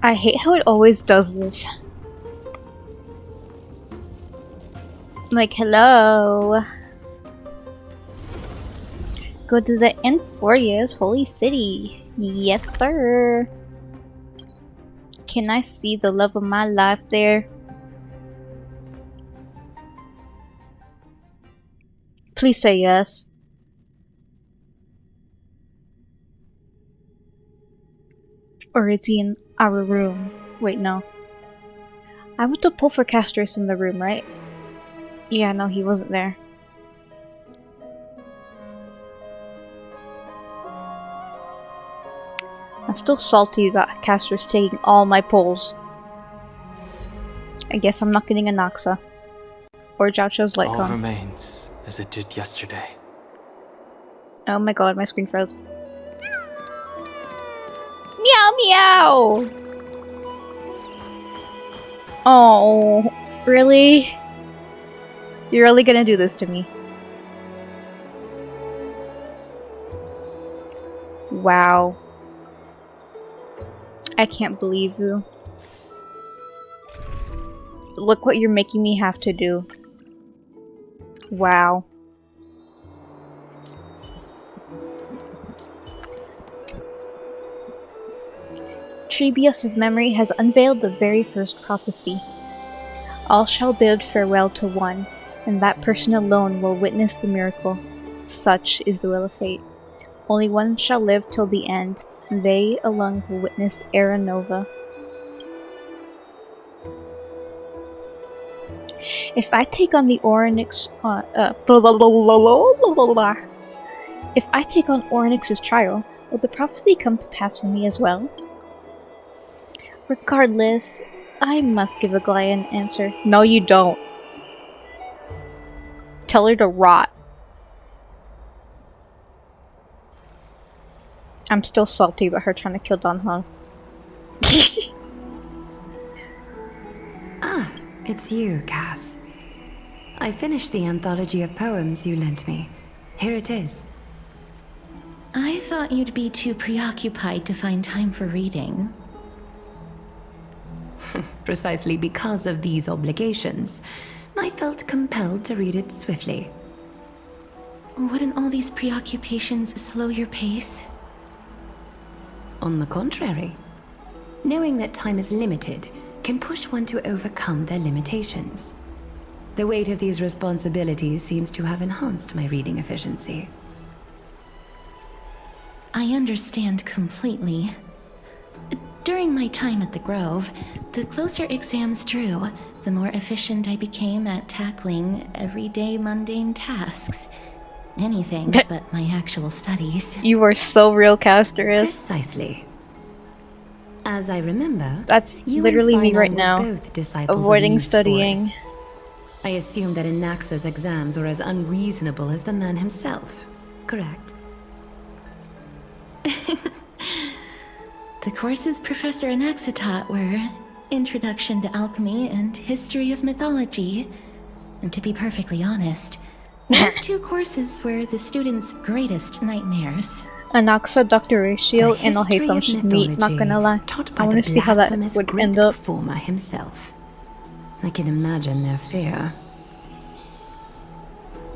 I hate how it always does this. Like, hello. Go to the Enforia's holy city. Yes, sir. Can I see the love of my life there? Please say yes. Or is he in our room? Wait, no. I went to pull for Castorus in the room, right? Yeah, no, he wasn't there. I'm still salty that Castor's taking all my pulls. I guess I'm not getting a Noxa. Or Jiaoqiu's light cone. All remains as it did yesterday. Oh my god, my screen froze. Meow meow! Oh, really? You're really gonna do this to me? Wow. I can't believe you. Look what you're making me have to do. Wow. Trebius' memory has unveiled the very first prophecy. All shall bid farewell to one, and that person alone will witness the miracle. Such is the will of fate. Only one shall live till the end, and they alone will witness Era Nova. If I take on the Oryx, if I take on Oryx's trial, will the prophecy come to pass for me as well? Regardless, I must give Aglaia an answer. No, you don't. Tell her to rot. I'm still salty about her trying to kill Dan Heng. Ah, it's you, Cass. I finished the anthology of poems you lent me. Here it is. I thought you'd be too preoccupied to find time for reading. Precisely because of these obligations, I felt compelled to read it swiftly. Wouldn't all these preoccupations slow your pace? On the contrary, knowing that time is limited can push one to overcome their limitations. The weight of these responsibilities seems to have enhanced my reading efficiency. I understand completely. During my time at the Grove, the closer exams drew, the more efficient I became at tackling everyday mundane tasks. Anything but my actual studies. You are so real, Castorus. Precisely. As I remember, That's you literally and me Final right were now. both disciples of Avoiding Eusphorus. studying. I assume that Anaxa's exams were as unreasonable as the man himself, correct? The courses Professor Anaxa taught were Introduction to Alchemy and History of Mythology. And to be perfectly honest, those two courses were the students' greatest nightmares. Anaxa, Dr. Ratio, The and history Alhaitham of should meet, not gonna lie. taught I by wanna the see how that blasphemous would Greek end up. performer himself. I can imagine their fear.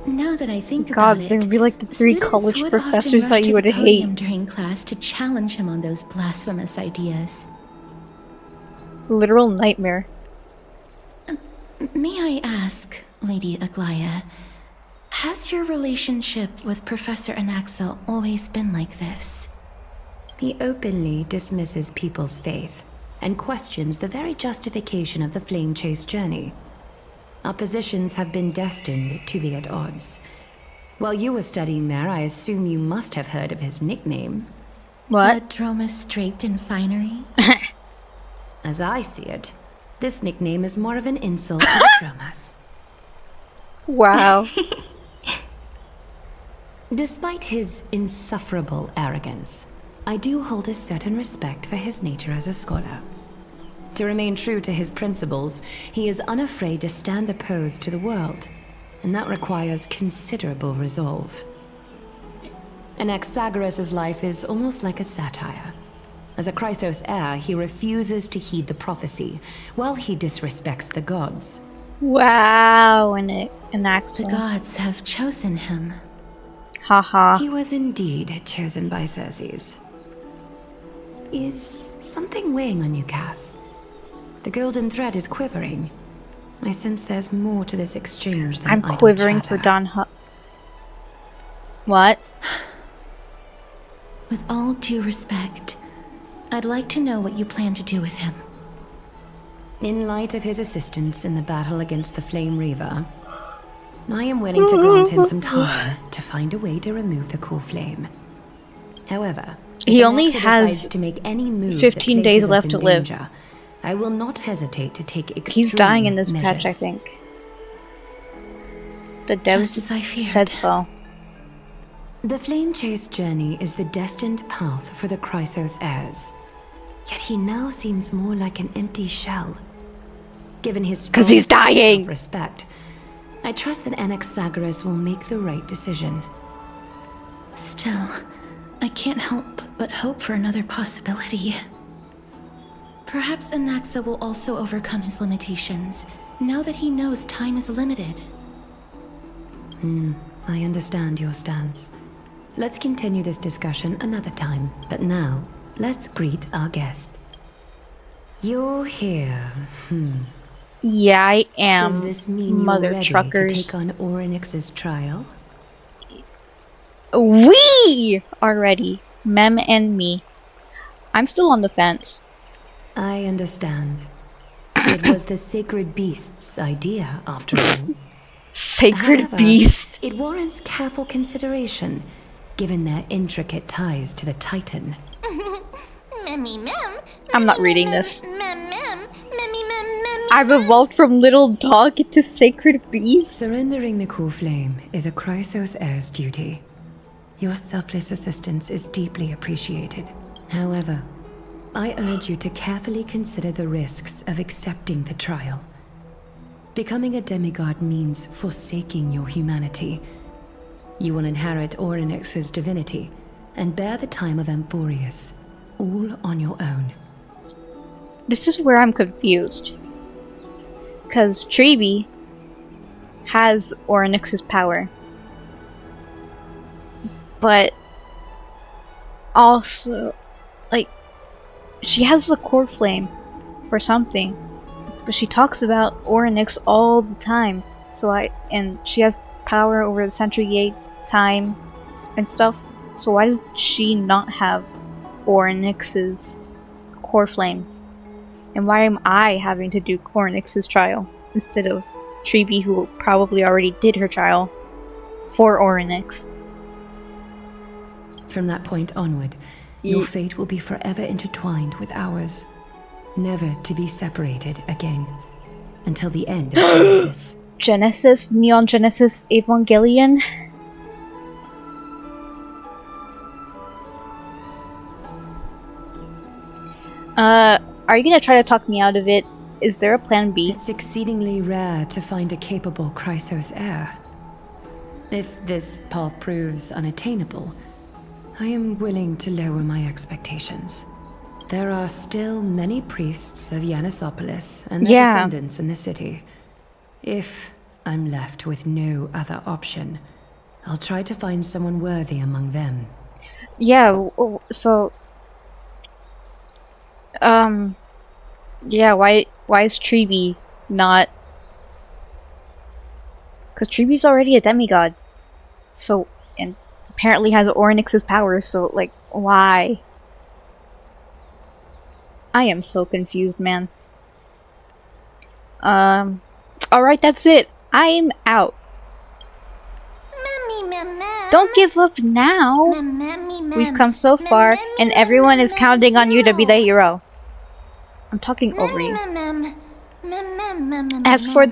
Now that I think God, about they'd it, be like the three students college would professors often that rush you to would the hate. podium during class to challenge him on those blasphemous ideas. Literal nightmare. May I ask, Lady Aglaia, has your relationship with Professor Anaxa always been like this? He openly dismisses people's faith and questions the very justification of the Flame Chase journey. Our positions have been destined to be at odds. While you were studying there, I assume you must have heard of his nickname. What? Dromus draped in finery? As I see it, this nickname is more of an insult to the Dromas. Wow. Despite his insufferable arrogance, I do hold a certain respect for his nature as a scholar. To remain true to his principles, he is unafraid to stand opposed to the world, and that requires considerable resolve. Anaxagoras' life is almost like a satire. As a Chrysos heir, he refuses to heed the prophecy, while he disrespects the gods. Wow, and The Axel. gods have chosen him. Haha. He was indeed chosen by Xerxes. Is something weighing on you, Cass? The golden thread is quivering. I sense there's more to this exchange than I'm idle quivering for chatter. Don What? With all due respect, I'd like to know what you plan to do with him. In light of his assistance in the battle against the Flame Reaver, I am willing to grant him some time to find a way to remove the core flame. However, if He only Anaxa has decides to make any move 15 that days places us left in to live. danger, I will not hesitate to take extreme He's dying in this patch, I measures. think. The Just devs as I feared. said so. The Flame Chase journey is the destined path for the Chrysos heirs. Yet he now seems more like an empty shell. Given his 'Cause he's strong sense of dying. respect, I trust that Anaxagoras will make the right decision. Still, I can't help but hope for another possibility. Perhaps Anaxa will also overcome his limitations, now that he knows time is limited. I understand your stance. Let's continue this discussion another time, but now, let's greet our guest. You're here. Yeah, I am. Does this mean you're Mother ready truckers. to take on Orynyx's trial? We are ready. Mem and me. I'm still on the fence. I understand. It was the sacred beast's idea, after all. Sacred However, beast. It warrants careful consideration, given their intricate ties to the Titan. I'm not reading this. Mem. I've evolved from little dog to sacred beast. Surrendering the core flame is a Chrysos heir's duty. Your selfless assistance is deeply appreciated. However, I urge you to carefully consider the risks of accepting the trial. Becoming a demigod means forsaking your humanity. You will inherit Orynyx's divinity and bear the time of Amphorius, all on your own. This is where I'm confused. Because Treeby has Orynyx's power. But also, like, she has the core flame or something. But she talks about Orynyx all the time. And she has power over the Sentry Gates, time, and stuff. So why does she not have Orynyx's core flame? And why am I having to do Orynyx's trial instead of Treeby, who probably already did her trial for Orynyx? From that point onward, your fate will be forever intertwined with ours, never to be separated again, until the end of Genesis. Genesis? Neon Genesis Evangelion? Are you gonna try to talk me out of it? Is there a plan B? It's exceedingly rare to find a capable Chrysos heir. If this path proves unattainable, I am willing to lower my expectations. There are still many priests of Yanissopolis and their Yeah. descendants in the city. If I'm left with no other option, I'll try to find someone worthy among them. Yeah, so... Yeah, why is Treeby not... Because Treeby's already a demigod. So, and apparently has Orynyx's power, so, like, why? I am so confused, man. Alright, that's it. I'm out. Don't give up now. We've come so far, and everyone is counting on you to be the hero. I'm talking over you. As for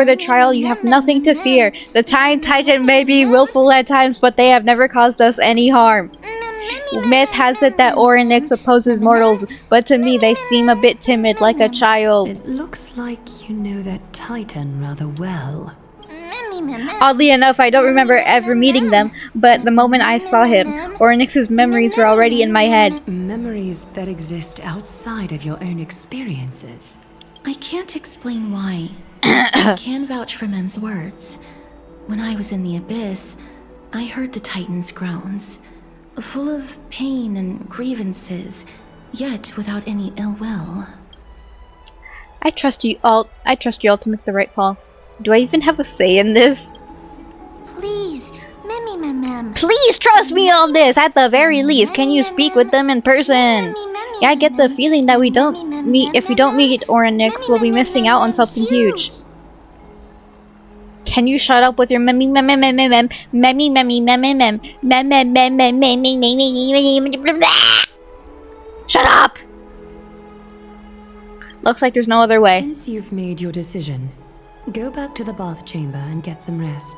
the trial, you have nothing to fear. The Time Titan may be willful at times, but they have never caused us any harm. Myth has it that Orynyx opposes mortals, but to me they seem a bit timid, like a child. It looks like you know that Titan rather well. Oddly enough, I don't remember ever meeting them, but the moment I saw him, Oryx's memories were already in my head. Memories that exist outside of your own experiences. I can't explain why. I can vouch for Mem's words. When I was in the abyss, I heard the Titan's groans, full of pain and grievances, yet without any ill will. I trust you all to make the right call. Do I even have a say in this? Please, Mem. Please trust me on this, at the very least. Can you speak with them in person? Yeah, I get the feeling that if we don't meet Oryx, we'll be missing out on something huge. Can you shut up with your Shut up! Looks like there's no other way. Since you've made your decision, go back to the bath chamber and get some rest.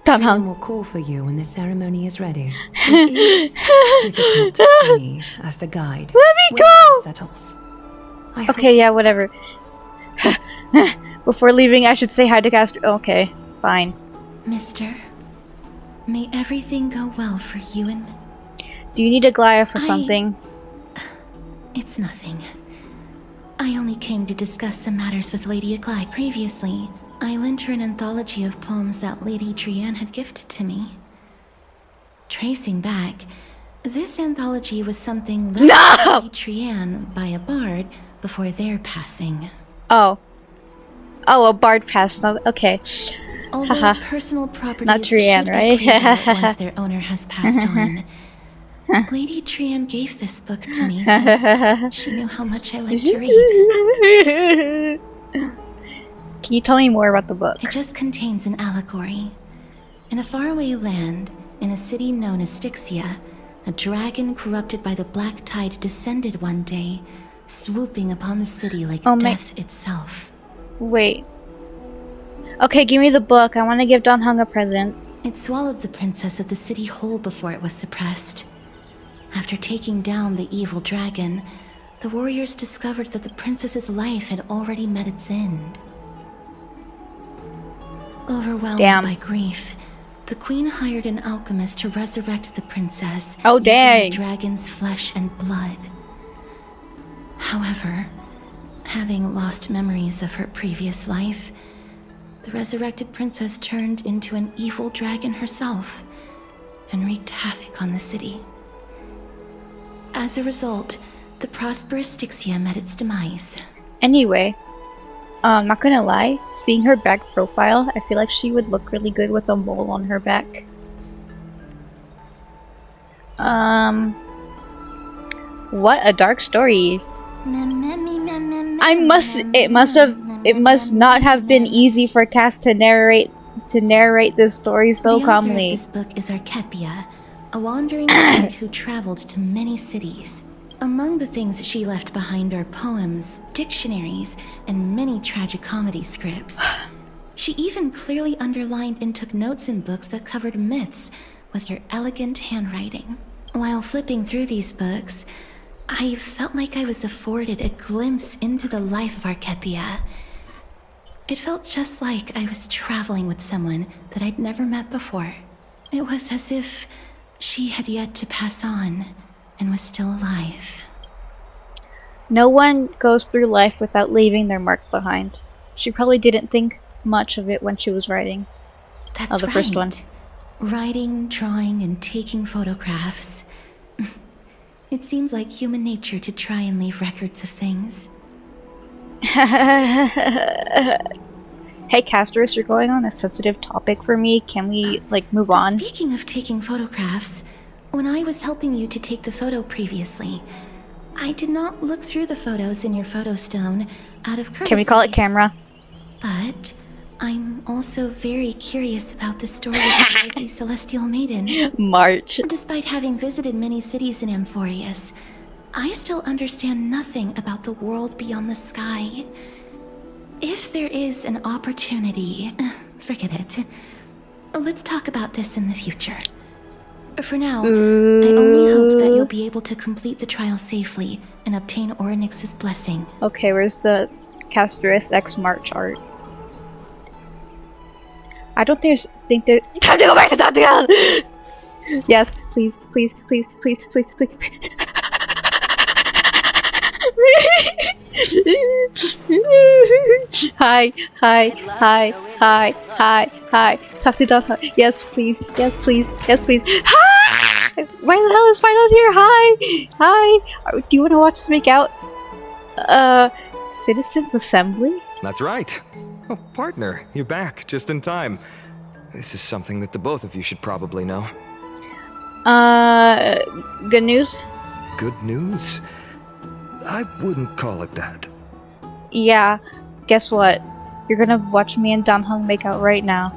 Somehow. Will call for you when the ceremony is ready. It is difficult for me as the guide. Let me go! Settles. Okay, yeah, whatever. Before leaving, I should say hi to Castor. Okay, fine. Mister, may everything go well for you and... Do you need a Glyaph for something? It's nothing. I only came to discuss some matters with Lady Aglaia. Previously, I lent her an anthology of poems that Lady Trian had gifted to me. Tracing back, this anthology was something left to Lady Trian by a bard before their passing. Oh, a bard passed. Okay. Although personal property Not Trian, right? once their owner has passed on. Lady Trian gave this book to me since she knew how much I like to read. Can you tell me more about the book? It just contains an allegory. In a faraway land, in a city known as Styxia, a dragon corrupted by the black tide descended one day, swooping upon the city like death itself. Wait. Okay, give me the book. I want to give Dan Heng a present. It swallowed the princess of the city whole before it was suppressed. After taking down the evil dragon, the warriors discovered that the princess's life had already met its end. Overwhelmed by grief, the queen hired an alchemist to resurrect the princess using the dragon's flesh and blood. However, having lost memories of her previous life, the resurrected princess turned into an evil dragon herself and wreaked havoc on the city. As a result, the prosperous Styxia met its demise. Anyway, I'm not gonna lie, seeing her back profile, I feel like she would look really good with a mole on her back. What a dark story. It must not have been easy for Cass to narrate this story so calmly. The author of this book is Archepia, a wandering guide who traveled to many cities. Among the things she left behind are poems, dictionaries, and many tragicomedy scripts. She even clearly underlined and took notes in books that covered myths with her elegant handwriting. While flipping through these books, I felt like I was afforded a glimpse into the life of Archepia. It felt just like I was traveling with someone that I'd never met before. It was as if she had yet to pass on and was still alive. No one goes through life without leaving their mark behind. She probably didn't think much of it when she was writing. That's the first one. Writing, drawing, and taking photographs. It seems like human nature to try and leave records of things. Hey, Castorus, you're going on a sensitive topic for me. Can we, move on? Speaking of taking photographs, when I was helping you to take the photo previously, I did not look through the photos in your photo stone out of courtesy. Can we call it camera? But I'm also very curious about the story of the Rosy Celestial Maiden. March. Despite having visited many cities in Amphorius, I still understand nothing about the world beyond the sky. If there is an opportunity, forget it. Let's talk about this in the future. For now, I only hope that you'll be able to complete the trial safely and obtain Oryx's blessing. Okay, where's the Castorus X March art? I don't think there's time to go back to Tatiana! Yes, please, please, please, please, please, please. Hi, hi, hi, hi, hi, hi. Talk to Donna. Yes, please, yes, please, yes, please. Hi! Why the hell is Final here? Hi! Hi! Do you want to watch us make out? Citizens Assembly? That's right. Oh, partner, you're back just in time. This is something that the both of you should probably know. Good news? Good news? I wouldn't call it that. Yeah, guess what? You're gonna watch me and Dan Heng make out right now.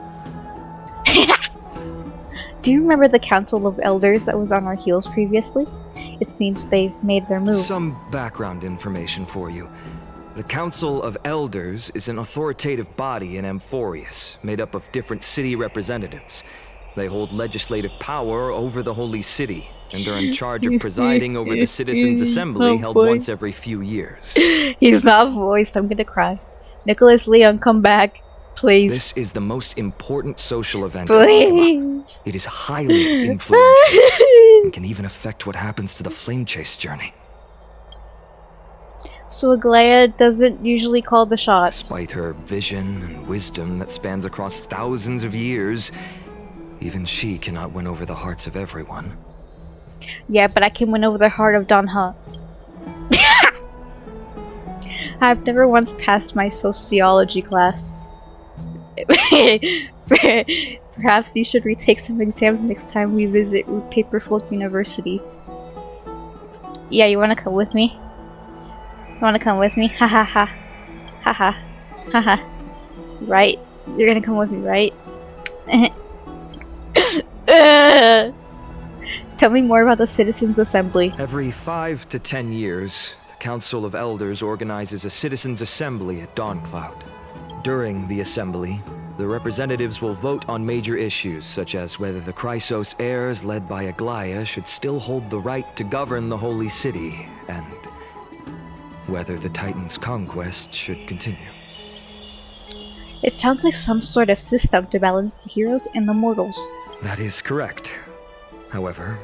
Do you remember the Council of Elders that was on our heels previously? It seems they've made their move. Some background information for you. The Council of Elders is an authoritative body in Amphorius, made up of different city representatives. They hold legislative power over the Holy City, and are in charge of presiding over the Citizens' Assembly held once every few years. He's not voiced, I'm gonna cry. Nicholas Leon, come back. Please. This is the most important social event of Akuma. Please. It is highly influential, and can even affect what happens to the Flame Chase journey. So Aglaya doesn't usually call the shots. Despite her vision and wisdom that spans across thousands of years, even she cannot win over the hearts of everyone. Yeah, but I can win over the heart of Don Ha. I've never once passed my sociology class. Perhaps you should retake some exams next time we visit Paperfold University. Yeah, you wanna come with me? You wanna come with me? Ha ha ha. Ha ha. Ha ha. Right? You're gonna come with me, right? Tell me more about the Citizens' Assembly. Every 5 to 10 years, the Council of Elders organizes a Citizens' Assembly at Dawncloud. During the assembly, the representatives will vote on major issues, such as whether the Chrysos heirs led by Aglaya should still hold the right to govern the Holy City, and whether the Titan's conquest should continue. It sounds like some sort of system to balance the heroes and the mortals. That is correct. However,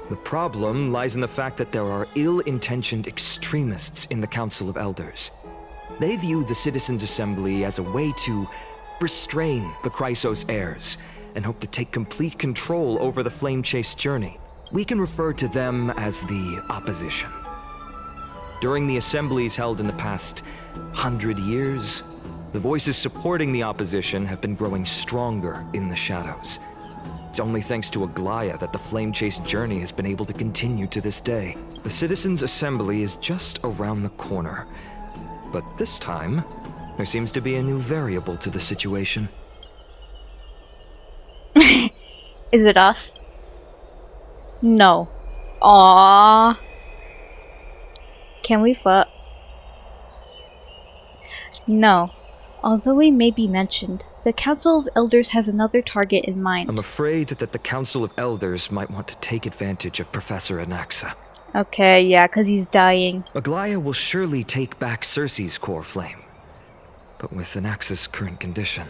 the problem lies in the fact that there are ill-intentioned extremists in the Council of Elders. They view the Citizens' Assembly as a way to restrain the Chrysos heirs, and hope to take complete control over the Flame Chase journey. We can refer to them as the Opposition. During the assemblies held in the past 100 years, the voices supporting the Opposition have been growing stronger in the shadows. It's only thanks to Aglaya that the Flame Chase journey has been able to continue to this day. The Citizens' Assembly is just around the corner, but this time, there seems to be a new variable to the situation. Is it us? No. Aww. Can we fuck? No. Although we may be mentioned, the Council of Elders has another target in mind. I'm afraid that the Council of Elders might want to take advantage of Professor Anaxa. Okay, yeah, because he's dying. Aglaya will surely take back Circe's core flame. But with Anaxa's current condition,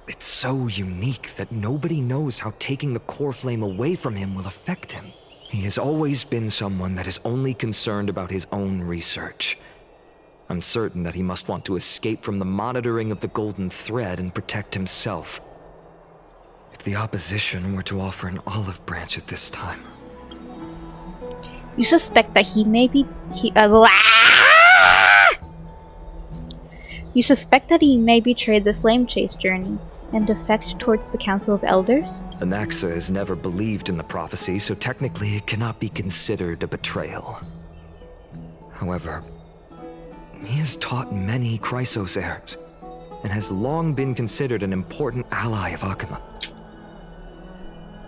it's so unique that nobody knows how taking the core flame away from him will affect him. He has always been someone that is only concerned about his own research. I'm certain that he must want to escape from the monitoring of the Golden Thread and protect himself. If the Opposition were to offer an olive branch at this time... You suspect that he may be... You suspect that he may betray the Flame Chase journey and defect towards the Council of Elders? Anaxa has never believed in the prophecy, so technically it cannot be considered a betrayal. However, he has taught many Chrysos heirs, and has long been considered an important ally of Akuma.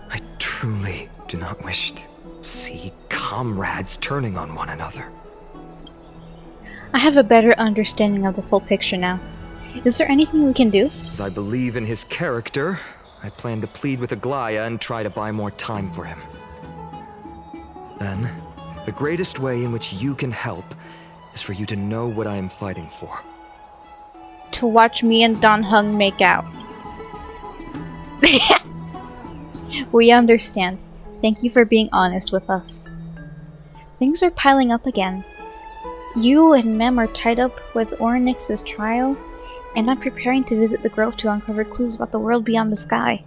I truly do not wish to see comrades turning on one another. I have a better understanding of the full picture now. Is there anything we can do? As I believe in his character, I plan to plead with Aglaya and try to buy more time for him. Then, the greatest way in which you can help is for you to know what I am fighting for. To watch me and Don Hung make out. We understand. Thank you for being honest with us. Things are piling up again. You and Mem are tied up with Oryx's trial, and I'm preparing to visit the Grove to uncover clues about the world beyond the sky.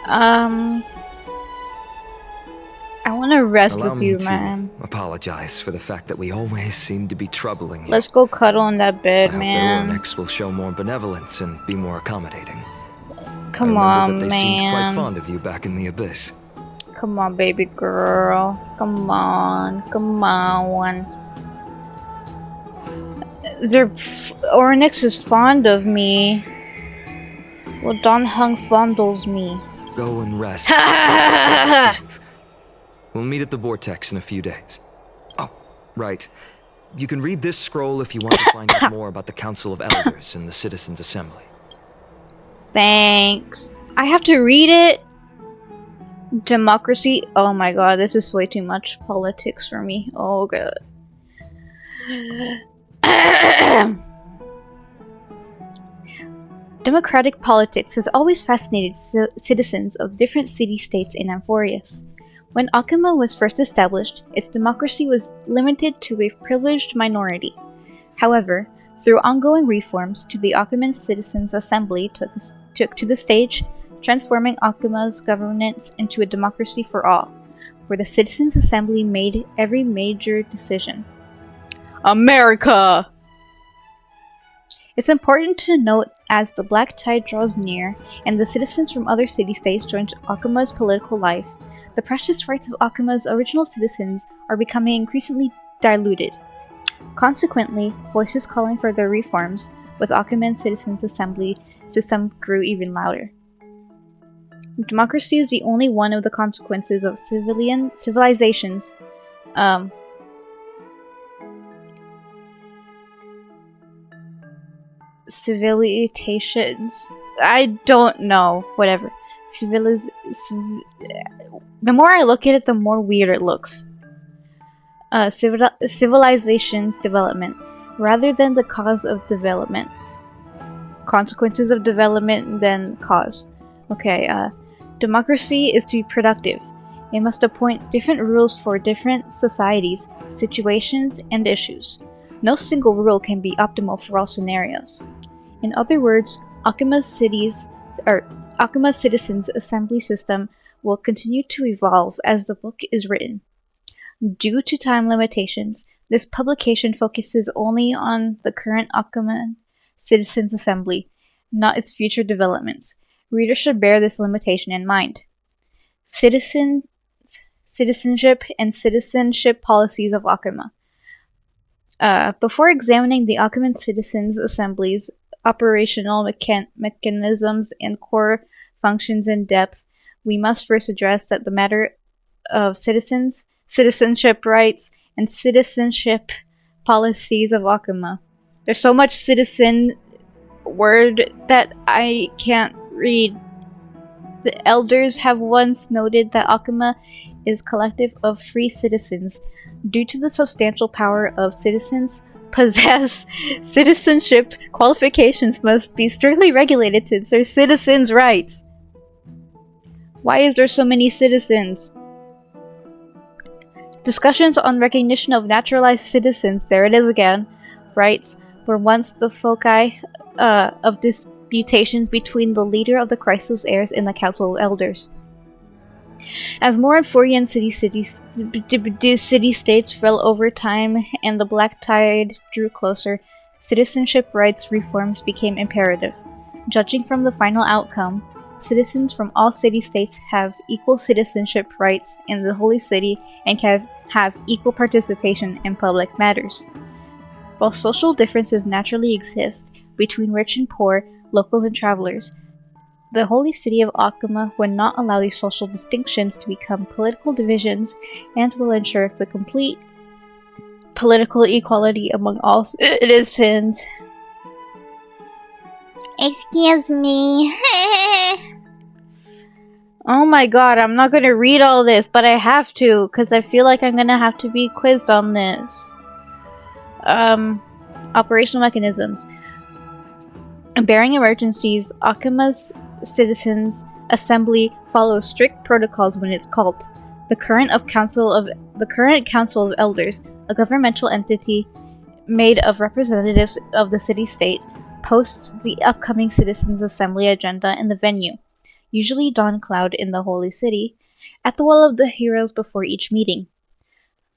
I want to rest Allow with me you, to man. apologize for the fact that we always seem to be troubling you. Let's go cuddle in that bed, I hope that man. Oryx will show more benevolence and be more accommodating. Come I on, remember that they seemed quite man. fond of you back in the Abyss. Come on, baby girl. Come on. Come on. Oryx is fond of me. Well, Don Hung fondles me. Go and rest. We'll meet at the Vortex in a few days. Oh, right. You can read this scroll if you want to find out more about the Council of Elders and the Citizens' Assembly. Thanks. I have to read it? Democracy? Oh my god, this is way too much politics for me. Oh god. Democratic politics has always fascinated citizens of different city-states in Amphorius. When Akuma was first established, its democracy was limited to a privileged minority. However, through ongoing reforms, the Akuman Citizens' Assembly took to the stage, transforming Akuma's governance into a democracy for all, where the Citizens' Assembly made every major decision. America! It's important to note as the Black Tide draws near, and the citizens from other city-states join Akuma's political life, the precious rights of Akuma's original citizens are becoming increasingly diluted. Consequently, voices calling for their reforms with Akuman Citizens' Assembly system grew even louder. Democracy is the only one of the consequences of civilizations. Civilizations. I don't know. Whatever. The more I look at it, the more weird it looks. Civilization's development, rather than the cause of development. Consequences of development, then cause. Okay, democracy is to be productive. It must appoint different rules for different societies, situations, and issues. No single rule can be optimal for all scenarios. In other words, Akuma's Citizens' Assembly system will continue to evolve as the book is written. Due to time limitations, this publication focuses only on the current Akuman Citizens' Assembly, not its future developments. Readers should bear this limitation in mind. Citizenship and citizenship policies of Akuma. Before examining the Akuman Citizens' Assembly's operational mechanisms and core functions in depth, we must first address that the matter of citizenship rights, and citizenship policies of Akuma. There's so much citizen word that I can't read. The elders have once noted that Akuma is a collective of free citizens. Due to the substantial power of citizens possess, citizenship qualifications must be strictly regulated since they're citizens' rights. Why is there so many citizens? Discussions on recognition of naturalized citizens, there it is again, rights, were once the foci of disputations between the leader of the Chrysos heirs and the Council of Elders. As more Amphorian city-states fell over time and the Black Tide drew closer, citizenship rights reforms became imperative. Judging from the final outcome, citizens from all city-states have equal citizenship rights in the Holy City and can have equal participation in public matters. While social differences naturally exist between rich and poor, locals and travelers, the Holy City of Akuma would not allow these social distinctions to become political divisions and will ensure the complete political equality among all citizens. Excuse me. Oh my god, I'm not gonna read all this, but I have to, because I feel like I'm gonna have to be quizzed on this. Operational mechanisms. Bearing emergencies, Akima's Citizens Assembly follows strict protocols when it's called. The current Council of Elders, a governmental entity made of representatives of the city-state, posts the upcoming Citizens Assembly agenda in the venue, usually Dawn Cloud in the Holy City, at the Wall of the Heroes before each meeting.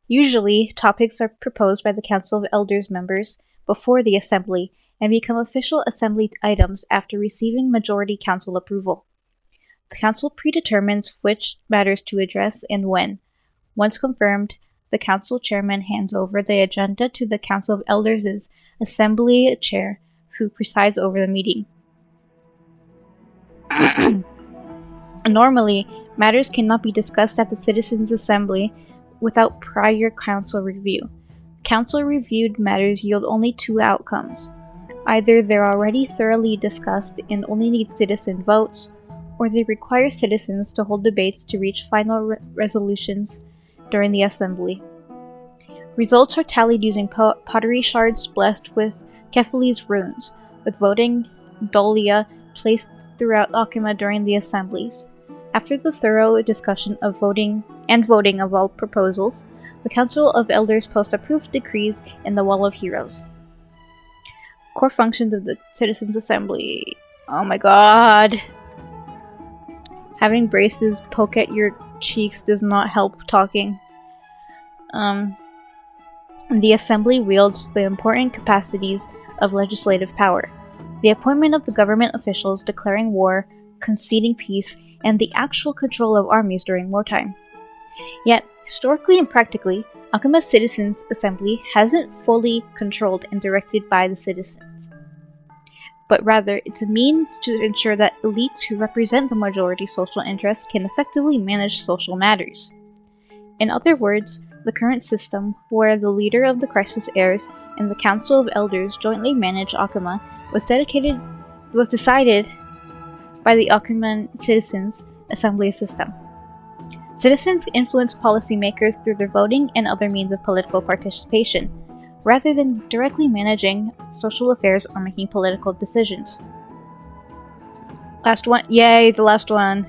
Usually, topics are proposed by the Council of Elders members before the Assembly and become official Assembly items after receiving majority Council approval. The Council predetermines which matters to address and when. Once confirmed, the Council Chairman hands over the agenda to the Council of Elders' Assembly Chair, who presides over the meeting. Normally, matters cannot be discussed at the Citizens' Assembly without prior Council review. Council-reviewed matters yield only two outcomes. Either they're already thoroughly discussed and only need citizen votes, or they require citizens to hold debates to reach final resolutions during the Assembly. Results are tallied using pottery shards blessed with Kefali's runes, with voting dolia placed throughout Akima during the assemblies. After the thorough discussion of voting of all proposals, the Council of Elders post approved decrees in the Wall of Heroes. Core functions of the Citizens Assembly. Oh my god. Having braces poke at your cheeks does not help talking. The Assembly wields the important capacities of legislative power. The appointment of the government officials, declaring war, conceding peace, and the actual control of armies during wartime. Yet, historically and practically, Akima's Citizens Assembly hasn't fully controlled and directed by the citizens, but rather it's a means to ensure that elites who represent the majority social interests can effectively manage social matters. In other words, the current system, where the leader of the Crisis Heirs and the Council of Elders jointly manage Akima, was decided by the Akiman Citizens Assembly system. Citizens influence policymakers through their voting and other means of political participation, rather than directly managing social affairs or making political decisions. Last one. Yay, the last one.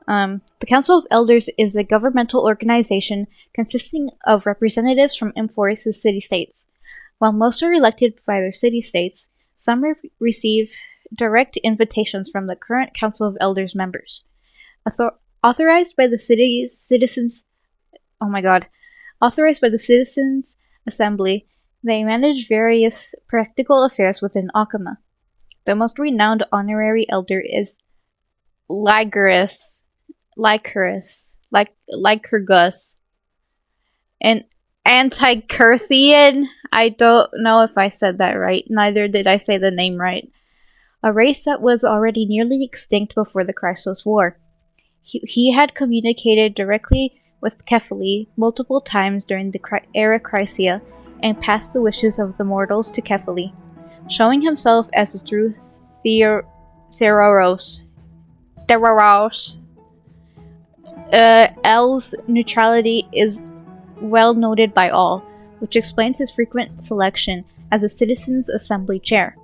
The Council of Elders is a governmental organization consisting of representatives from enforced city-states. While most are elected by their city-states, some receive direct invitations from the current Council of Elders members. Authorized by the Citizens Assembly, they manage various practical affairs within Akima. The most renowned honorary elder is Lycurgus, an Antikythian. I don't know if I said that right, neither did I say the name right. A race that was already nearly extinct before the Chrysos War. He had communicated directly with Kefali multiple times during the Era Chrysia and passed the wishes of the mortals to Kefali, showing himself as a true Theros. L's neutrality is well noted by all, which explains his frequent selection as a Citizens Assembly chair.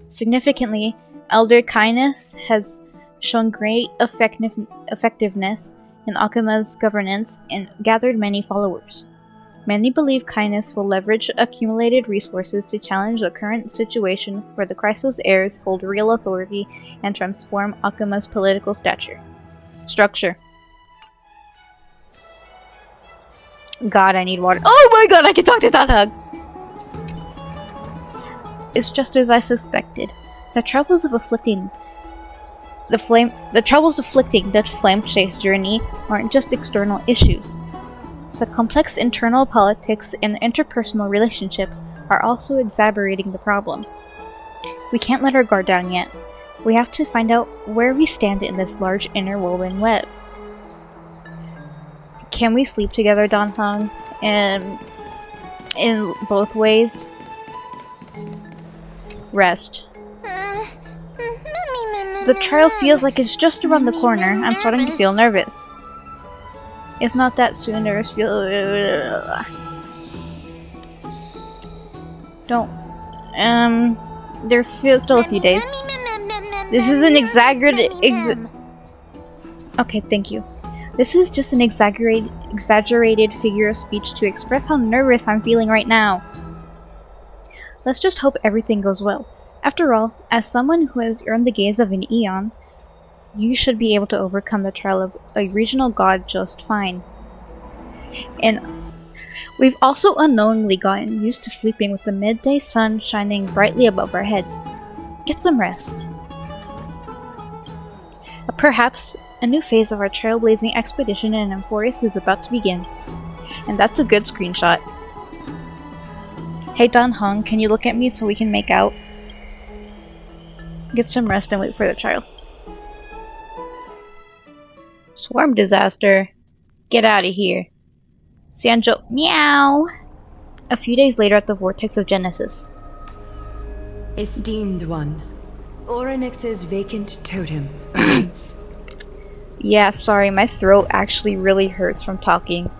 Significantly, Elder Kindness has shown great effectiveness in Akima's governance and gathered many followers. Many believe Kindness will leverage accumulated resources to challenge the current situation where the Chrysos heirs hold real authority and transform Akima's political structure. God, I need water. Oh my god, I can talk to Tathag! It's just as I suspected. The troubles afflicting the flame chase journey aren't just external issues. The complex internal politics and interpersonal relationships are also exacerbating the problem. We can't let our guard down yet. We have to find out where we stand in this large interwoven web. Can we sleep together, Danhang? In both ways? Rest. The trial feels like it's just around the corner. I'm starting to feel nervous. It's not that soon. Nervous feel. Don't. There's still a few days. This is an exaggerated. Okay, thank you. This is just an exaggerated figure of speech to express how nervous I'm feeling right now. Let's just hope everything goes well. After all, as someone who has earned the gaze of an Aeon, you should be able to overcome the trial of a regional god just fine. And we've also unknowingly gotten used to sleeping with the midday sun shining brightly above our heads. Get some rest. Perhaps a new phase of our trailblazing expedition in Amphorius is about to begin. And that's a good screenshot. Hey Dan Heng, can you look at me so we can make out? Get some rest and wait for the trial. Swarm disaster. Get out of here. Sanjo, meow! A few days later at the Vortex of Genesis. Esteemed one, Orynyx's vacant totem awaits. Yeah, sorry, my throat actually really hurts from talking.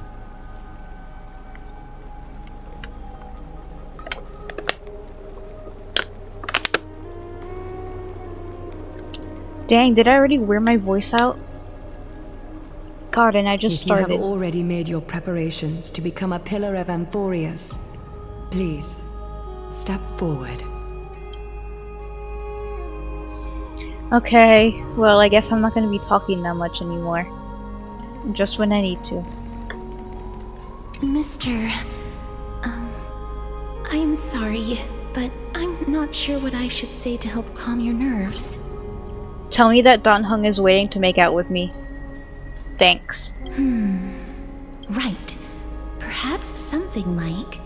Dang, did I already wear my voice out? God, and I just started. If you have already made your preparations to become a pillar of Amphorius, please, step forward. Okay, well, I guess I'm not gonna be talking that much anymore. Just when I need to. Mr. I'm sorry, but I'm not sure what I should say to help calm your nerves. Tell me that Dan Heng is waiting to make out with me. Thanks. Right. Perhaps something like,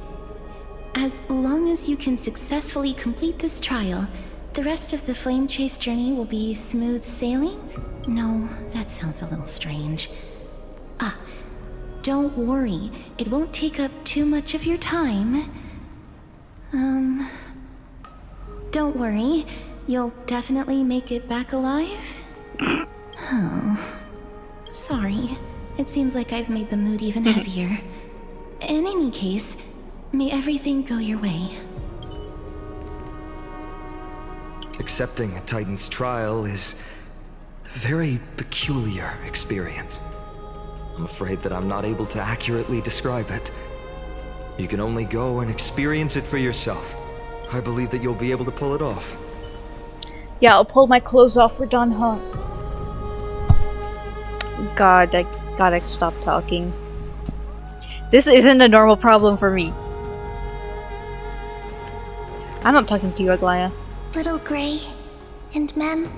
as long as you can successfully complete this trial, the rest of the flame chase journey will be smooth sailing? No, that sounds a little strange. Don't worry. It won't take up too much of your time. Don't worry. You'll definitely make it back alive? Oh. Sorry. It seems like I've made the mood even heavier. In any case, may everything go your way. Accepting a Titan's trial is a very peculiar experience. I'm afraid that I'm not able to accurately describe it. You can only go and experience it for yourself. I believe that you'll be able to pull it off. Yeah, I'll pull my clothes off for Dan Heng. God, I gotta stop talking. This isn't a normal problem for me. I'm not talking to you, Aglaya. Little Grey and Mem,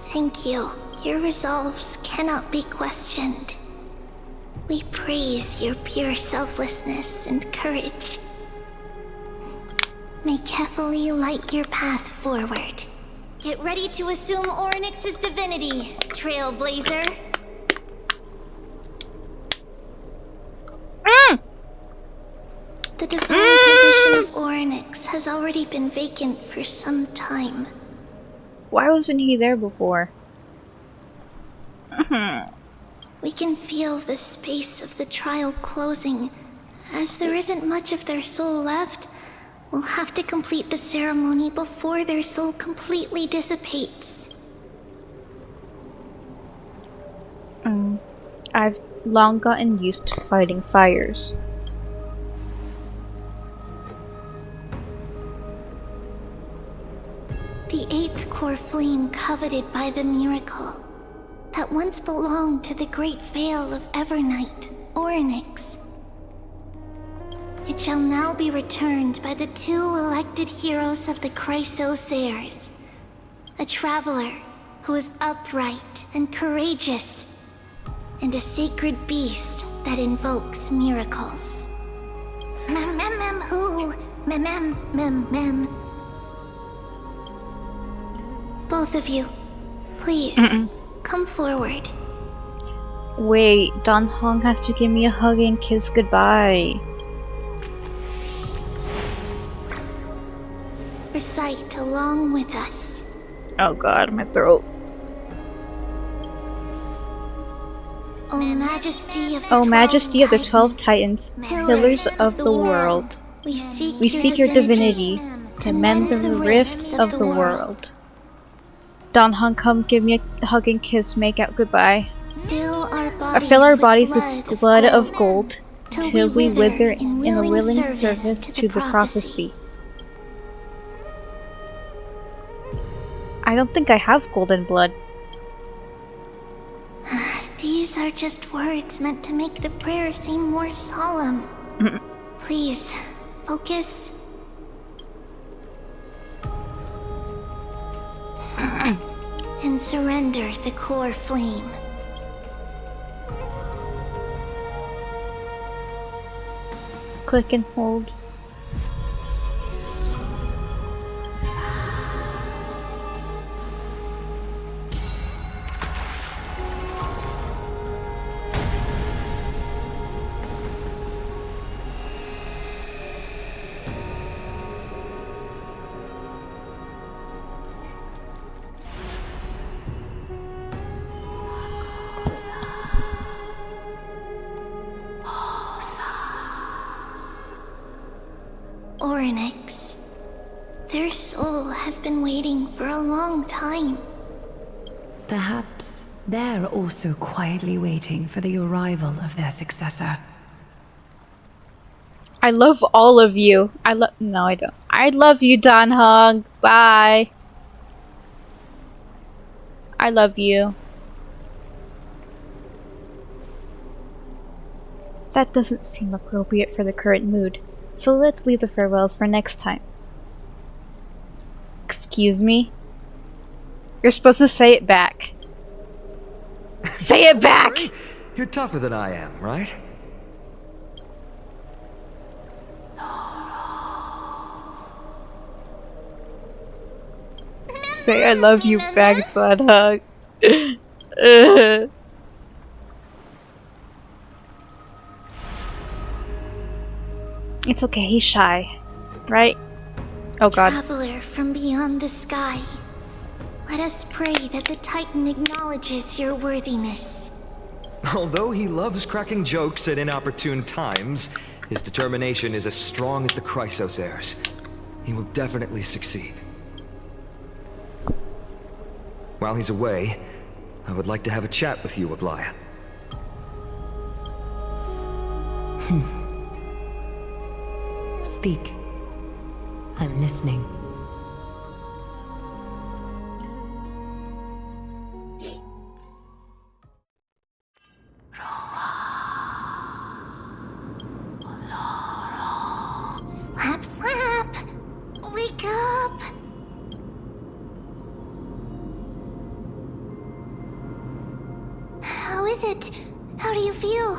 thank you. Your resolves cannot be questioned. We praise your pure selflessness and courage. May Kefali light your path forward. Get ready to assume Orynyx's divinity, Trailblazer. The divine position of Orynyx has already been vacant for some time. Why wasn't he there before? We can feel the space of the trial closing. As there isn't much of their soul left, we'll have to complete the ceremony before their soul completely dissipates. I've long gotten used to fighting fires. The 8th core flame coveted by the miracle that once belonged to the great Vale of Evernight, Orynyx. It shall now be returned by the 2 elected heroes of the Chrysosairs. A traveler who is upright and courageous, and a sacred beast that invokes miracles. Who? Both of you, please, come forward. Wait, Dan Heng has to give me a hug and kiss goodbye. Recite along with us. Oh god, my throat. O Majesty of the, O Majesty of the 12 Titans, pillars pillars of the world, we seek we seek your divinity to mend the rifts of the world. Dan Heng, come give me a hug and kiss, make out goodbye. Fill our bodies with blood of gold, till we wither in a willing service to the prophecy. I don't think I have golden blood. These are just words meant to make the prayer seem more solemn. Please, focus. And surrender the core flame. Click and hold. Orynyx. Their soul has been waiting for a long time. Perhaps they're also quietly waiting for the arrival of their successor. I love all of you. No, I don't. I love you, Dan Heng. Bye. I love you. That doesn't seem appropriate for the current mood, so let's leave the farewells for next time. Excuse me? You're supposed to say it back. Say it back! You're tougher than I am, right? Say I love you back, Dan Heng. It's okay, he's shy. Right? Oh god. Traveler from beyond the sky. Let us pray that the Titan acknowledges your worthiness. Although he loves cracking jokes at inopportune times, his determination is as strong as the Chrysos heirs. He will definitely succeed. While he's away, I would like to have a chat with you, Aglaya. Speak. I'm listening. Slap, slap! Wake up! How is it? How do you feel?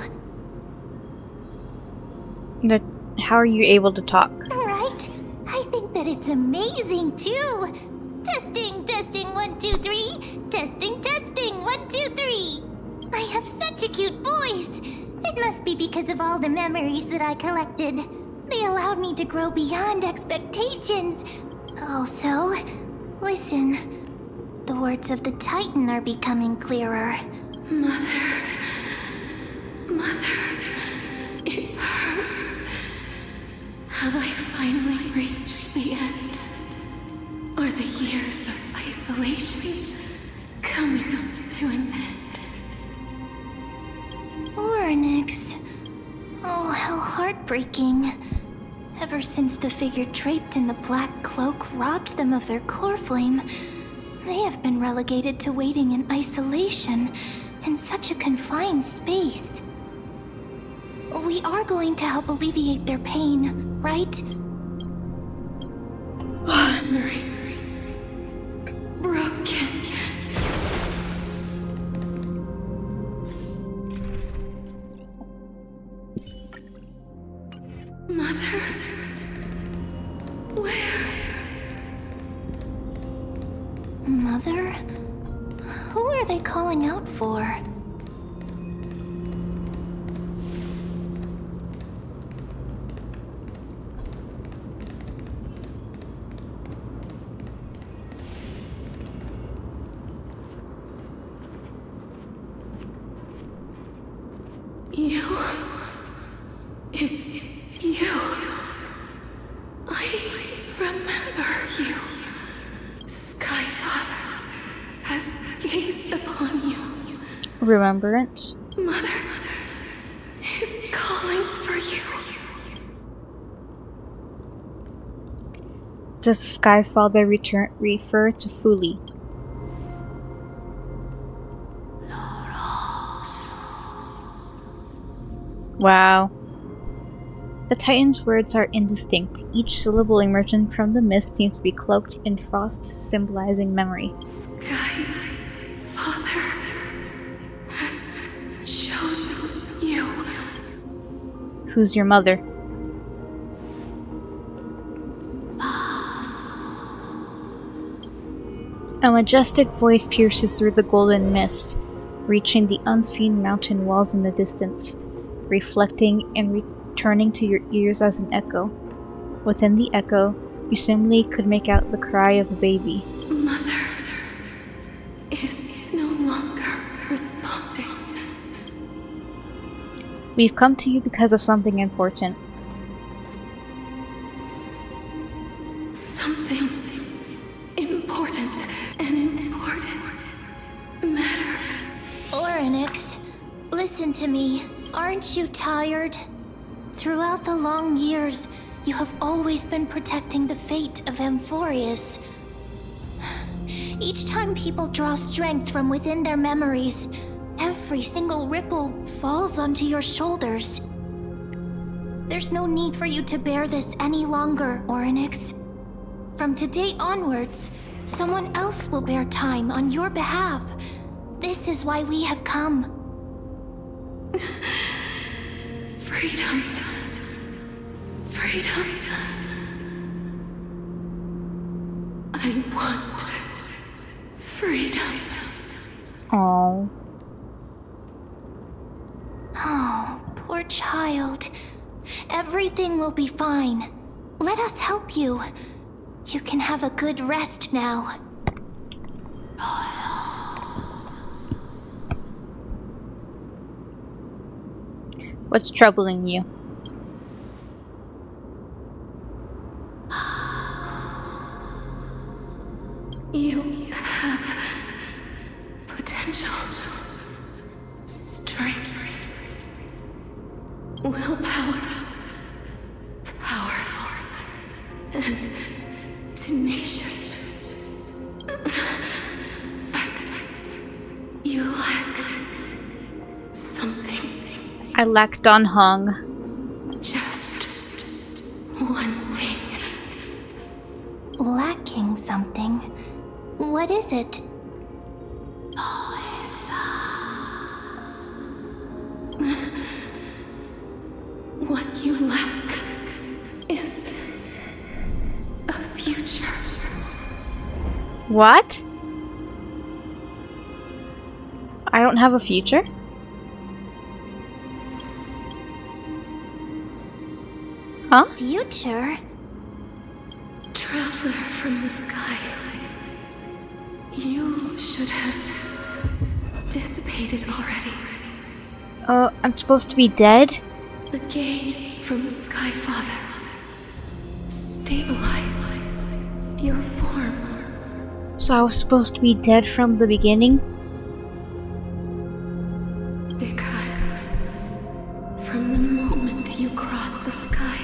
How are you able to talk? Right? I think that it's amazing too! Testing, testing, 1, 2, 3! Testing, testing, 1, 2, 3! I have such a cute voice! It must be because of all the memories that I collected. They allowed me to grow beyond expectations. Also, listen. The words of the Titan are becoming clearer. Mother, it hurts. Have I finally reached the end? Are the years of isolation coming to an end? Orynyx. Oh, how heartbreaking. Ever since the figure draped in the black cloak robbed them of their core flame, they have been relegated to waiting in isolation in such a confined space. We are going to help alleviate their pain, right? Memories broken. Mother, where? Mother? Who are they calling out for? You. It's you. I remember. Remembrance? Mother is calling for you. Does the Sky Father refer to Fuli? Wow. The Titan's words are indistinct. Each syllable emerging from the mist seems to be cloaked in frost, symbolizing memory. Sky Father has chosen you. Who's your mother? A majestic voice pierces through the golden mist, reaching the unseen mountain walls in the distance, reflecting and returning to your ears as an echo. Within the echo, you simply could make out the cry of a baby. Mother is no longer responding. We've come to you because of something important. Something important, an important matter. Orynyx, listen to me. Aren't you tired? Throughout the long years, you have always been protecting the fate of Amphorius. Each time people draw strength from within their memories, every single ripple falls onto your shoulders. There's no need for you to bear this any longer, Orynyx. From today onwards, someone else will bear time on your behalf. This is why we have come. Freedom. Freedom. I want freedom. Aww. Oh, poor child. Everything will be fine. Let us help you. You can have a good rest now. What's troubling you? You have potential, strength, willpower, powerful, and tenacious. But you lack something. I lack Dan Heng. Just one thing. Lacking something. What is it? What you lack is a future. What? I don't have a future? Huh? Future? Traveler from the sky. You should have dissipated already. I'm supposed to be dead? The gaze from the Sky Father. Stabilize your form. So I was supposed to be dead from the beginning? Because from the moment you crossed the sky,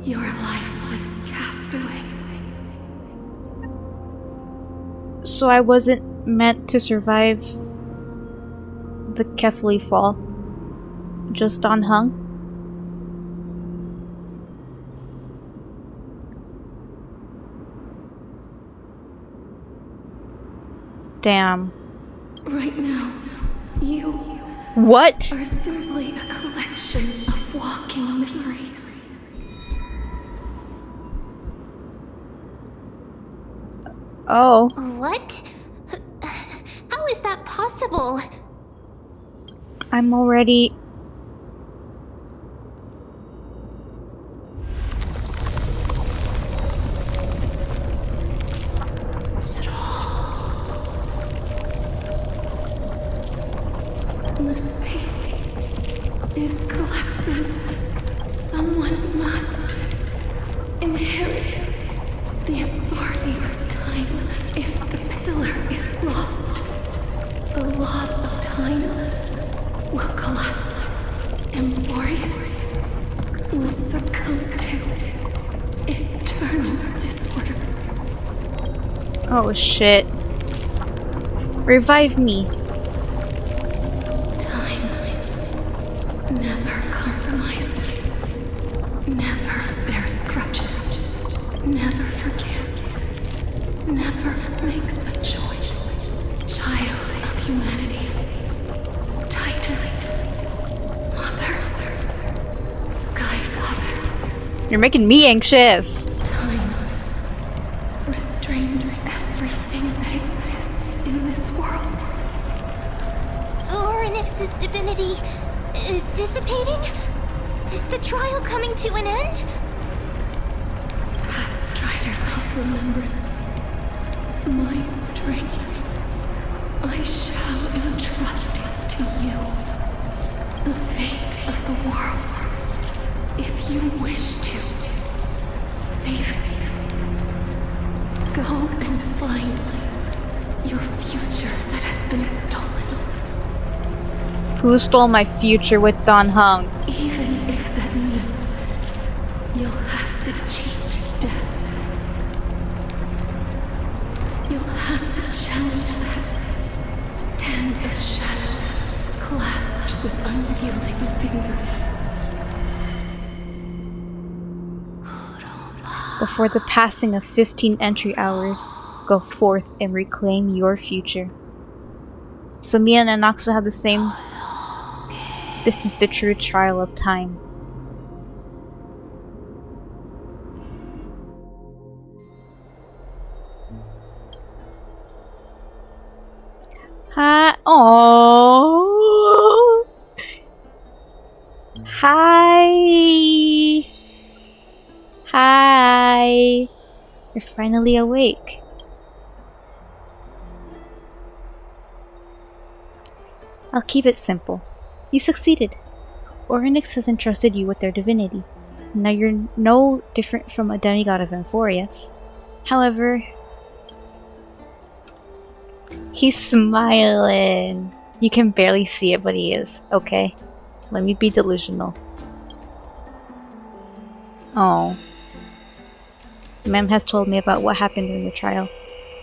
your life was cast away. So I wasn't meant to survive the Kefli fall. Just Dan Heng? Damn. Right now, you What? are simply a collection of walking memories. Oh. What? How is that possible? I'm already... The space is collapsing. Someone must inherit the authority of time if the pillar is lost. The laws of time Time will collapse. Emborius will succumb to eternal disorder. Oh shit. Revive me. Time never compromises, never bears grudges, never forgives, never makes a choice. Child of humanity, Titans, Mother, Sky Father. You're making me anxious. Time restrains everything that exists in this world. Orynyx's divinity is dissipating? Is the trial coming to an end? Pathstrider of remembrance, my strength, I shall entrust it to you. The fate of the world, if you wish to, save it. Go and find your future that has been stolen. Who stole my future with Dan Heng? Even if that means you'll have to cheat death. You'll have to challenge that hand of shadow clasped with unyielding fingers. Before the passing of 15 entry hours, go forth and reclaim your future. So me and Anaxo have the same. This is the true trial of time. Hi. Oh. Hi. Hi. You're finally awake. I'll keep it simple. You succeeded. Orynyx has entrusted you with their divinity. Now you're no different from a demigod of Amphorius. However, he's smiling. You can barely see it, but he is. Okay, let me be delusional. Oh. Mem has told me about what happened during the trial.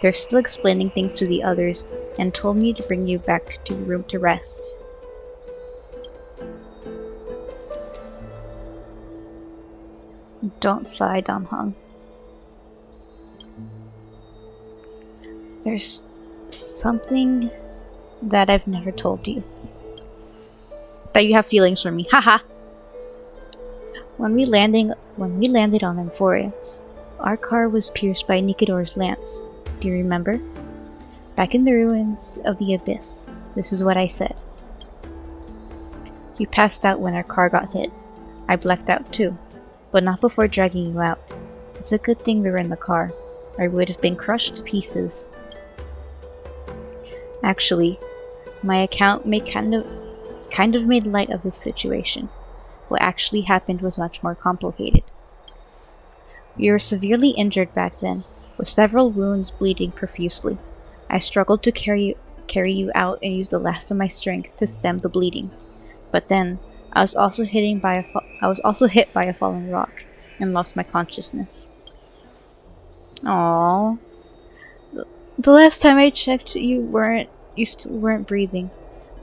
They're still explaining things to the others, and told me to bring you back to your room to rest. Don't sigh, Dan Heng. There's something that I've never told you. That you have feelings for me. Haha! When we landed on Amphorius, our car was pierced by Nikador's lance. Do you remember? Back in the ruins of the Abyss, this is what I said. You passed out when our car got hit. I blacked out too, but not before dragging you out. It's a good thing we were in the car, or I would have been crushed to pieces. Actually, my account kind of made light of this situation. What actually happened was much more complicated. You were severely injured back then, with several wounds bleeding profusely. I struggled to carry you out and used the last of my strength to stem the bleeding. But then, I was also hit by a falling rock and lost my consciousness. Aww. The last time I checked, you still weren't breathing.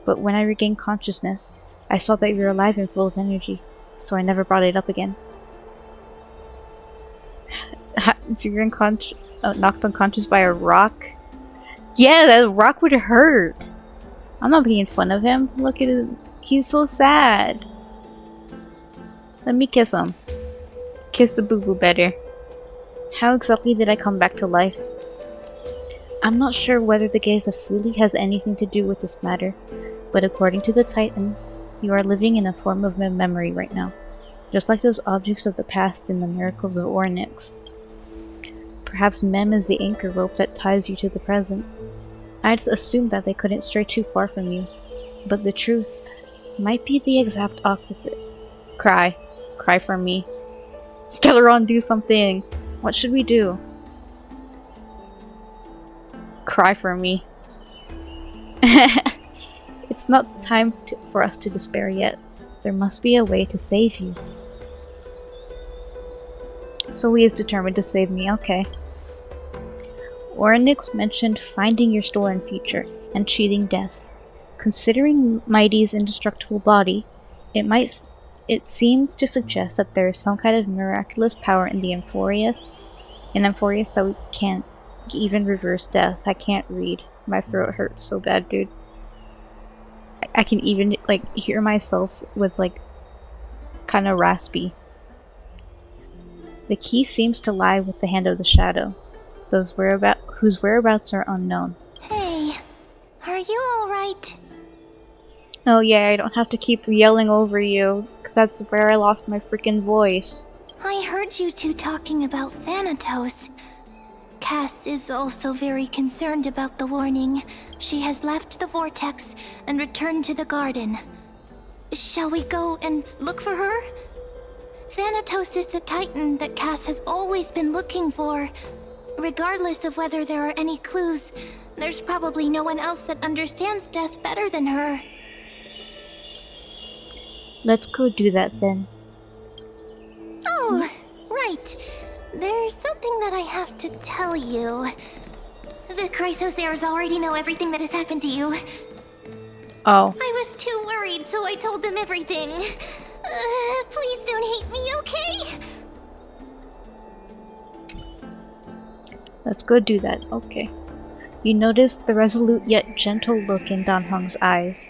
But when I regained consciousness, I saw that you were alive and full of energy, so I never brought it up again. So you're knocked unconscious by a rock? Yeah, that rock would hurt. I'm not making fun of him. Look at him. He's so sad. Let me kiss him. Kiss the boo-boo better. How exactly did I come back to life? I'm not sure whether the gaze of Fuli has anything to do with this matter, but according to the Titan, you are living in a form of memory right now, just like those objects of the past in the miracles of Orynyx. Perhaps Mem is the anchor rope that ties you to the present. I'd assumed that they couldn't stray too far from you, but the truth might be the exact opposite. Cry. Cry for me. Stellaron, do something! What should we do? Cry for me. It's It's not time for us to despair yet. There must be a way to save you. So he is determined to save me, okay. Orynyx mentioned finding your stolen future and cheating death. Considering Mighty's indestructible body, it seems to suggest that there is some kind of miraculous power in Amphoreus that we can't even reverse death. I can't read. My throat hurts so bad, dude. I can even hear myself with kind of raspy. The key seems to lie with the Hand of the Shadow, whose whereabouts are unknown. Hey, are you alright? Oh yeah, I don't have to keep yelling over you, because that's where I lost my freaking voice. I heard you two talking about Thanatos. Cass is also very concerned about the warning. She has left the vortex and returned to the garden. Shall we go and look for her? Thanatos is the Titan that Cass has always been looking for. Regardless of whether there are any clues, there's probably no one else that understands death better than her. Let's go do that then. Oh, right. There's something that I have to tell you. The Chrysosaurs already know everything that has happened to you. Oh. I was too worried, so I told them everything. Please don't hate me, okay? Let's go do that, okay. You notice the resolute yet gentle look in Dan Heng's eyes.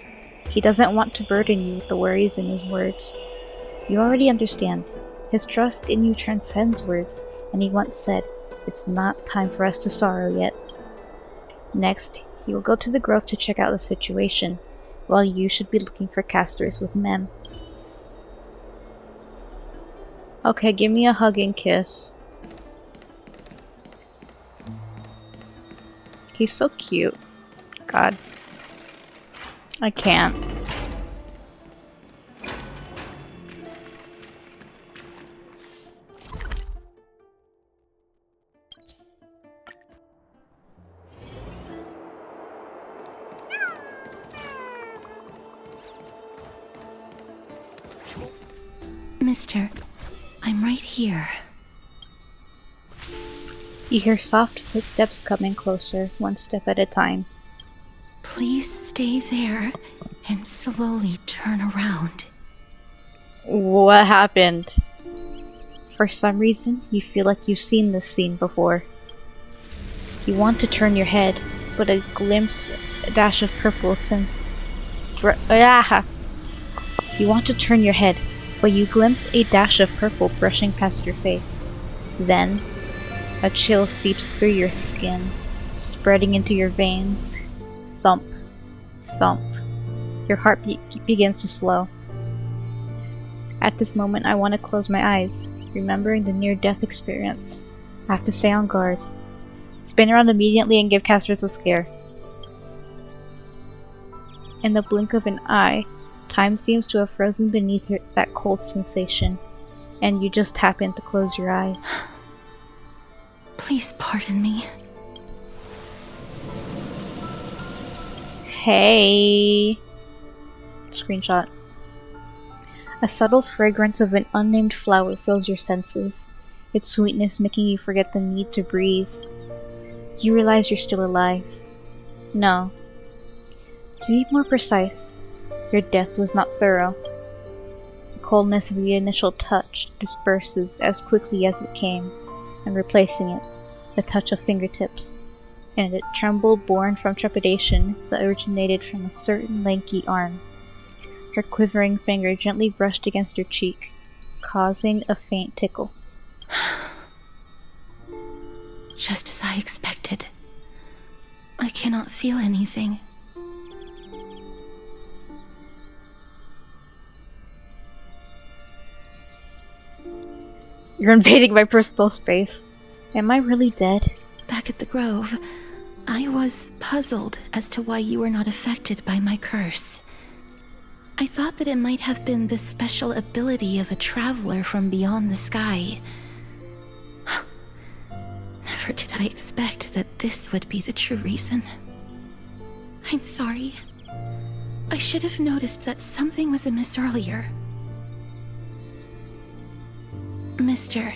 He doesn't want to burden you with the worries in his words. You already understand. His trust in you transcends words, and he once said, "It's not time for us to sorrow yet." Next, he will go to the grove to check out the situation, while you should be looking for casters with Mem. Okay, give me a hug and kiss. He's so cute. God. I can't. Mister, I'm right here. You hear soft footsteps coming closer, one step at a time. Please stay there and slowly turn around. What happened? For some reason, you feel like you've seen this scene before. You want to turn your head, but a dash of purple sends... You want to turn your head, but you glimpse a dash of purple brushing past your face. Then, a chill seeps through your skin, spreading into your veins. Thump, thump. Your heart begins to slow. At this moment, I want to close my eyes, remembering the near-death experience. I have to stay on guard. Spin around immediately and give casters a scare. In the blink of an eye, time seems to have frozen beneath that cold sensation, and you just happen to close your eyes. Please pardon me. Hey. Screenshot. A subtle fragrance of an unnamed flower fills your senses, its sweetness making you forget the need to breathe. You realize you're still alive. No. To be more precise, your death was not thorough. The coldness of the initial touch disperses as quickly as it came, and replacing it, the touch of fingertips, and a tremble born from trepidation that originated from a certain lanky arm. Her quivering finger gently brushed against your cheek, causing a faint tickle. Just as I expected. I cannot feel anything. You're invading my personal space. Am I really dead? Back at the Grove, I was puzzled as to why you were not affected by my curse. I thought that it might have been the special ability of a traveler from beyond the sky. Never did I expect that this would be the true reason. I'm sorry. I should have noticed that something was amiss earlier. Mister,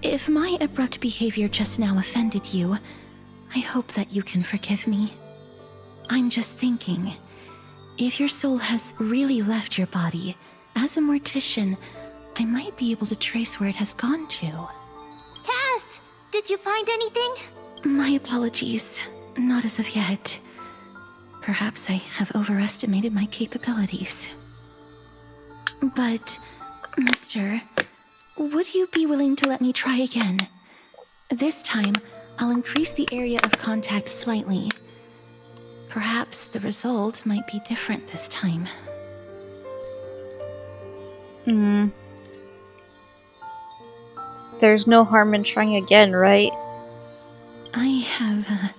if my abrupt behavior just now offended you, I hope that you can forgive me. I'm just thinking, if your soul has really left your body, as a mortician, I might be able to trace where it has gone to. Cass, did you find anything? My apologies. Not as of yet. Perhaps I have overestimated my capabilities. But, mister, would you be willing to let me try again? This time, I'll increase the area of contact slightly. Perhaps the result might be different this time. There's no harm in trying again, right? I have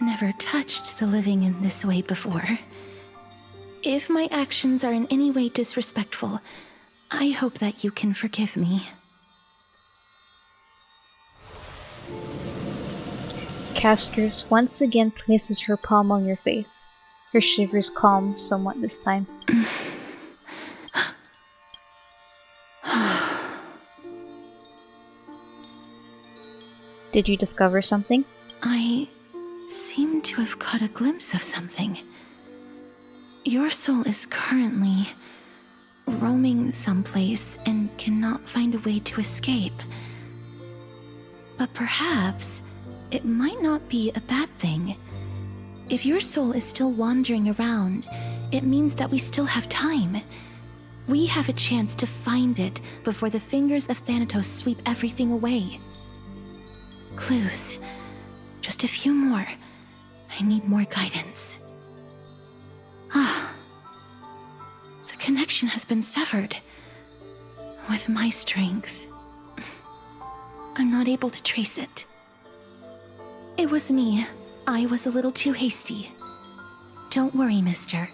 never touched the living in this way before. If my actions are in any way disrespectful, I hope that you can forgive me. Casters once again places her palm on your face. Her shivers calm somewhat this time. Did you discover something? I seem to have caught a glimpse of something. Your soul is currently roaming someplace and cannot find a way to escape. But perhaps it might not be a bad thing. If your soul is still wandering around, it means that we still have time. We have a chance to find it before the fingers of Thanatos sweep everything away. Clues. Just a few more. I need more guidance. The connection has been severed. With my strength, I'm not able to trace it. It was me. I was a little too hasty. Don't worry, mister.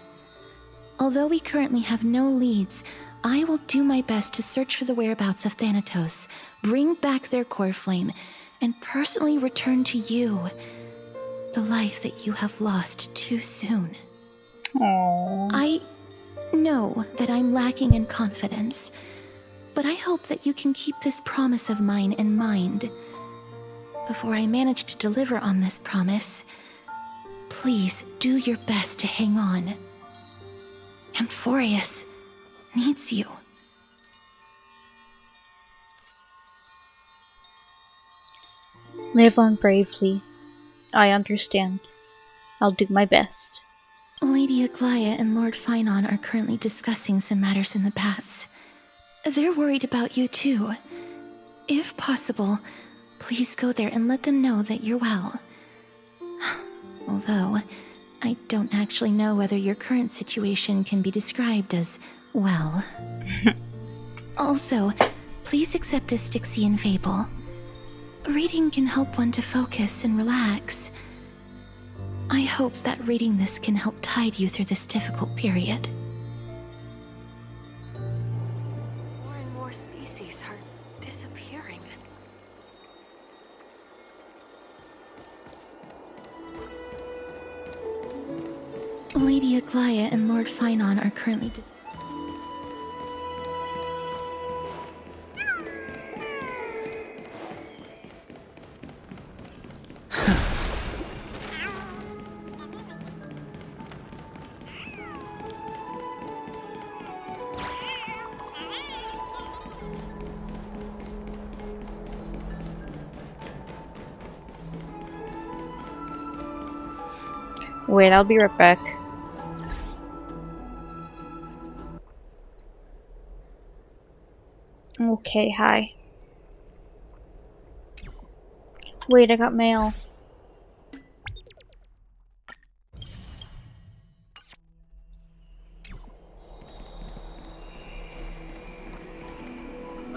Although we currently have no leads, I will do my best to search for the whereabouts of Thanatos, bring back their core flame, and personally return to you the life that you have lost too soon. Aww. I know that I'm lacking in confidence, but I hope that you can keep this promise of mine in mind. Before I manage to deliver on this promise, please do your best to hang on. Amphorius needs you. Live on bravely. I understand. I'll do my best. Lady Aglaia and Lord Finon are currently discussing some matters in the paths. They're worried about you too. If possible, please go there and let them know that you're well. Although, I don't actually know whether your current situation can be described as well. Also, please accept this Styxian fable. Reading can help one to focus and relax. I hope that reading this can help tide you through this difficult period. More and more species are disappearing. Lady Aglaia and Lord Finon are currently Wait, I'll be right back. Okay, hi. Wait, I got mail.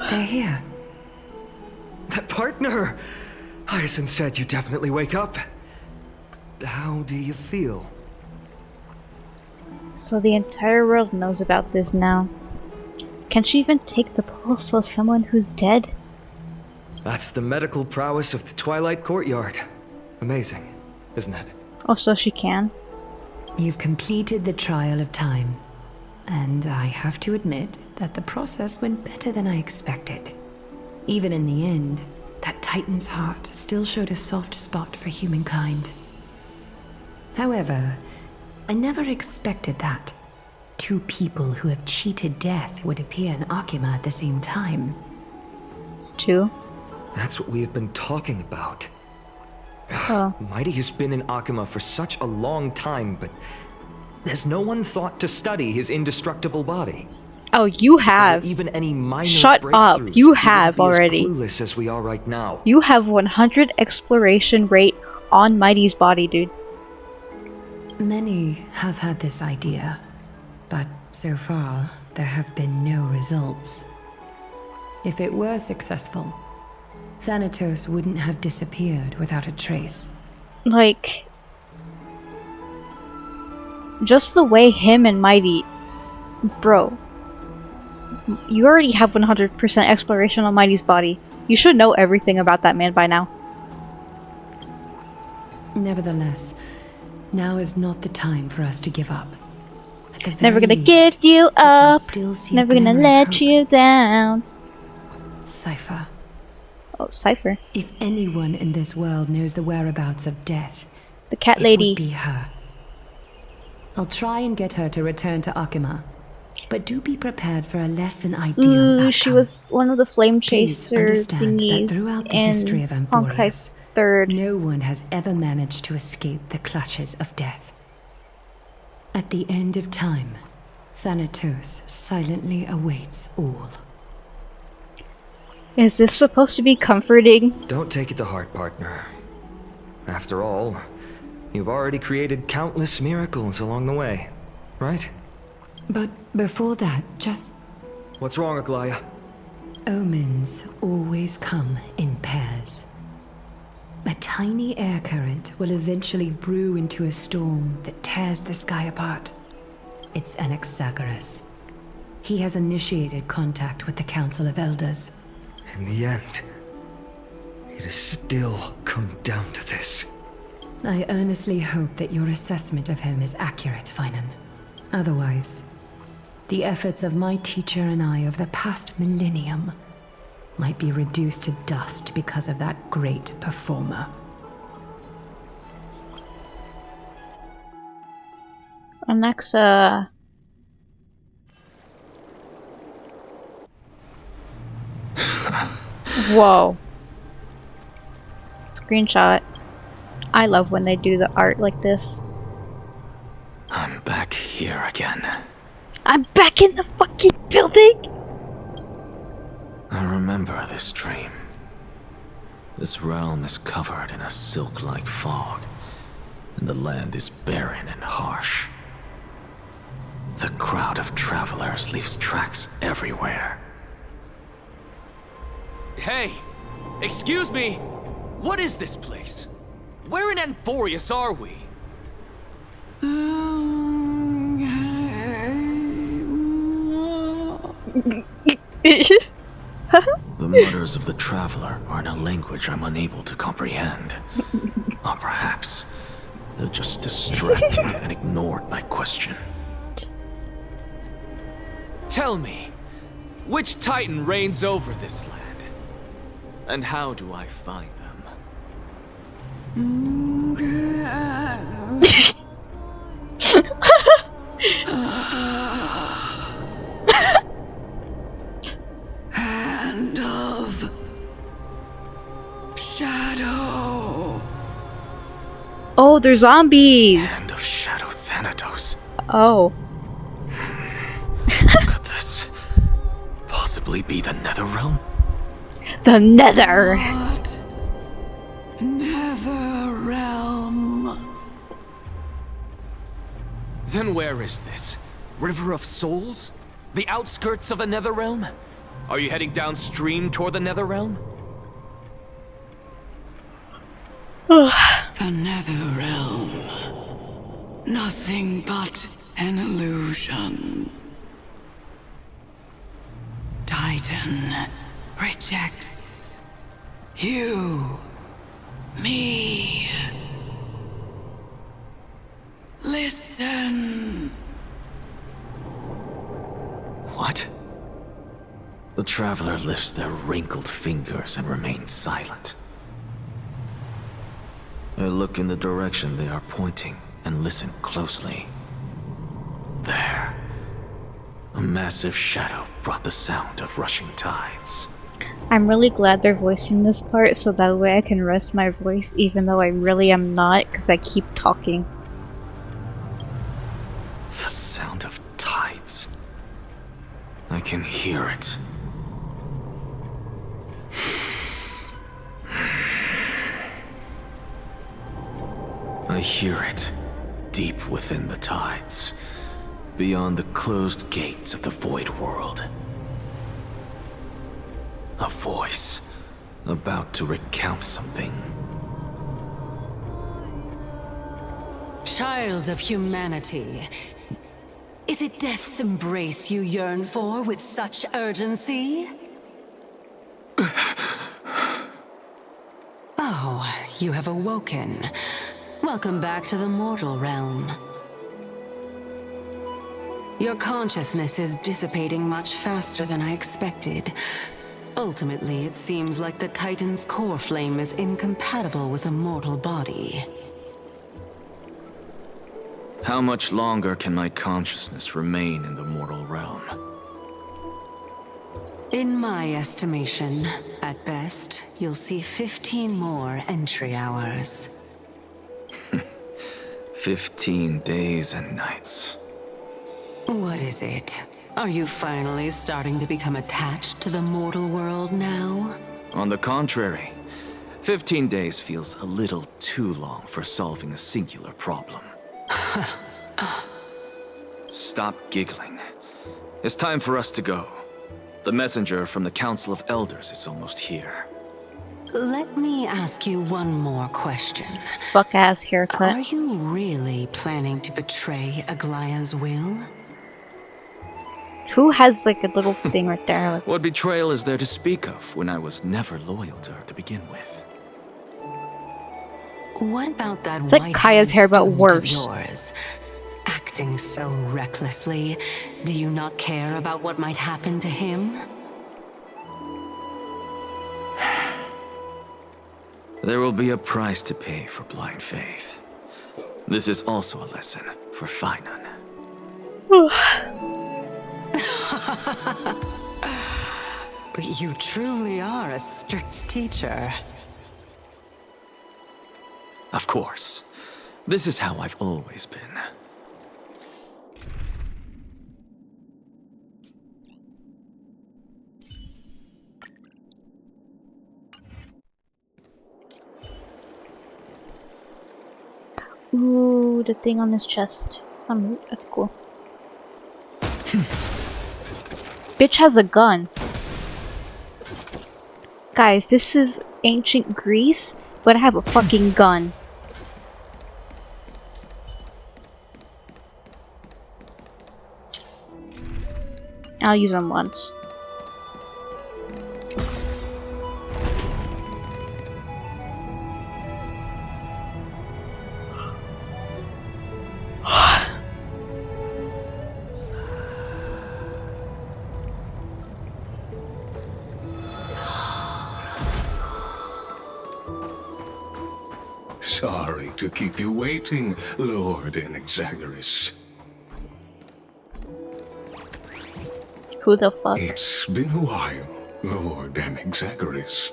They're here. That partner! Hyacinth said you definitely wake up. How do you feel? So the entire world knows about this now. Can she even take the pulse of someone who's dead? That's the medical prowess of the Twilight Courtyard. Amazing, isn't it? Oh, so she can? You've completed the trial of time, and I have to admit that the process went better than I expected. Even in the end, that Titan's heart still showed a soft spot for humankind. However, I never expected that two people who have cheated death would appear in Akima at the same time. Two? That's what we have been talking about. Oh. Mighty has been in Akima for such a long time, but has no one thought to study his indestructible body? Oh, you have. Even any minor Shut up. breakthroughs, You we wouldn't have be as already. clueless as we are right now. You have 100 exploration rate on Mighty's body, dude. Many have had this idea, but so far, there have been no results. If it were successful, Thanatos wouldn't have disappeared without a trace. Like, just the way him and Mighty, bro, you already have 100% exploration on Mighty's body. You should know everything about that man by now. Nevertheless, now is not the time for us to give up. At the Never very gonna least, give you we can up. still see a Never gonna glimmer of let hope. you down. Cypher, Oh, Cypher. if anyone in this world knows the whereabouts of death, The cat it lady. would be her. I'll try and get her to return to Akima, but do be prepared for a less than ideal Ooh, outcome. she was one of the flame Please chaser understand that thingies throughout the in history of Honkai Amphorius, 3rd. no one has ever managed to escape the clutches of death. At the end of time, Thanatos silently awaits all. Is this supposed to be comforting? Don't take it to heart, partner. After all, you've already created countless miracles along the way, right? But before that, just What's wrong, Aglaya? omens always come in pairs. A tiny air current will eventually brew into a storm that tears the sky apart. It's Anaxagoras. He has initiated contact with the Council of Elders. In the end, it has still come down to this. I earnestly hope that your assessment of him is accurate, Finan. Otherwise, the efforts of my teacher and I of the past millennium might be reduced to dust because of that great performer. Anaxa. Whoa. Screenshot. I love when they do the art like this. I'm back here again. I'm back in the fucking building! I remember this dream. This realm is covered in a silk-like fog, and the land is barren and harsh. The crowd of travelers leaves tracks everywhere. Hey! Excuse me! What is this place? Where in Amphorius are we? The mutters of the traveler are in a language I'm unable to comprehend. Or perhaps they're just distracted and ignored my question. Tell me, which Titan reigns over this land? And how do I find them? Hand of Shadow. Oh, they're zombies! Hand of Shadow Thanatos. Oh. Could this possibly be the Netherrealm? The Nether! What? Nether Realm. Then where is this? River of Souls? The outskirts of the Netherrealm? Are you heading downstream toward the Netherrealm? The Nether Realm. Nothing but an illusion. Titan rejects you, me. Live Listen. What? The traveler lifts their wrinkled fingers and remains silent. I look in the direction they are pointing and listen closely. There. A massive shadow brought the sound of rushing tides. I'm really glad they're voicing this part so that way I can rest my voice even though I really am not because I keep talking. The sound of tides. I can hear it. I hear it, deep within the tides, beyond the closed gates of the Void World. A voice, about to recount something. Child of humanity, is it death's embrace you yearn for with such urgency? Oh, you have awoken. Welcome back to the mortal realm. Your consciousness is dissipating much faster than I expected. Ultimately, it seems like the Titan's core flame is incompatible with a mortal body. How much longer can my consciousness remain in the mortal realm? In my estimation, at best, you'll see 15 more entry hours. 15 days and nights. What is it? Are you finally starting to become attached to the mortal world now? On the contrary, 15 days feels a little too long for solving a singular problem. Stop giggling. It's time for us to go. The messenger from the Council of Elders is almost here. Let me ask you one more question. Fuck ass haircut. Are you really planning to betray Aglaya's will? Who has like a little thing right there? Like, What betrayal is there to speak of when I was never loyal to her to begin with? What about that It's like white Kaya's hair, but student of worse. yours? Acting so recklessly, do you not care about what might happen to him? There will be a price to pay for blind faith. This is also a lesson for Finan. You truly are a strict teacher. Of course. This is how I've always been. ooh, the thing on his chest. That's cool. Bitch has a gun. Guys, this is ancient Greece, but I have a fucking gun. I'll use them once. Sorry to keep you waiting, Lord Enexagoras. Who the fuck? It's been a while, Lord Enexagoras.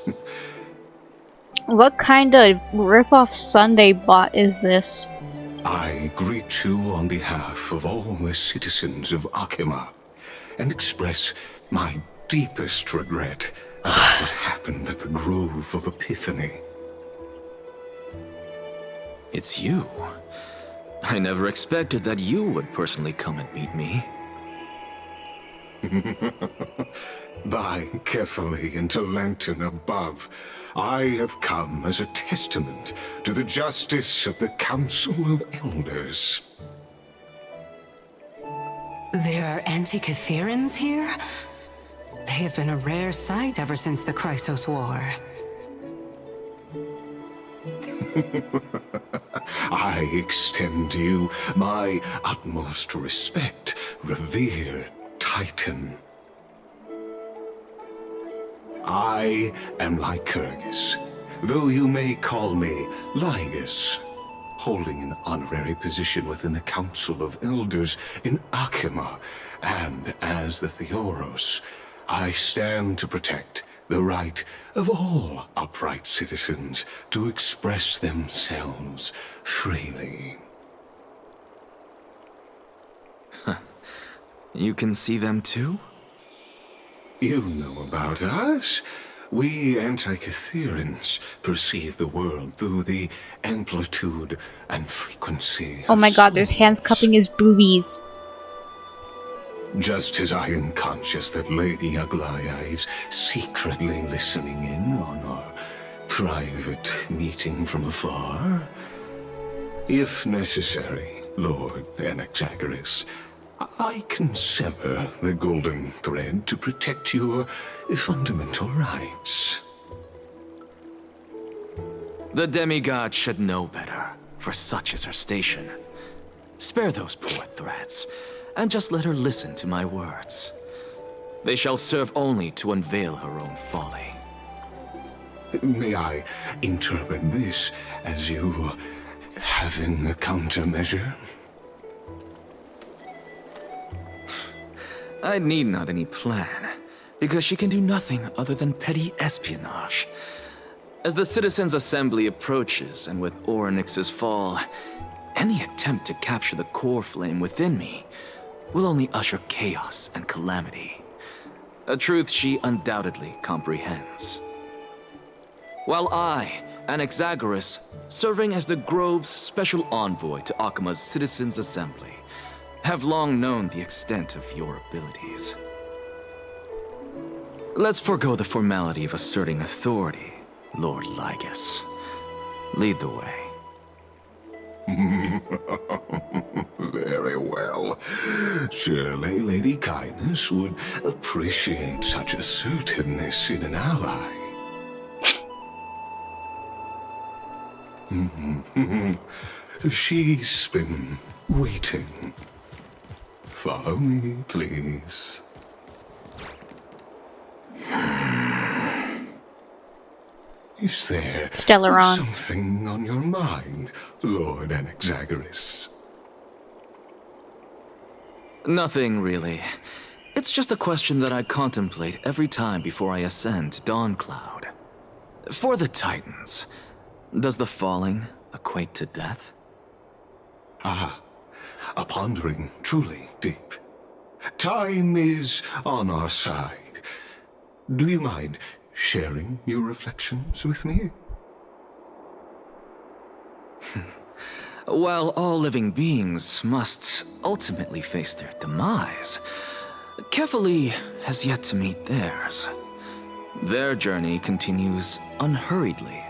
What kind of rip-off Sunday bot is this? I greet you on behalf of all the citizens of Akima and express my deepest regret about what happened at the Grove of Epiphany. It's you. I never expected that you would personally come and meet me. By carefully into Lantern above, I have come as a testament to the justice of the Council of Elders. There are Antikytherans here? They have been a rare sight ever since the Chrysos War. I extend to you my utmost respect, revered Titan. I am Lycurgus, though you may call me Lygus, holding an honorary position within the Council of Elders in Akima, and as the Theoros, I stand to protect the right of all upright citizens to express themselves freely. You can see them too? You know about us. We Antikytherians perceive the world through the amplitude and frequency Oh of my god, there's hands souls. cupping his boobies. Just as I am conscious that Lady Aglaya is secretly listening in on our private meeting from afar. If necessary, Lord Anaxagoras, I can sever the golden thread to protect your fundamental rights. The demigod should know better, for such is her station. Spare those poor threats, and just let her listen to my words. They shall serve only to unveil her own folly. May I interpret this as you having a countermeasure? I need not any plan, because she can do nothing other than petty espionage. As the Citizens' Assembly approaches, and with Orynyx's fall, any attempt to capture the core flame within me will only usher chaos and calamity. A truth she undoubtedly comprehends. While I, Anaxagoras, serving as the Grove's special envoy to Akima's Citizens' Assembly, have long known the extent of your abilities. Let's forego the formality of asserting authority, Lord Lygus. Lead the way. Very well. Surely Lady Kindness would appreciate such assertiveness in an ally. She's been waiting. Follow me, please. Is there Stellaron. something on your mind, Lord Anaxagoras? Nothing, really. It's just a question that I contemplate every time before I ascend to Dawncloud. For the Titans, does the falling equate to death? Ah, a pondering truly deep. Time is on our side. Do you mind sharing your reflections with me? While all living beings must ultimately face their demise, Kefali has yet to meet theirs. Their journey continues unhurriedly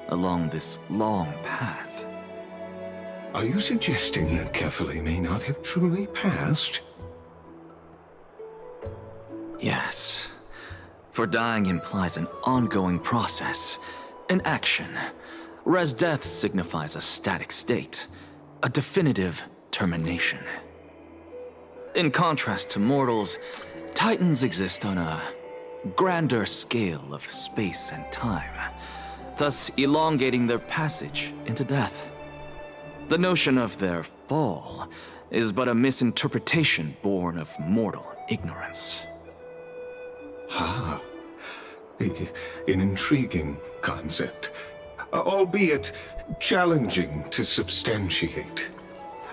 along this long path. Are you suggesting that Kefali may not have truly passed? Yes. For dying implies an ongoing process, an action, whereas death signifies a static state, a definitive termination. In contrast to mortals, Titans exist on a grander scale of space and time, thus elongating their passage into death. The notion of their fall is but a misinterpretation born of mortal ignorance. Ah, an intriguing concept, albeit challenging to substantiate.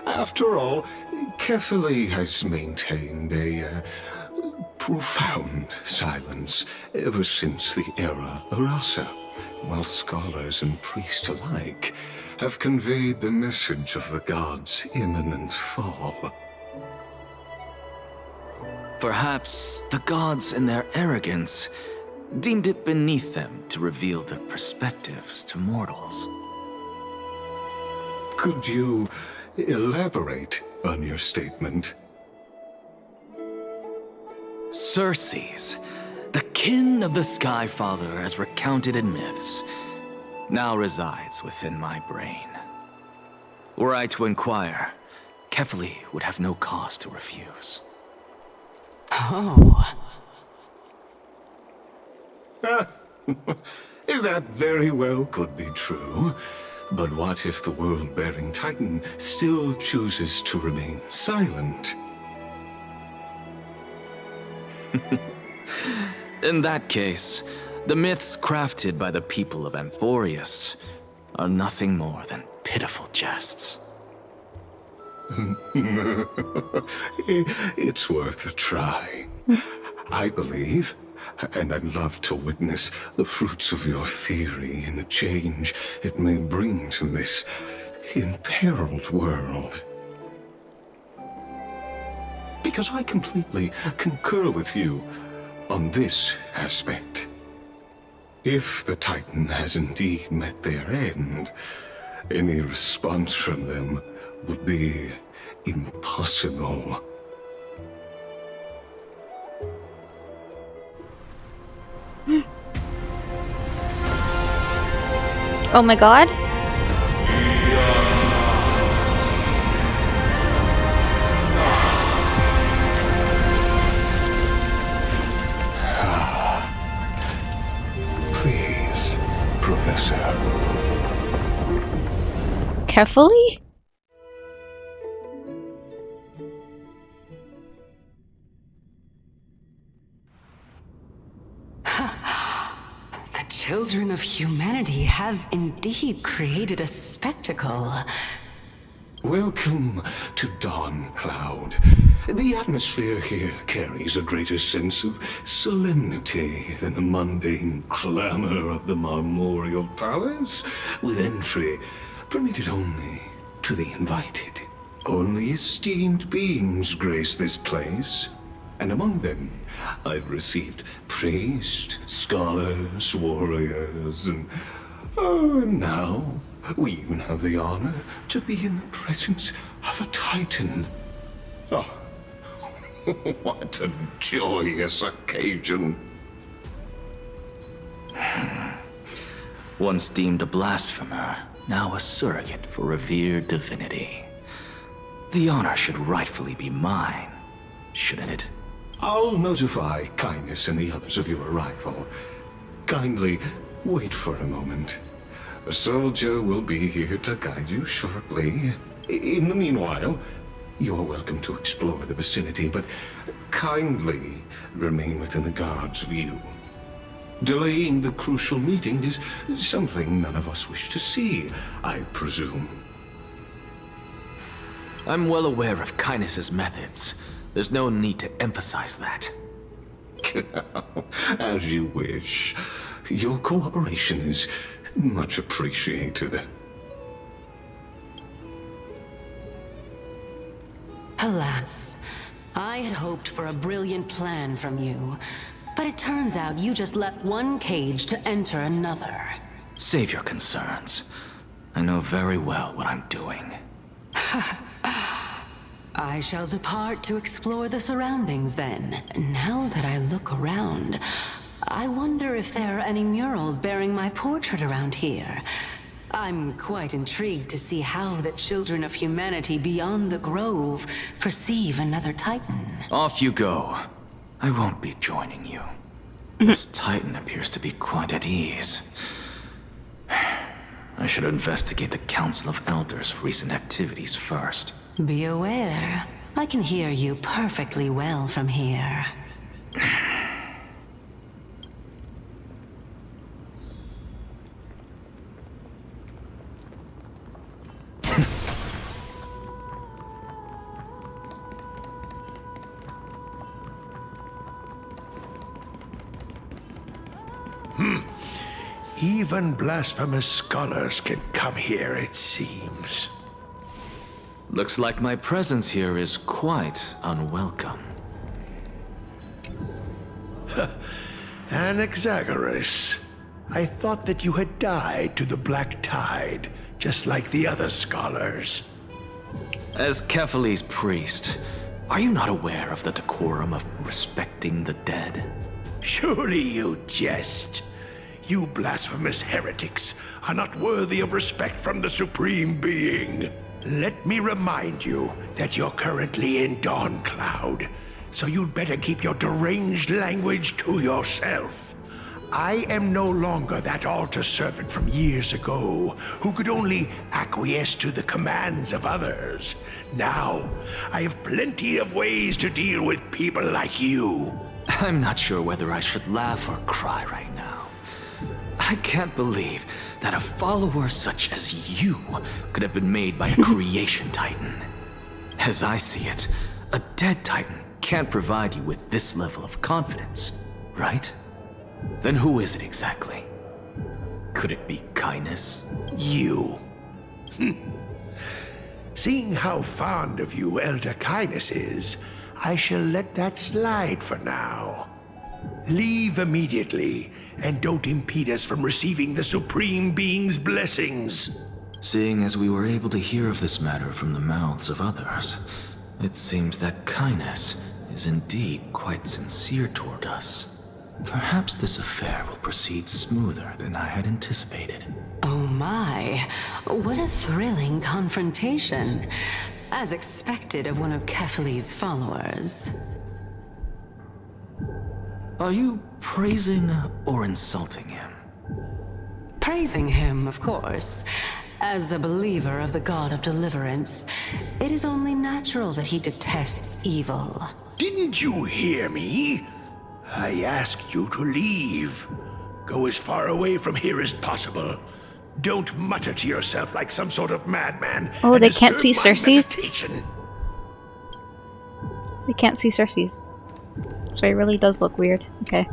After all, Kefali has maintained a profound silence ever since the era Arasa, while scholars and priests alike have conveyed the message of the gods' imminent fall. Perhaps the gods in their arrogance deemed it beneath them to reveal their perspectives to mortals. Could you elaborate on your statement? Circes, the kin of the Skyfather as recounted in myths, now resides within my brain. Were I to inquire, Kefali would have no cause to refuse. Oh. That very well could be true. But what if the world-bearing Titan still chooses to remain silent? In that case, the myths crafted by the people of Amphorius are nothing more than pitiful jests. It's worth a try. I believe, and I'd love to witness the fruits of your theory and the change it may bring to this imperiled world. Because I completely concur with you on this aspect. If the Titan has indeed met their end, any response from them would be impossible. Oh my god. Please, Professor. Carefully? The children of humanity have indeed created a spectacle. Welcome to Dawn Cloud. The atmosphere here carries a greater sense of solemnity than the mundane clamor of the Marmorial Palace, with entry permitted only to the invited. Only esteemed beings grace this place, and among them I've received priests, scholars, warriors, and now we even have the honor to be in the presence of a Titan. Oh, what a joyous occasion. Once deemed a blasphemer, now a surrogate for revered divinity. The honor should rightfully be mine, shouldn't it? I'll notify Kindness and the others of your arrival. Kindly wait for a moment. A soldier will be here to guide you shortly. In the meanwhile, you're welcome to explore the vicinity, but kindly remain within the guard's view. Delaying the crucial meeting is something none of us wish to see, I presume. I'm well aware of Kindness's methods. There's no need to emphasize that. As you wish. Your cooperation is much appreciated. Alas, I had hoped for a brilliant plan from you, but it turns out you just left one cage to enter another. Save your concerns. I know very well what I'm doing. I shall depart to explore the surroundings then. Now that I look around, I wonder if there are any murals bearing my portrait around here. I'm quite intrigued to see how the children of humanity beyond the Grove perceive another Titan. Off you go. I won't be joining you. This Titan appears to be quite at ease. I should investigate the Council of Elders' recent activities first. Be aware, I can hear you perfectly well from here. Even blasphemous scholars can come here, it seems. Looks like my presence here is quite unwelcome. Anaxagoras, I thought that you had died to the Black Tide, just like the other scholars. As Kefali's priest, are you not aware of the decorum of respecting the dead? Surely you jest. You blasphemous heretics are not worthy of respect from the Supreme Being. Let me remind you that you're currently in Dawncloud, so you'd better keep your deranged language to yourself. I am no longer that altar servant from years ago who could only acquiesce to the commands of others. Now, I have plenty of ways to deal with people like you. I'm not sure whether I should laugh or cry right now. I can't believe that a follower such as you could have been made by a creation titan. As I see it, a dead titan can't provide you with this level of confidence, right? Then who is it exactly? Could it be Kindness? You. Seeing how fond of you Elder Kindness is, I shall let that slide for now. Leave immediately, and don't impede us from receiving the Supreme Being's blessings. Seeing as we were able to hear of this matter from the mouths of others, it seems that Kindness is indeed quite sincere toward us. Perhaps this affair will proceed smoother than I had anticipated. Oh my, what a thrilling confrontation. As expected of one of Kefali's followers. Are you praising or insulting him? Praising him, of course. As a believer of the God of Deliverance, it is only natural that he detests evil. Didn't you hear me? I asked you to leave. Go as far away from here as possible. Don't mutter to yourself like some sort of madman. Oh, they can't see disturb my Cersei? meditation. We can't see Cersei. So it really does look weird. Okay.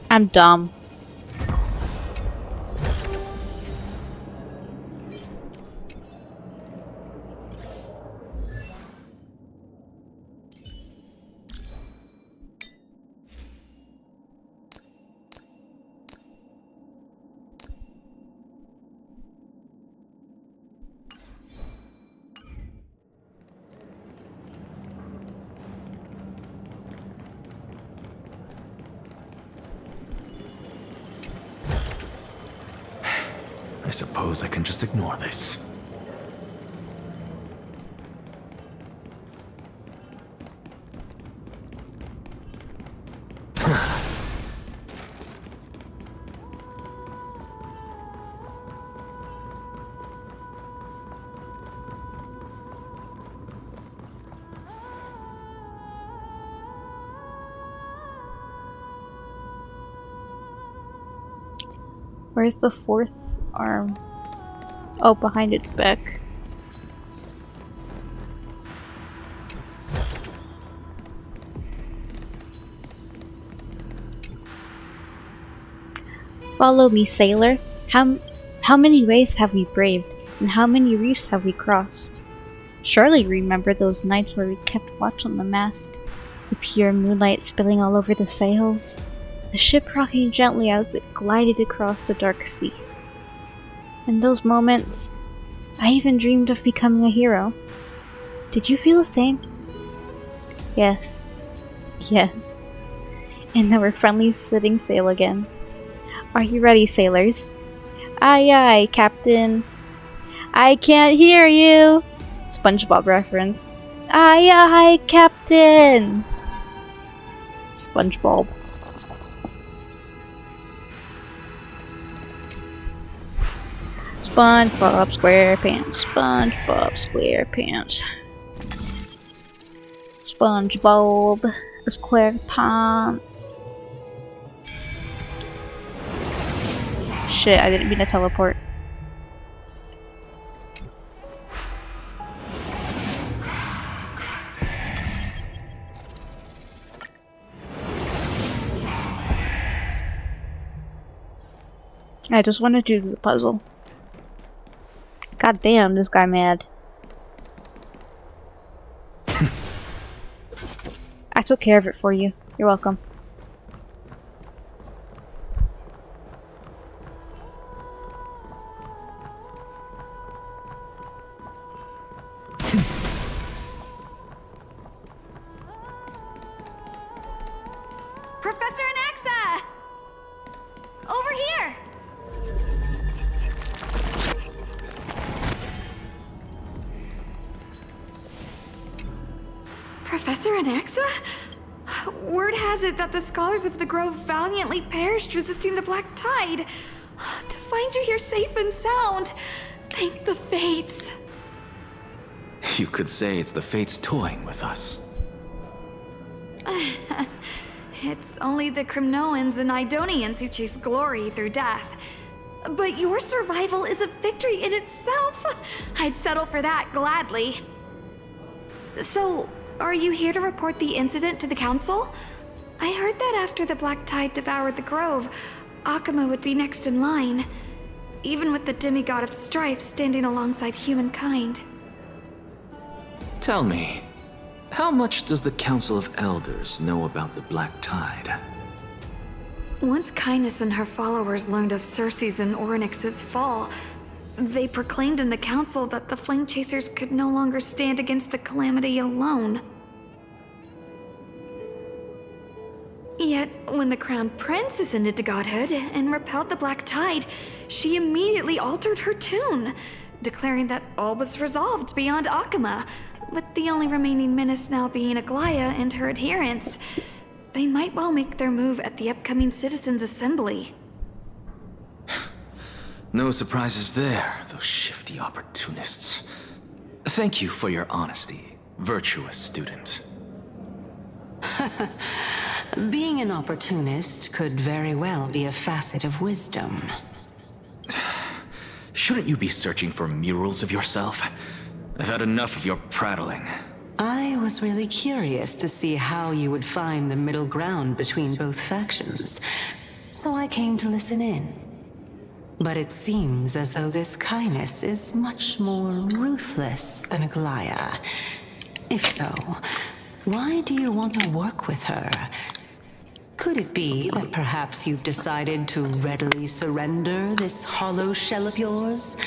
I'm dumb. I suppose I can just ignore this. Where's the fourth arm? Oh, behind its back. Follow me, sailor. How many ways have we braved, and how many reefs have we crossed? Surely you remember those nights where we kept watch on the mast. the pure moonlight spilling all over the sails, the ship rocking gently as it glided across the dark sea. In those moments, I even dreamed of becoming a hero. Did you feel the same? Yes. Yes. And now we're friendly setting sail again. Are you ready, sailors? Aye aye, Captain. I can't hear you! SpongeBob reference. Aye aye, Captain! SpongeBob. SpongeBob SquarePants. SpongeBob SquarePants. SpongeBob SquarePants. Shit, I didn't mean to teleport. I just want to do the puzzle. God damn, this guy mad. I took care of it for you. You're welcome. Professor Anaxa! Over here! Professor Anaxa? Word has it that the scholars of the Grove valiantly perished resisting the Black Tide. To find you here safe and sound, thank the Fates. You could say it's the Fates toying with us. It's only the Crimnoans and Idonians who chase glory through death. But your survival is a victory in itself. I'd settle for that gladly. So, are you here to report the incident to the Council? I heard that after the Black Tide devoured the Grove, Akuma would be next in line, even with the demigod of strife standing alongside humankind. Tell me, how much does the Council of Elders know about the Black Tide? Once Kindness and her followers learned of Circe's and Orynyx's fall, they proclaimed in the council that the Flame Chasers could no longer stand against the calamity alone. Yet, when the Crown Prince ascended to godhood and repelled the Black Tide, she immediately altered her tune, declaring that all was resolved beyond Akuma, with the only remaining menace now being Aglaya and her adherents. They might well make their move at the upcoming Citizens' Assembly. No surprises there, those shifty opportunists. Thank you for your honesty, virtuous student. Being an opportunist could very well be a facet of wisdom. Shouldn't you be searching for murals of yourself? I've had enough of your prattling. I was really curious to see how you would find the middle ground between both factions, so I came to listen in. But it seems as though this Kindness is much more ruthless than Aglaya. If so, why do you want to work with her? Could it be that perhaps you've decided to readily surrender this hollow shell of yours,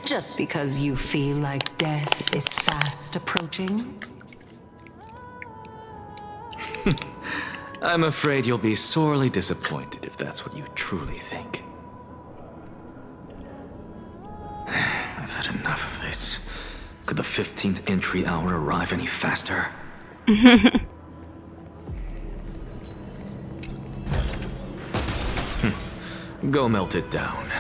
just because you feel like death is fast approaching? I'm afraid you'll be sorely disappointed if that's what you truly think. I've had enough of this. Could the 15th entry hour arrive any faster? Go melt it down.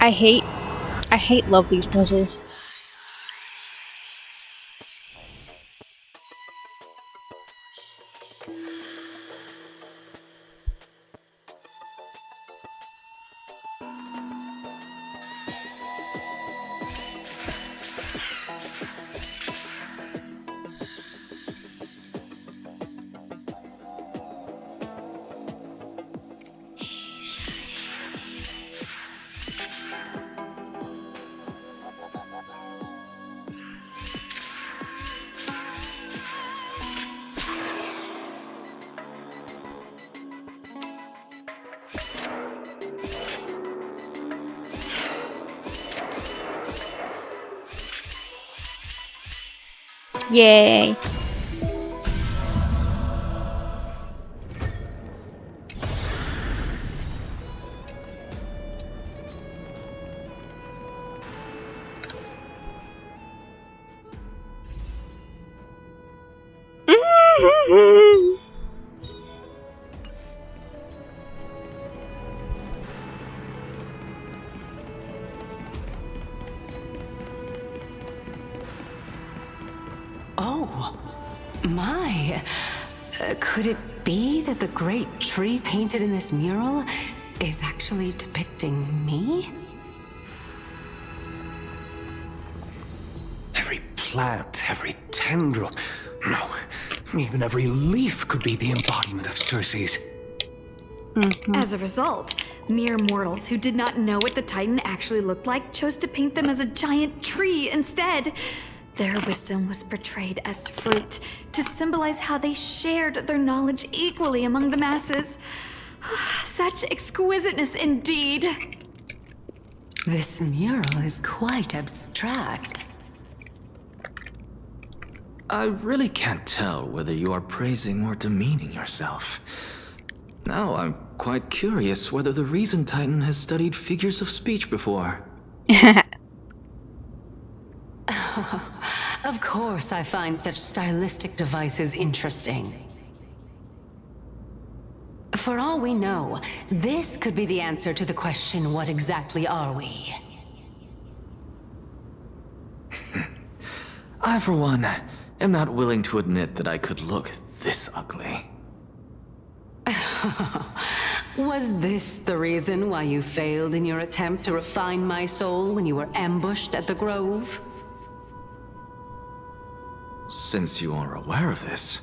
I love these puzzles. Yay. Oh, my. Could it be that the great tree painted in this mural is actually depicting me? Every plant, every tendril, no, even every leaf could be the embodiment of Circe's. As a result, mere mortals who did not know what the Titan actually looked like chose to paint them as a giant tree instead. Their wisdom was portrayed as fruit to symbolize how they shared their knowledge equally among the masses. Such exquisiteness indeed. This mural is quite abstract. I really can't tell whether you are praising or demeaning yourself. Now I'm quite curious whether the Reason Titan has studied figures of speech before. Of course I find such stylistic devices interesting. For all we know, this could be the answer to the question, what exactly are we? I, for one, am not willing to admit that I could look this ugly. Was this the reason why you failed in your attempt to refine my soul when you were ambushed at the Grove? Since you are aware of this,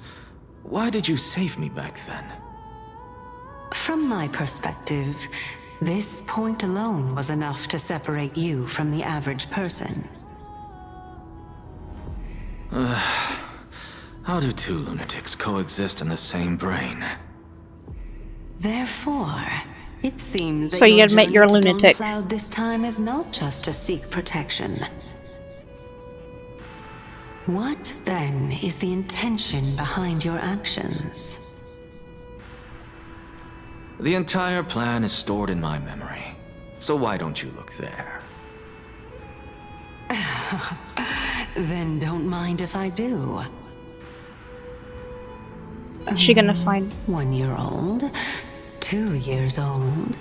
why did you save me back then? From my perspective, this point alone was enough to separate you from the average person. How do two lunatics coexist in the same brain? Therefore, it seems that So you your admit journey you're a to lunatic. Dawnflower this time is not just to seek protection. What, then, is the intention behind your actions? The entire plan is stored in my memory. So why don't you look there? Then don't mind if I do. Is she gonna find 1 year old? 2 years old?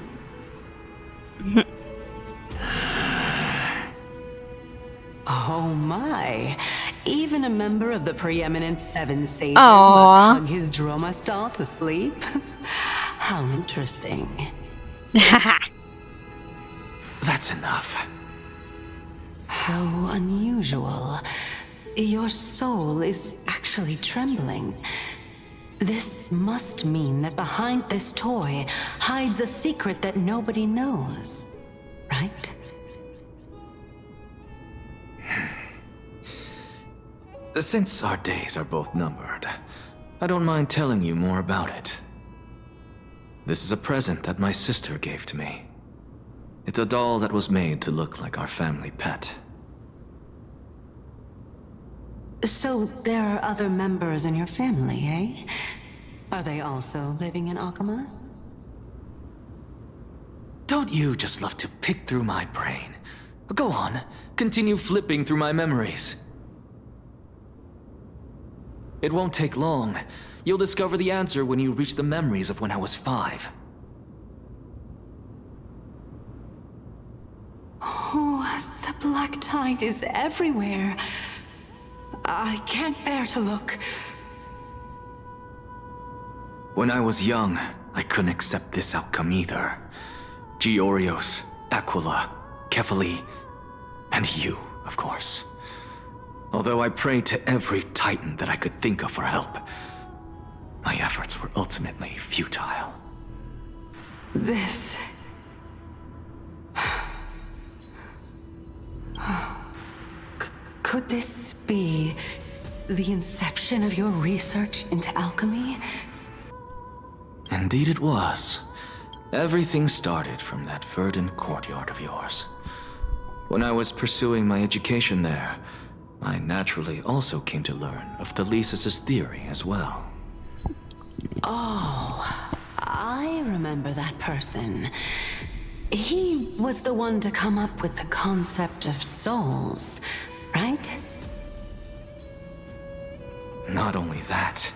Oh my! Even a member of the preeminent Seven Sages must hug his droma stall to sleep? How interesting. That's enough. How unusual. Your soul is actually trembling. This must mean that behind this toy hides a secret that nobody knows, right? Since our days are both numbered, I don't mind telling you more about it. This is a present that my sister gave to me. It's a doll that was made to look like our family pet. So there are other members in your family, eh? Are they also living in Akama? Don't you just love to pick through my brain? Go on, continue flipping through my memories. It won't take long. You'll discover the answer when you reach the memories of when I was 5. Oh, the black tide is everywhere. I can't bear to look. When I was young, I couldn't accept this outcome either. Georios, Aquila, Kefali, and you, of course. Although I prayed to every Titan that I could think of for help, my efforts were ultimately futile. This... Could this be the inception of your research into alchemy? Indeed it was. Everything started from that verdant courtyard of yours. When I was pursuing my education there, I naturally also came to learn of Thelesis' theory as well. Oh, I remember that person. He was the one to come up with the concept of souls, right? Not only that,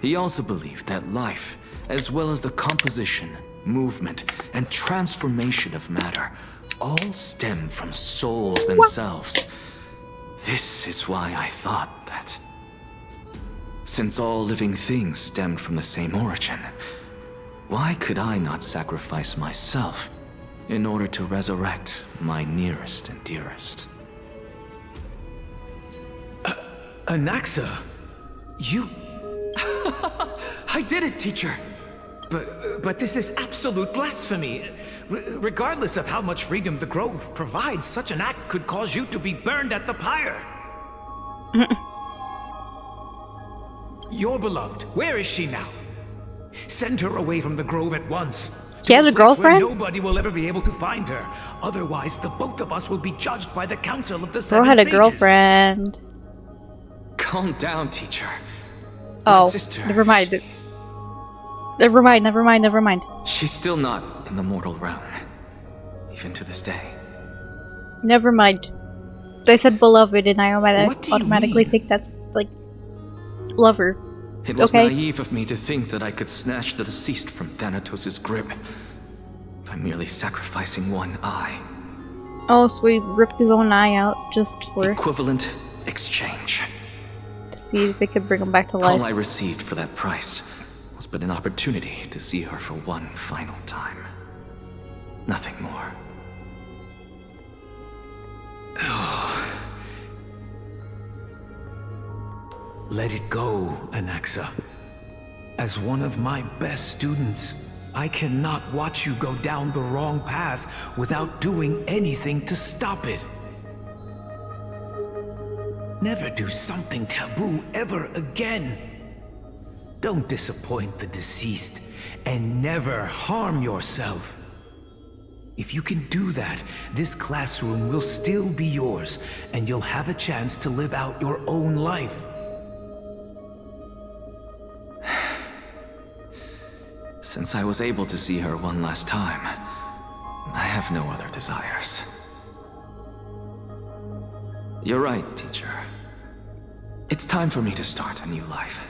he also believed that life, as well as the composition, movement, and transformation of matter, all stem from souls themselves. This is why I thought that, since all living things stemmed from the same origin, why could I not sacrifice myself in order to resurrect my nearest and dearest? Anaxa, you... I did it, teacher! But this is absolute blasphemy. Regardless of how much freedom the Grove provides, such an act could cause you to be burned at the pyre. Your beloved, where is she now? Send her away from the Grove at once. She has a girlfriend? Nobody will ever be able to find her. Otherwise, the both of us will be judged by the Council of the Bro Seven had a Sages. girlfriend. Calm down, teacher. Oh, My sister. never mind. Never mind. She's still not in the mortal realm, even to this day. Never mind. They said beloved, and I What do you automatically mean? think that's like lover. It was Okay. naive of me to think that I could snatch the deceased from Thanatos' grip by merely sacrificing one eye. Oh, so he ripped his own eye out just for Equivalent exchange. to see if they could bring him back to All life. I received for that price was but an opportunity to see her for one final time. Nothing more. Let it go, Anaxa. As one of my best students, I cannot watch you go down the wrong path without doing anything to stop it. Never do something taboo ever again. Don't disappoint the deceased, and never harm yourself. If you can do that, this classroom will still be yours, and you'll have a chance to live out your own life. Since I was able to see her one last time, I have no other desires. You're right, teacher. It's time for me to start a new life.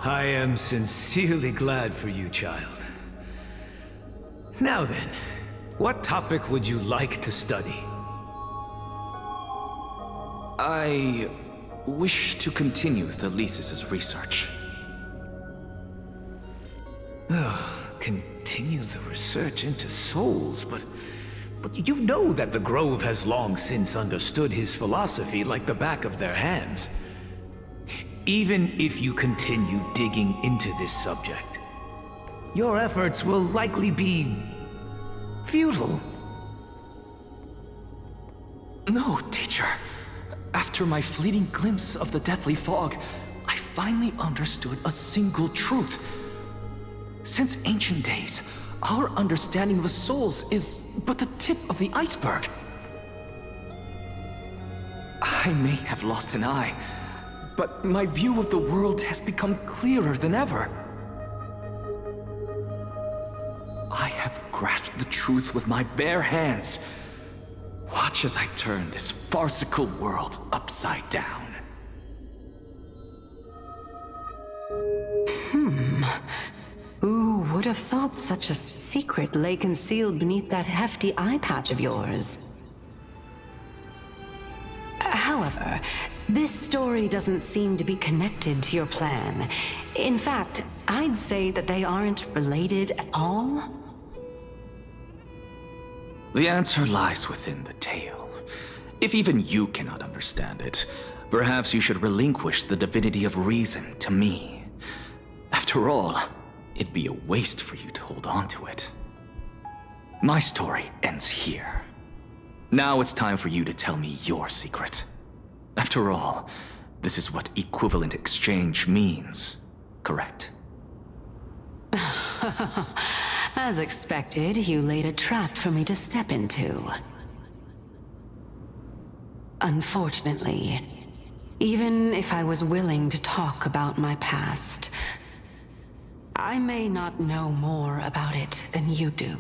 I am sincerely glad for you, child. Now then, what topic would you like to study? I wish to continue Thelesis' research. Continue the research into souls, but you know that the Grove has long since understood his philosophy like the back of their hands. Even if you continue digging into this subject, your efforts will likely be futile. No, teacher. After my fleeting glimpse of the deathly fog, I finally understood a single truth. Since ancient days, our understanding of souls is but the tip of the iceberg. I may have lost an eye, but my view of the world has become clearer than ever. I have grasped the truth with my bare hands. Watch as I turn this farcical world upside down. Who would have thought such a secret lay concealed beneath that hefty eye patch of yours? However, this story doesn't seem to be connected to your plan. In fact, I'd say that they aren't related at all. The answer lies within the tale. If even you cannot understand it, perhaps you should relinquish the divinity of reason to me. After all, it'd be a waste for you to hold on to it. My story ends here. Now it's time for you to tell me your secret. After all, this is what equivalent exchange means, correct? As expected, you laid a trap for me to step into. Unfortunately, even if I was willing to talk about my past, I may not know more about it than you do.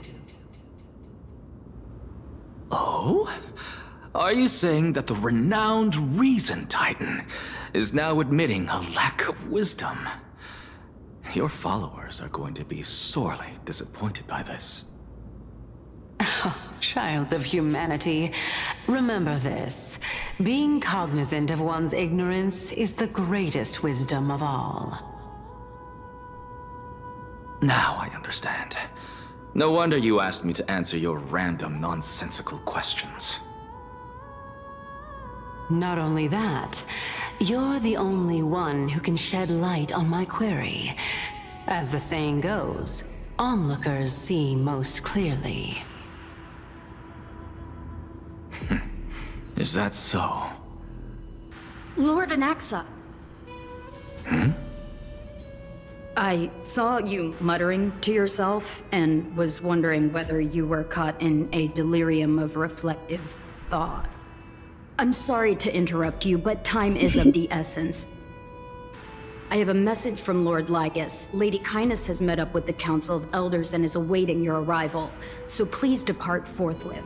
Oh? Are you saying that the renowned Reason Titan is now admitting a lack of wisdom? Your followers are going to be sorely disappointed by this. Child of humanity, remember this. Being cognizant of one's ignorance is the greatest wisdom of all. Now I understand. No wonder you asked me to answer your random, nonsensical questions. Not only that, you're the only one who can shed light on my query. As the saying goes, onlookers see most clearly. Is that so? Lord Anaxa. I saw you muttering to yourself and was wondering whether you were caught in a delirium of reflective thought. I'm sorry to interrupt you, but time is of the essence. I have a message from Lord Lygus. Lady Kindness has met up with the Council of Elders and is awaiting your arrival, so please depart forthwith.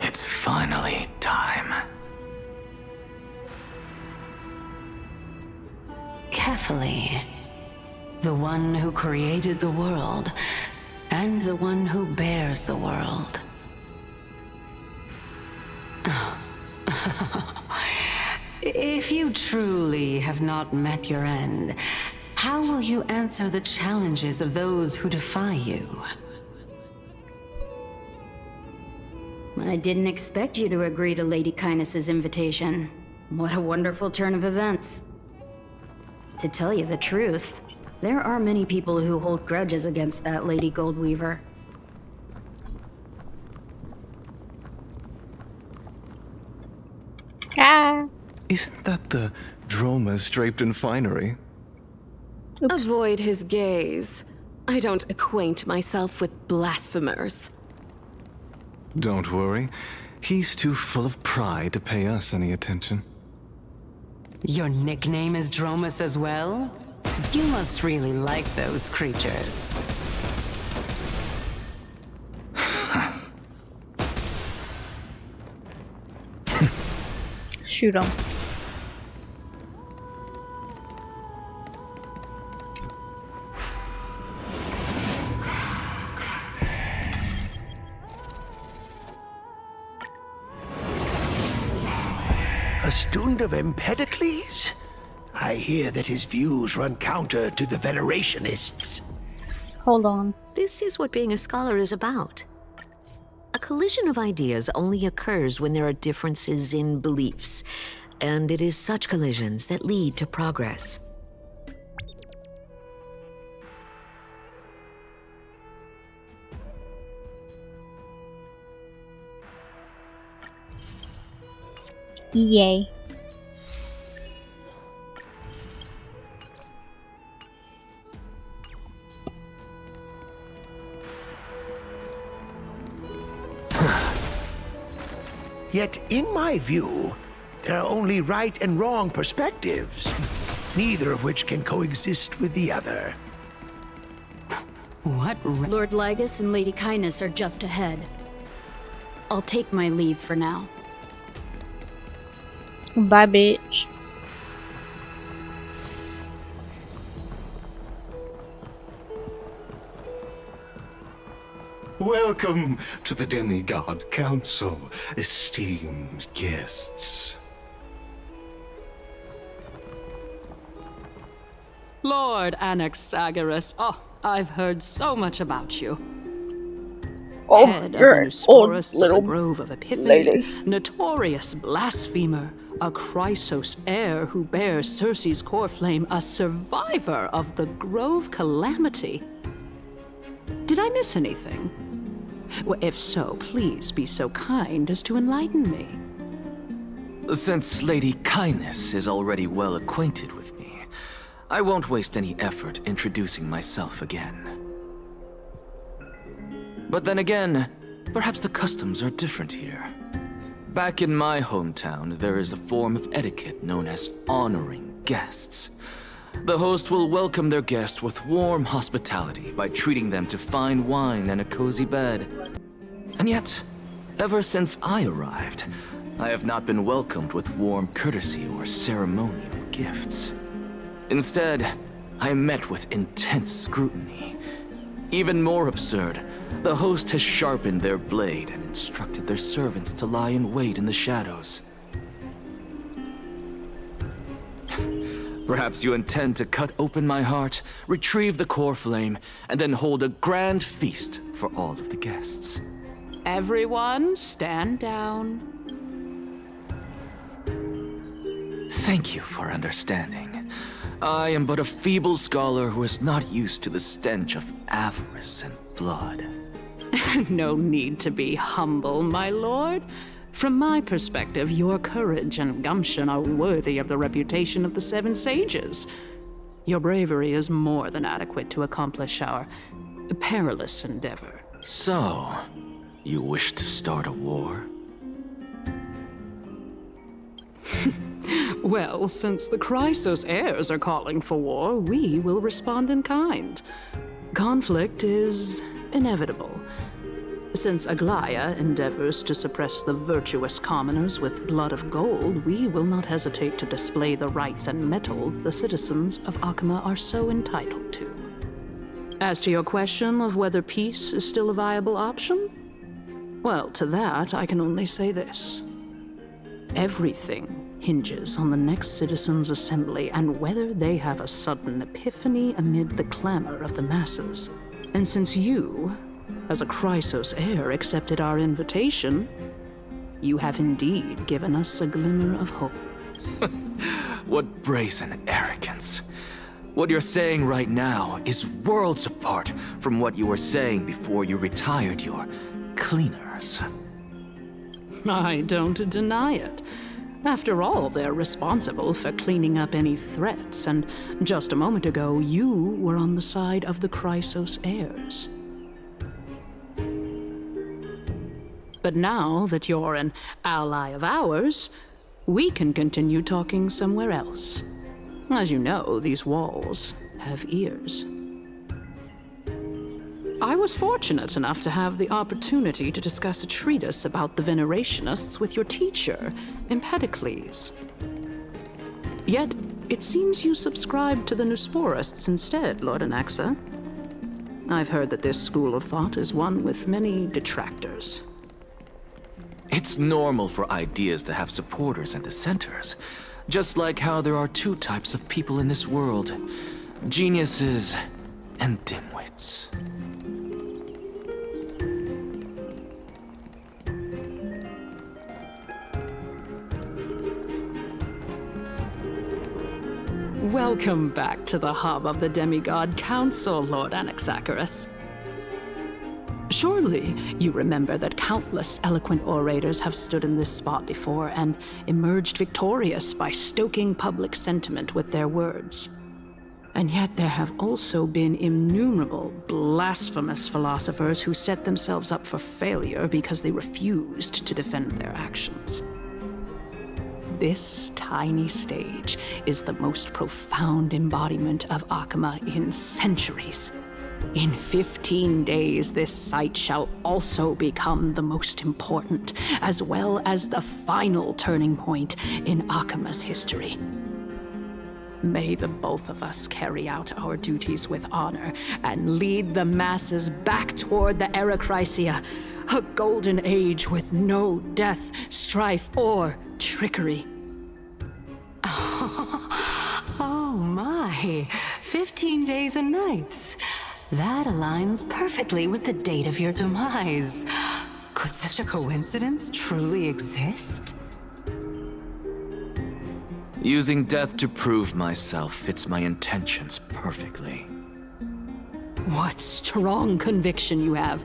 It's finally time. Carefully. The one who created the world, and the one who bears the world. If you truly have not met your end, how will you answer the challenges of those who defy you? I didn't expect you to agree to Lady Kindness's invitation. What a wonderful turn of events. To tell you the truth, there are many people who hold grudges against that Lady Goldweaver. Isn't that the Dromas draped in finery? Oops. Avoid his gaze. I don't acquaint myself with blasphemers. Don't worry. He's too full of pride to pay us any attention. Your nickname is Dromas as well? You must really like those creatures. Shoot him. A student of Empedocles? I hear that his views run counter to the Venerationists. Hold on. This is what being a scholar is about. A collision of ideas only occurs when there are differences in beliefs, and it is such collisions that lead to progress. Yay. Yet, in my view, there are only right and wrong perspectives, neither of which can coexist with the other. What? Lord Lygus and Lady Kindness are just ahead. I'll take my leave for now. Bye, bitch. Welcome to the Demigod Council, esteemed guests. Lord Anaxagoras, I've heard so much about you. Oh, Head of the you're an old Neusporus of little the Grove of Epiphany, lady. notorious blasphemer, a Chrysos heir who bears Circe's core flame, a survivor of the Grove calamity. Did I miss anything? Well, if so, please be so kind as to enlighten me. Since Lady Kindness is already well acquainted with me, I won't waste any effort introducing myself again. But then again, perhaps the customs are different here. Back in my hometown, there is a form of etiquette known as honoring guests. The host will welcome their guest with warm hospitality by treating them to fine wine and a cozy bed. And yet, ever since I arrived, I have not been welcomed with warm courtesy or ceremonial gifts. Instead, I am met with intense scrutiny. Even more absurd, the host has sharpened their blade and instructed their servants to lie in wait in the shadows. Perhaps you intend to cut open my heart, retrieve the core flame, and then hold a grand feast for all of the guests. Everyone, stand down. Thank you for understanding. I am but a feeble scholar who is not used to the stench of avarice and blood. No need to be humble, my lord. From my perspective, your courage and gumption are worthy of the reputation of the Seven Sages. Your bravery is more than adequate to accomplish our perilous endeavor. So, you wish to start a war? Well, since the Chrysos heirs are calling for war, we will respond in kind. Conflict is inevitable. Since Aglaya endeavors to suppress the virtuous commoners with blood of gold, we will not hesitate to display the rights and mettle the citizens of Akima are so entitled to. As to your question of whether peace is still a viable option, well, to that I can only say this. Everything hinges on the next citizens' assembly and whether they have a sudden epiphany amid the clamor of the masses. And since you, as a Chrysos heir, accepted our invitation, you have indeed given us a glimmer of hope. What brazen arrogance. What you're saying right now is worlds apart from what you were saying before you retired your cleaners. I don't deny it. After all, they're responsible for cleaning up any threats, and just a moment ago, you were on the side of the Chrysos heirs. But now that you're an ally of ours, we can continue talking somewhere else. As you know, these walls have ears. I was fortunate enough to have the opportunity to discuss a treatise about the Venerationists with your teacher, Empedocles. Yet, it seems you subscribed to the Nusporists instead, Lord Anaxa. I've heard that this school of thought is one with many detractors. It's normal for ideas to have supporters and dissenters, just like how there are two types of people in this world, geniuses and dimwits. Welcome back to the hub of the Demigod Council, Lord Anaxagoras. Surely you remember that countless eloquent orators have stood in this spot before and emerged victorious by stoking public sentiment with their words. And yet there have also been innumerable blasphemous philosophers who set themselves up for failure because they refused to defend their actions. This tiny stage is the most profound embodiment of Akima in centuries. In 15 days, this site shall also become the most important, as well as the final turning point in Akima's history. May the both of us carry out our duties with honor and lead the masses back toward the Erechrysia, a golden age with no death, strife, or trickery. Oh my, 15 days and nights. That aligns perfectly with the date of your demise. Could such a coincidence truly exist? Using death to prove myself fits my intentions perfectly. What strong conviction you have,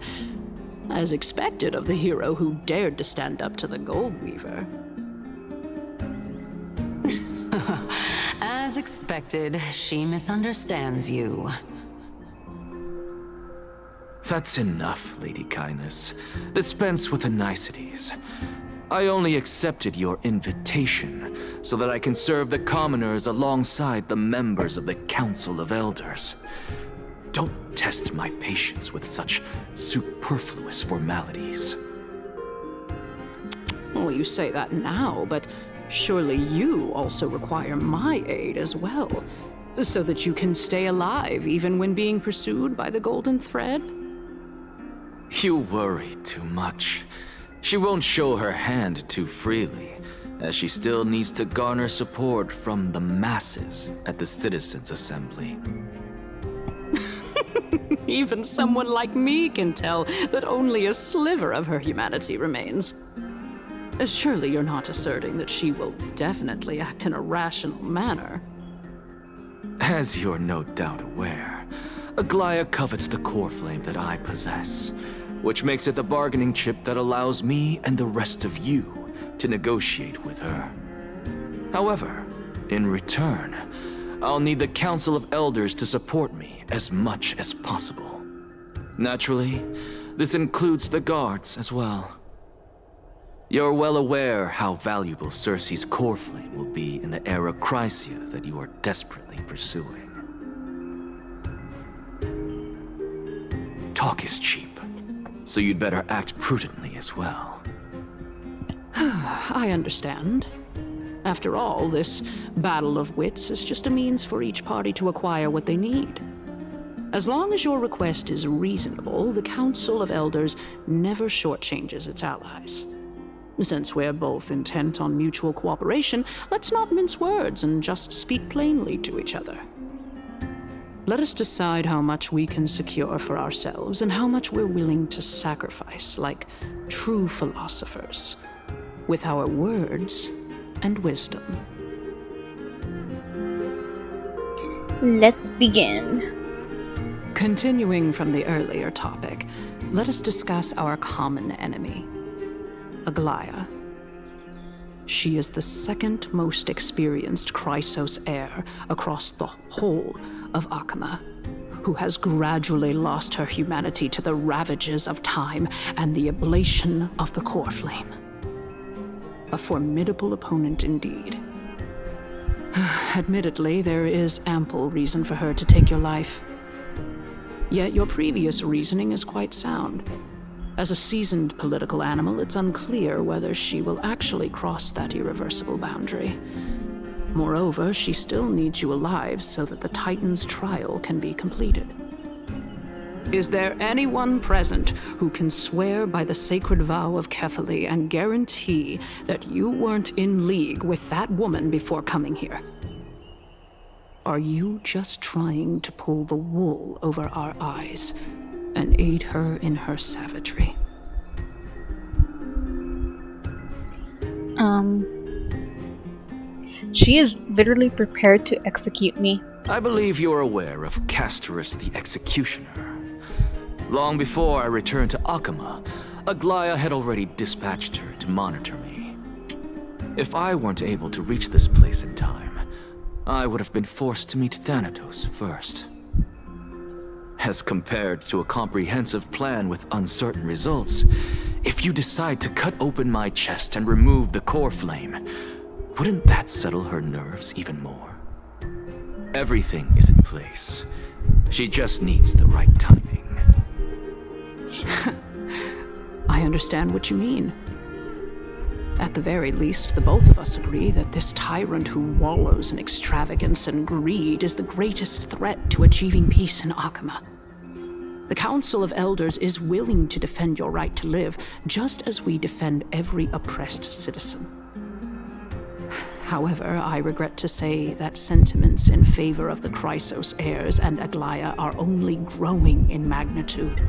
as expected of the hero who dared to stand up to the Gold Weaver. As expected, she misunderstands you. That's enough, Lady Kindness. Dispense with the niceties. I only accepted your invitation so that I can serve the commoners alongside the members of the Council of Elders. Don't test my patience with such superfluous formalities. Well, you say that now, but surely you also require my aid as well, so that you can stay alive even when being pursued by the Golden Thread? You worry too much. She won't show her hand too freely, as she still needs to garner support from the masses at the Citizens' Assembly. Even someone like me can tell that only a sliver of her humanity remains. Surely you're not asserting that she will definitely act in a rational manner. As you're no doubt aware, Aglaya covets the core flame that I possess, which makes it the bargaining chip that allows me and the rest of you to negotiate with her. However, in return, I'll need the Council of Elders to support me as much as possible. Naturally, this includes the guards as well. You're well aware how valuable Circe's core flame will be in the Era Chrysia that you are desperately pursuing. Talk is cheap, so you'd better act prudently as well. I understand. After all, this battle of wits is just a means for each party to acquire what they need. As long as your request is reasonable, the Council of Elders never shortchanges its allies. Since we're both intent on mutual cooperation, let's not mince words and just speak plainly to each other. Let us decide how much we can secure for ourselves and how much we're willing to sacrifice, like true philosophers, with our words and wisdom. Let's begin. Continuing from the earlier topic, let us discuss our common enemy, Aglaya. She is the second most experienced Chrysos heir across the whole of Akama, who has gradually lost her humanity to the ravages of time and the ablation of the core flame. A formidable opponent indeed. Admittedly, there is ample reason for her to take your life. Yet your previous reasoning is quite sound. As a seasoned political animal, it's unclear whether she will actually cross that irreversible boundary. Moreover, she still needs you alive so that the Titan's trial can be completed. Is there anyone present who can swear by the sacred vow of Kefali and guarantee that you weren't in league with that woman before coming here? Are you just trying to pull the wool over our eyes and aid her in her savagery? She is literally prepared to execute me. I believe you're aware of Castorus the Executioner. Long before I returned to Akama, Aglaya had already dispatched her to monitor me. If I weren't able to reach this place in time, I would have been forced to meet Thanatos first. As compared to a comprehensive plan with uncertain results, if you decide to cut open my chest and remove the core flame, wouldn't that settle her nerves even more? Everything is in place. She just needs the right timing. I understand what you mean. At the very least, the both of us agree that this tyrant who wallows in extravagance and greed is the greatest threat to achieving peace in Akama. The Council of Elders is willing to defend your right to live, just as we defend every oppressed citizen. However, I regret to say that sentiments in favor of the Chrysos heirs and Aglaya are only growing in magnitude.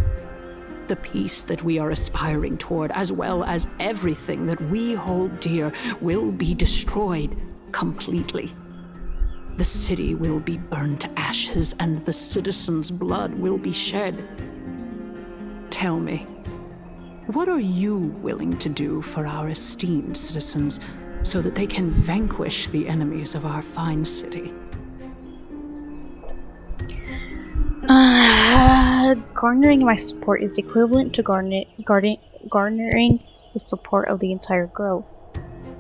The peace that we are aspiring toward, as well as everything that we hold dear, will be destroyed completely. The city will be burned to ashes, and the citizens' blood will be shed. Tell me, what are you willing to do for our esteemed citizens so that they can vanquish the enemies of our fine city? Garnering my support is equivalent to garnering the support of the entire grove.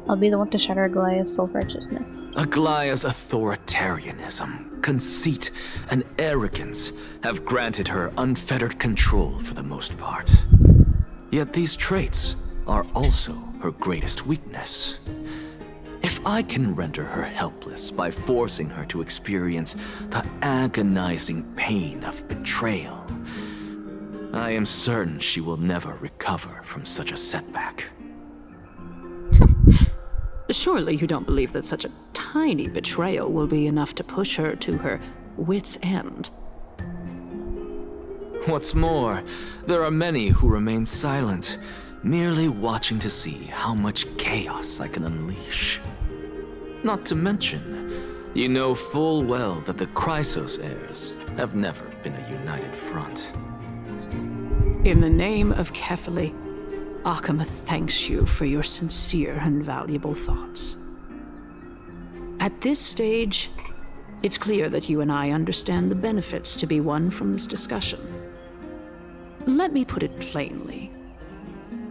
I'll be the one to shatter Aglaya's self-righteousness. Aglaya's authoritarianism, conceit, and arrogance have granted her unfettered control for the most part. Yet these traits are also her greatest weakness. If I can render her helpless by forcing her to experience the agonizing pain of betrayal, I am certain she will never recover from such a setback. Surely you don't believe that such a tiny betrayal will be enough to push her to her wit's end. What's more, there are many who remain silent, merely watching to see how much chaos I can unleash. Not to mention, you know full well that the Chrysos heirs have never been a united front. In the name of Kefali, Akama thanks you for your sincere and valuable thoughts. At this stage, it's clear that you and I understand the benefits to be won from this discussion. Let me put it plainly.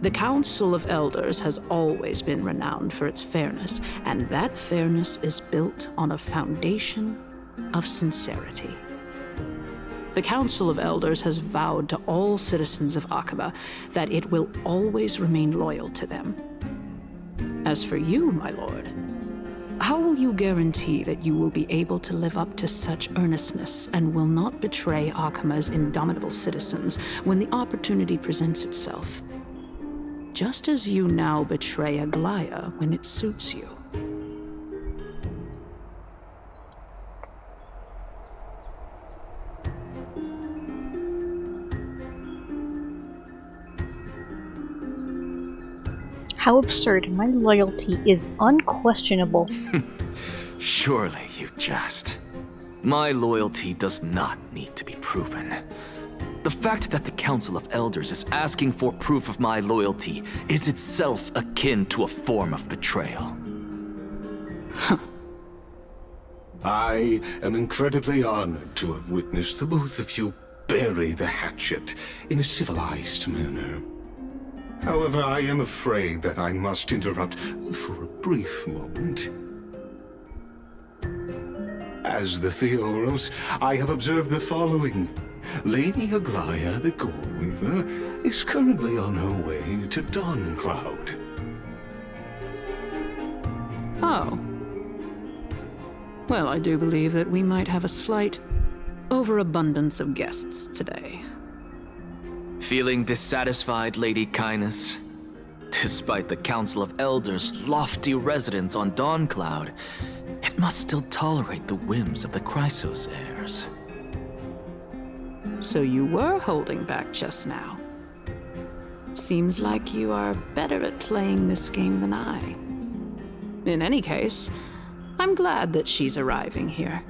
The Council of Elders has always been renowned for its fairness, and that fairness is built on a foundation of sincerity. The Council of Elders has vowed to all citizens of Akama that it will always remain loyal to them. As for you, my lord, how will you guarantee that you will be able to live up to such earnestness and will not betray Akama's indomitable citizens when the opportunity presents itself? Just as you now betray Aglaya when it suits you. How absurd. My loyalty is unquestionable. Surely you jest. My loyalty does not need to be proven. The fact that the Council of Elders is asking for proof of my loyalty is itself akin to a form of betrayal. I am incredibly honored to have witnessed the both of you bury the hatchet in a civilized manner. However, I am afraid that I must interrupt for a brief moment. As the Theoros, I have observed the following. Lady Aglaya the Goldweaver is currently on her way to Dawncloud. Oh. Well, I do believe that we might have a slight overabundance of guests today. Feeling dissatisfied, Lady Kindness? Despite the Council of Elders' lofty residence on Dawncloud, it must still tolerate the whims of the Chrysos heirs. So you were holding back just now. Seems like you are better at playing this game than I. In any case, I'm glad that she's arriving here.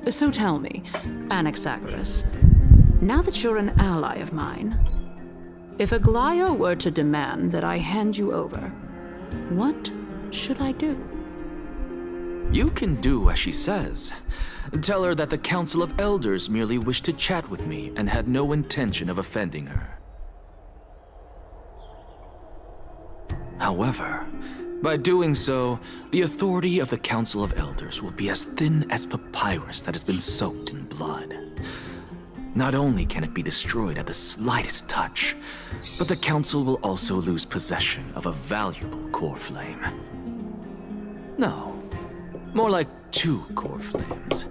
So tell me, Anaxagoras, now that you're an ally of mine, if Aglaya were to demand that I hand you over, what should I do? You can do as she says. Tell her that the Council of Elders merely wished to chat with me and had no intention of offending her. However, by doing so, the authority of the Council of Elders will be as thin as papyrus that has been soaked in blood. Not only can it be destroyed at the slightest touch, but the Council will also lose possession of a valuable core flame. No, more like 2 core flames.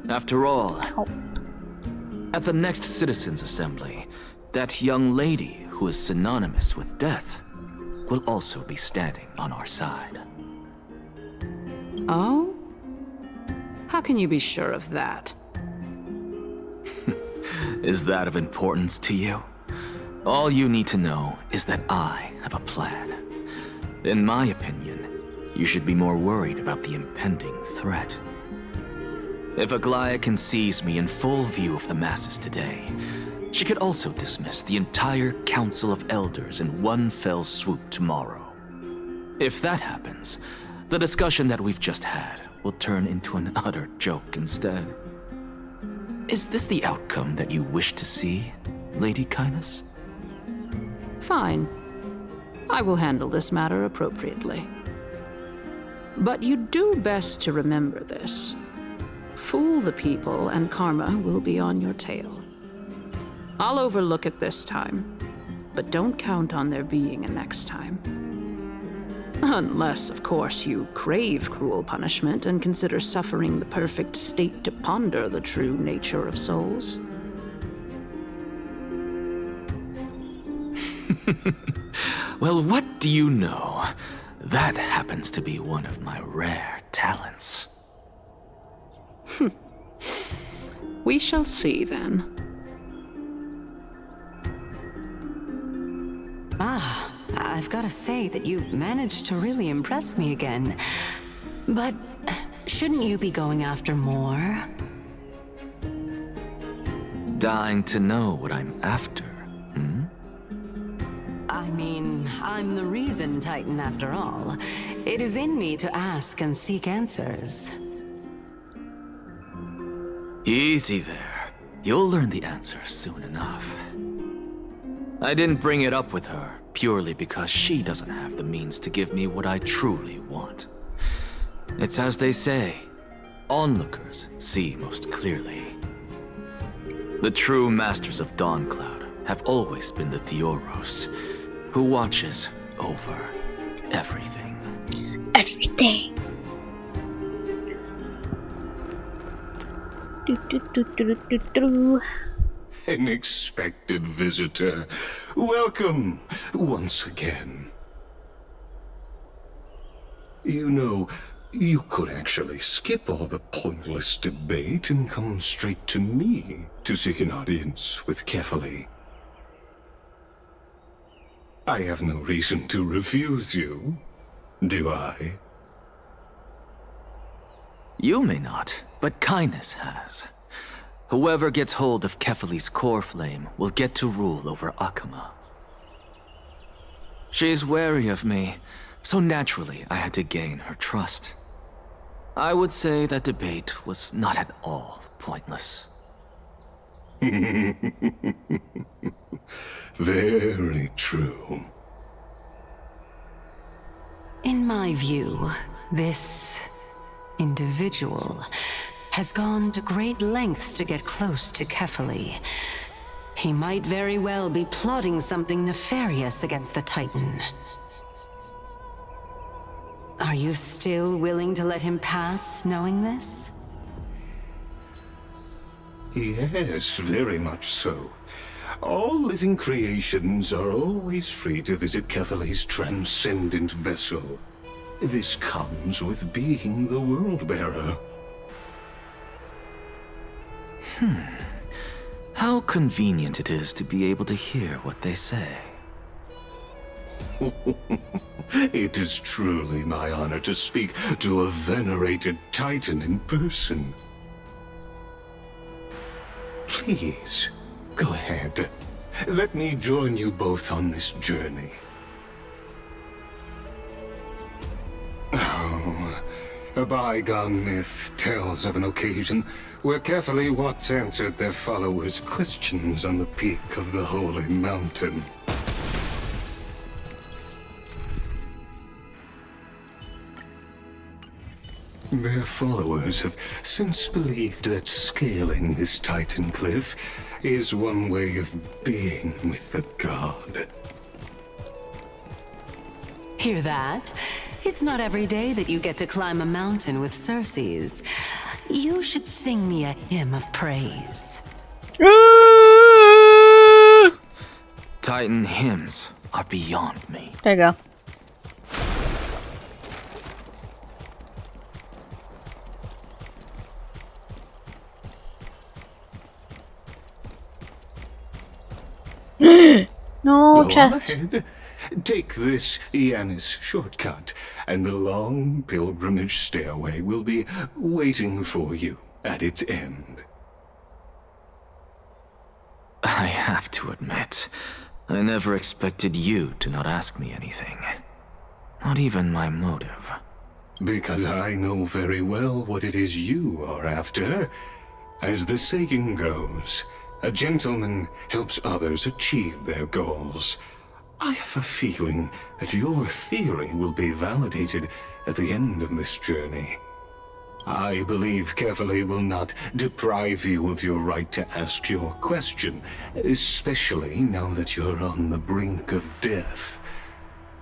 After all, at the next Citizens' Assembly, that young lady who is synonymous with death will also be standing on our side. Oh? How can you be sure of that? Is that of importance to you? All you need to know is that I have a plan. In my opinion, you should be more worried about the impending threat. If Aglaya can seize me in full view of the masses today, she could also dismiss the entire Council of Elders in one fell swoop tomorrow. If that happens, the discussion that we've just had will turn into an utter joke instead. Is this the outcome that you wish to see, Lady Kynes? Fine. I will handle this matter appropriately. But you do best to remember this. Fool the people and karma will be on your tail. I'll overlook it this time, but don't count on there being a next time. Unless, of course, you crave cruel punishment and consider suffering the perfect state to ponder the true nature of souls. Well, what do you know? That happens to be one of my rare talents. We shall see, then. Ah, I've got to say that you've managed to really impress me again. But shouldn't you be going after more? Dying to know what I'm after, I mean, I'm the reason Titan after all. It is in me to ask and seek answers. Easy there. You'll learn the answer soon enough. I didn't bring it up with her purely because she doesn't have the means to give me what I truly want. It's as they say, onlookers see most clearly. The true masters of Dawncloud have always been the Theoros, who watches over everything. Everything. An expected visitor. Welcome once again. You know, you could actually skip all the pointless debate and come straight to me to seek an audience with Kefali. I have no reason to refuse you, do I? You may not, but Kynes has. Whoever gets hold of Kefali's core flame will get to rule over Akama. She's wary of me, so naturally I had to gain her trust. I would say that debate was not at all pointless. Very true. In my view, this individual has gone to great lengths to get close to Kefali. He might very well be plotting something nefarious against the Titan. Are you still willing to let him pass, knowing this? Yes, very much so. All living creations are always free to visit Kefali's transcendent vessel. This comes with being the World-Bearer. How convenient it is to be able to hear what they say. It is truly my honor to speak to a venerated Titan in person. Please, go ahead. Let me join you both on this journey. Oh, a bygone myth tells of an occasion where Kefali once answered their followers' questions on the peak of the Holy Mountain. Their followers have since believed that scaling this Titan cliff is one way of being with the god. Hear that? It's not every day that you get to climb a mountain with Circes. You should sing me a hymn of praise. Titan hymns are beyond me. There you go. No, Go chest. ahead. Take this Yanis shortcut, and the long pilgrimage stairway will be waiting for you at its end. I have to admit, I never expected you to not ask me anything. Not even my motive. Because I know very well what it is you are after. As the saying goes, a gentleman helps others achieve their goals. I have a feeling that your theory will be validated at the end of this journey. I believe Kefali will not deprive you of your right to ask your question, especially now that you're on the brink of death.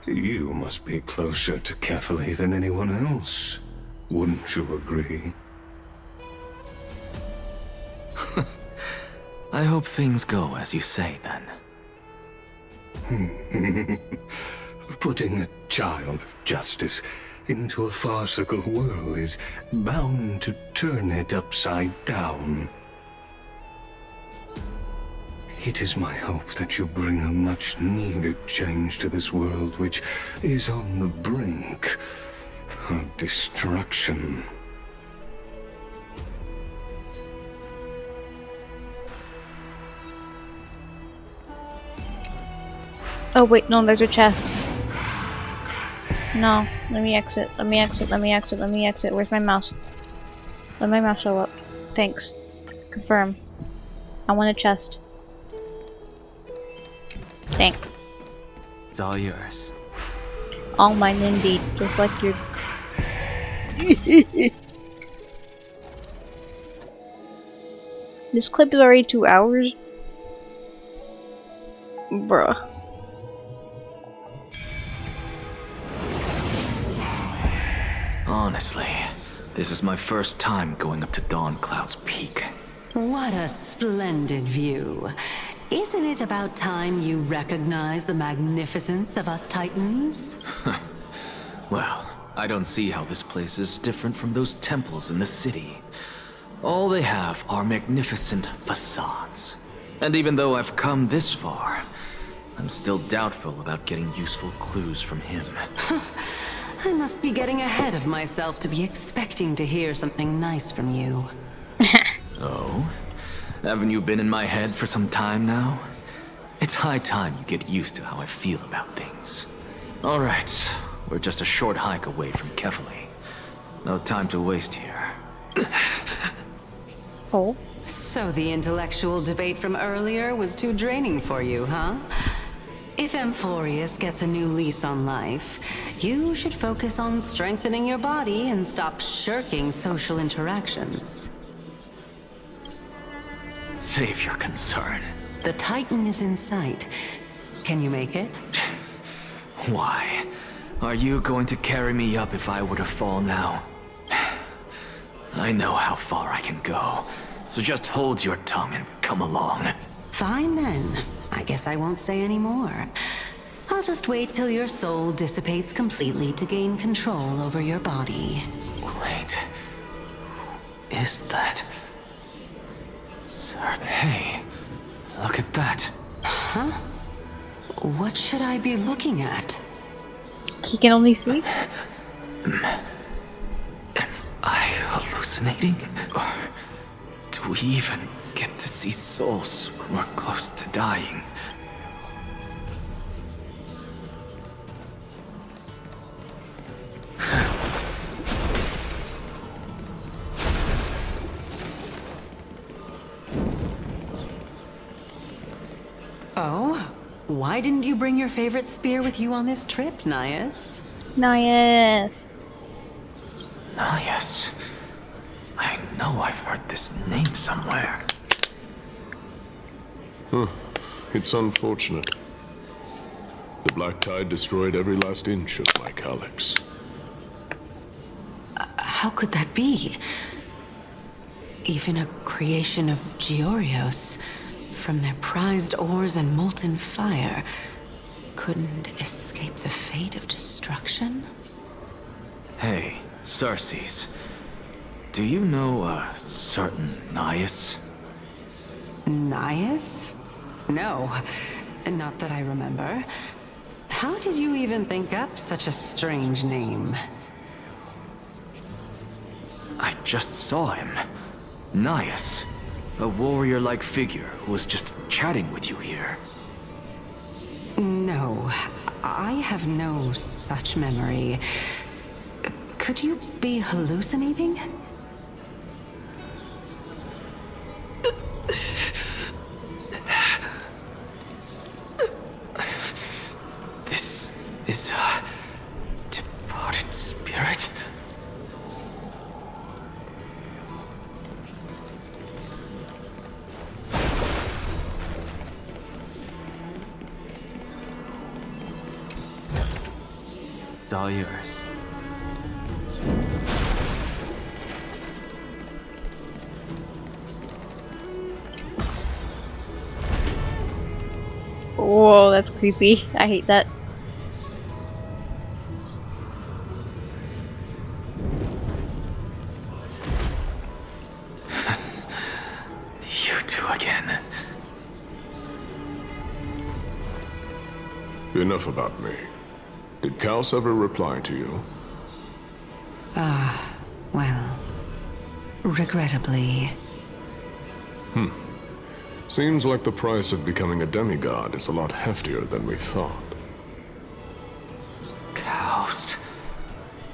You must be closer to Kefali than anyone else. Wouldn't you agree? I hope things go as you say, then. Putting a child of justice into a farcical world is bound to turn it upside down. It is my hope that you bring a much-needed change to this world which is on the brink of destruction. Oh wait, no, there's a chest. No, let me exit, let me exit, let me exit, let me exit. Where's my mouse? Let my mouse show up. Thanks. Confirm. I want a chest. Thanks. It's all yours. All mine indeed, just like your... This clip is already 2 hours? Bruh. Honestly, this is my first time going up to Dawncloud's peak. What a splendid view. Isn't it about time you recognize the magnificence of us Titans? Well, I don't see how this place is different from those temples in the city. All they have are magnificent facades. And even though I've come this far, I'm still doubtful about getting useful clues from him. I must be getting ahead of myself to be expecting to hear something nice from you. Oh? Haven't you been in my head for some time now? It's high time you get used to how I feel about things. Alright, we're just a short hike away from Kefali. No time to waste here. Oh? So the intellectual debate from earlier was too draining for you, huh? If Amphorius gets a new lease on life, you should focus on strengthening your body and stop shirking social interactions. Save your concern. The Titan is in sight. Can you make it? Why? Are you going to carry me up if I were to fall now? I know how far I can go, so just hold your tongue and come along. Fine then. I guess I won't say any more. I'll just wait till your soul dissipates completely to gain control over your body. Wait. Is that... Sir... Hey, look at that. Huh? What should I be looking at? He can only see? Am I hallucinating? Or do we even get to see souls when we're close to dying? Oh? Why didn't you bring your favorite spear with you on this trip, Nias? Nias. Nias. I know I've heard this name somewhere. Huh. It's unfortunate. The Black Tide destroyed every last inch of my calyx. How could that be? Even a creation of Georios, from their prized ores and molten fire, couldn't escape the fate of destruction? Hey, Cersei's. Do you know a certain Nias? Nias? No, not that I remember. How did you even think up such a strange name? I just saw him. Nias. A warrior-like figure who was just chatting with you here. No, I have no such memory. Could you be hallucinating? It's all yours. Whoa, that's creepy. I hate that. You two again. Enough about me. Did Kaos ever reply to you? Well, regrettably. Seems like the price of becoming a demigod is a lot heftier than we thought. Kaos.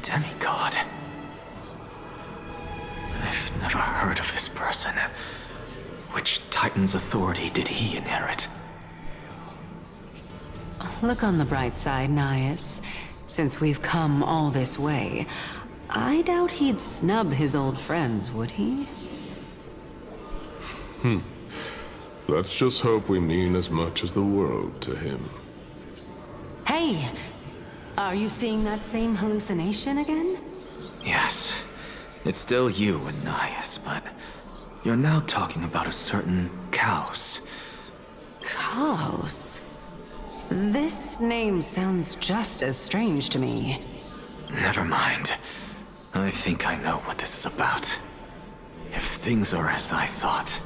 Demigod. I've never heard of this person. Which Titan's authority did he inherit? Look on the bright side, Nias. Since we've come all this way, I doubt he'd snub his old friends, would he? Let's just hope we mean as much as the world to him. Hey! Are you seeing that same hallucination again? Yes. It's still you and Nias, but you're now talking about a certain Kaos. Kaos? This name sounds just as strange to me. Never mind. I think I know what this is about. If things are as I thought,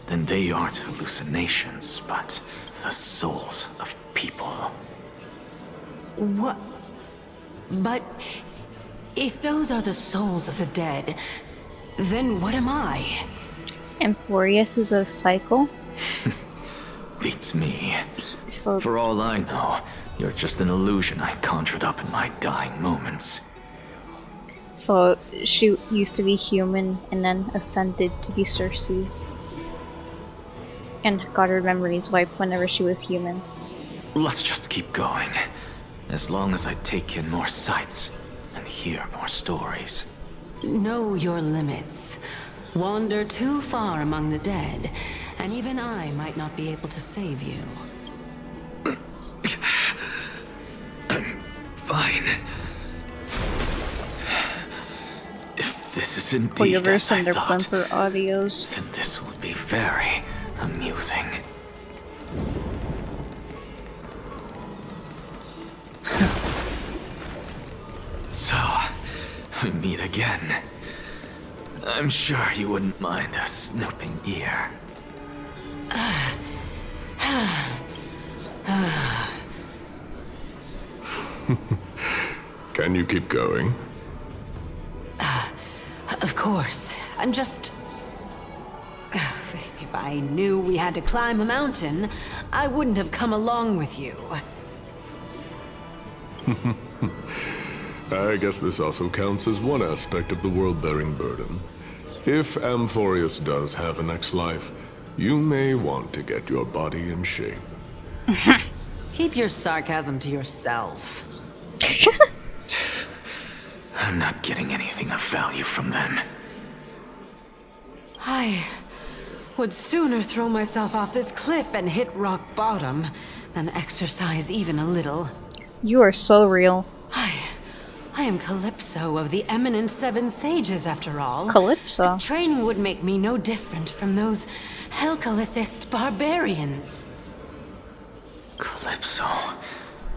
then they aren't hallucinations, but the souls of people. What? But if those are the souls of the dead, then what am I? Amphorius is a cycle? Beats me. So, for all I know, you're just an illusion I conjured up in my dying moments. So she used to be human and then ascended to be Cersei's. And got her memories wiped whenever she was human. Let's just keep going. As long as I take in more sights and hear more stories. Know your limits. Wander too far among the dead, and even I might not be able to save you. Fine. If this is indeed Polyverse as I and their thought, Plumper audios. then this will be very amusing. So, we meet again. I'm sure you wouldn't mind a snooping ear. Can you keep going? Of course. I'm just... If I knew we had to climb a mountain, I wouldn't have come along with you. I guess this also counts as one aspect of the world-bearing burden. If Amphorius does have a next life, you may want to get your body in shape. Keep your sarcasm to yourself. I'm not getting anything of value from them. I would sooner throw myself off this cliff and hit rock bottom than exercise even a little. You are so real. I am Calypso of the Eminent Seven Sages, after all. Calypso? Training would make me no different from those Helcalithist barbarians. Calypso.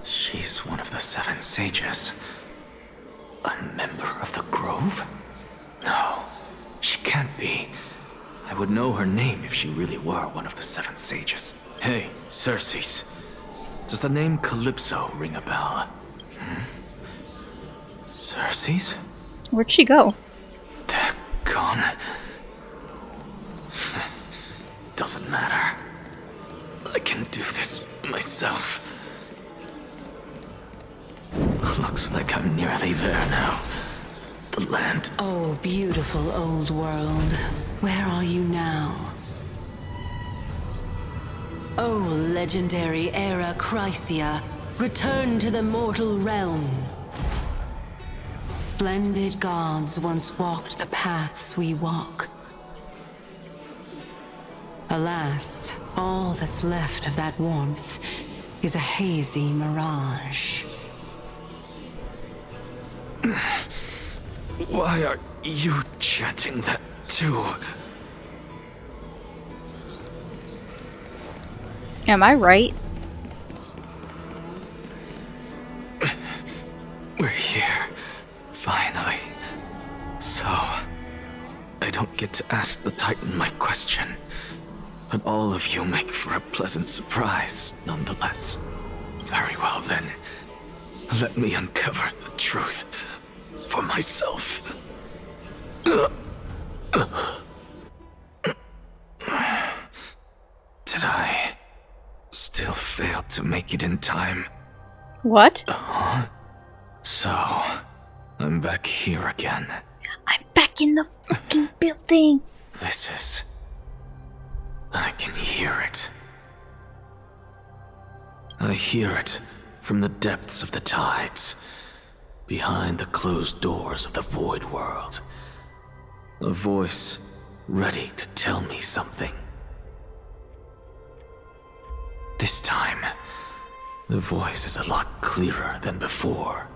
She's one of the Seven Sages. A member of the Grove? No, she can't be. I would know her name if she really were one of the Seven Sages. Hey, Cersei's. Does the name Calypso ring a bell? Cersei's? Where'd she go? They're gone. Doesn't matter. I can do this myself. Looks like I'm nearly there now. The land. Oh, beautiful old world. Where are you now? Oh, legendary Era Chrysia, return to the mortal realm. Splendid gods once walked the paths we walk. Alas, all that's left of that warmth is a hazy mirage. Why are you chanting that too? Am I right? We're here, finally. So, I don't get to ask the Titan my question, but all of you make for a pleasant surprise, nonetheless. Very well then, let me uncover the truth for myself. Did I still fail to make it in time? What? So, I'm back here again. I'm back in the fucking building. This is... I can hear it. I hear it from the depths of the tides, behind the closed doors of the void world. A voice ready to tell me something. This time, the voice is a lot clearer than before.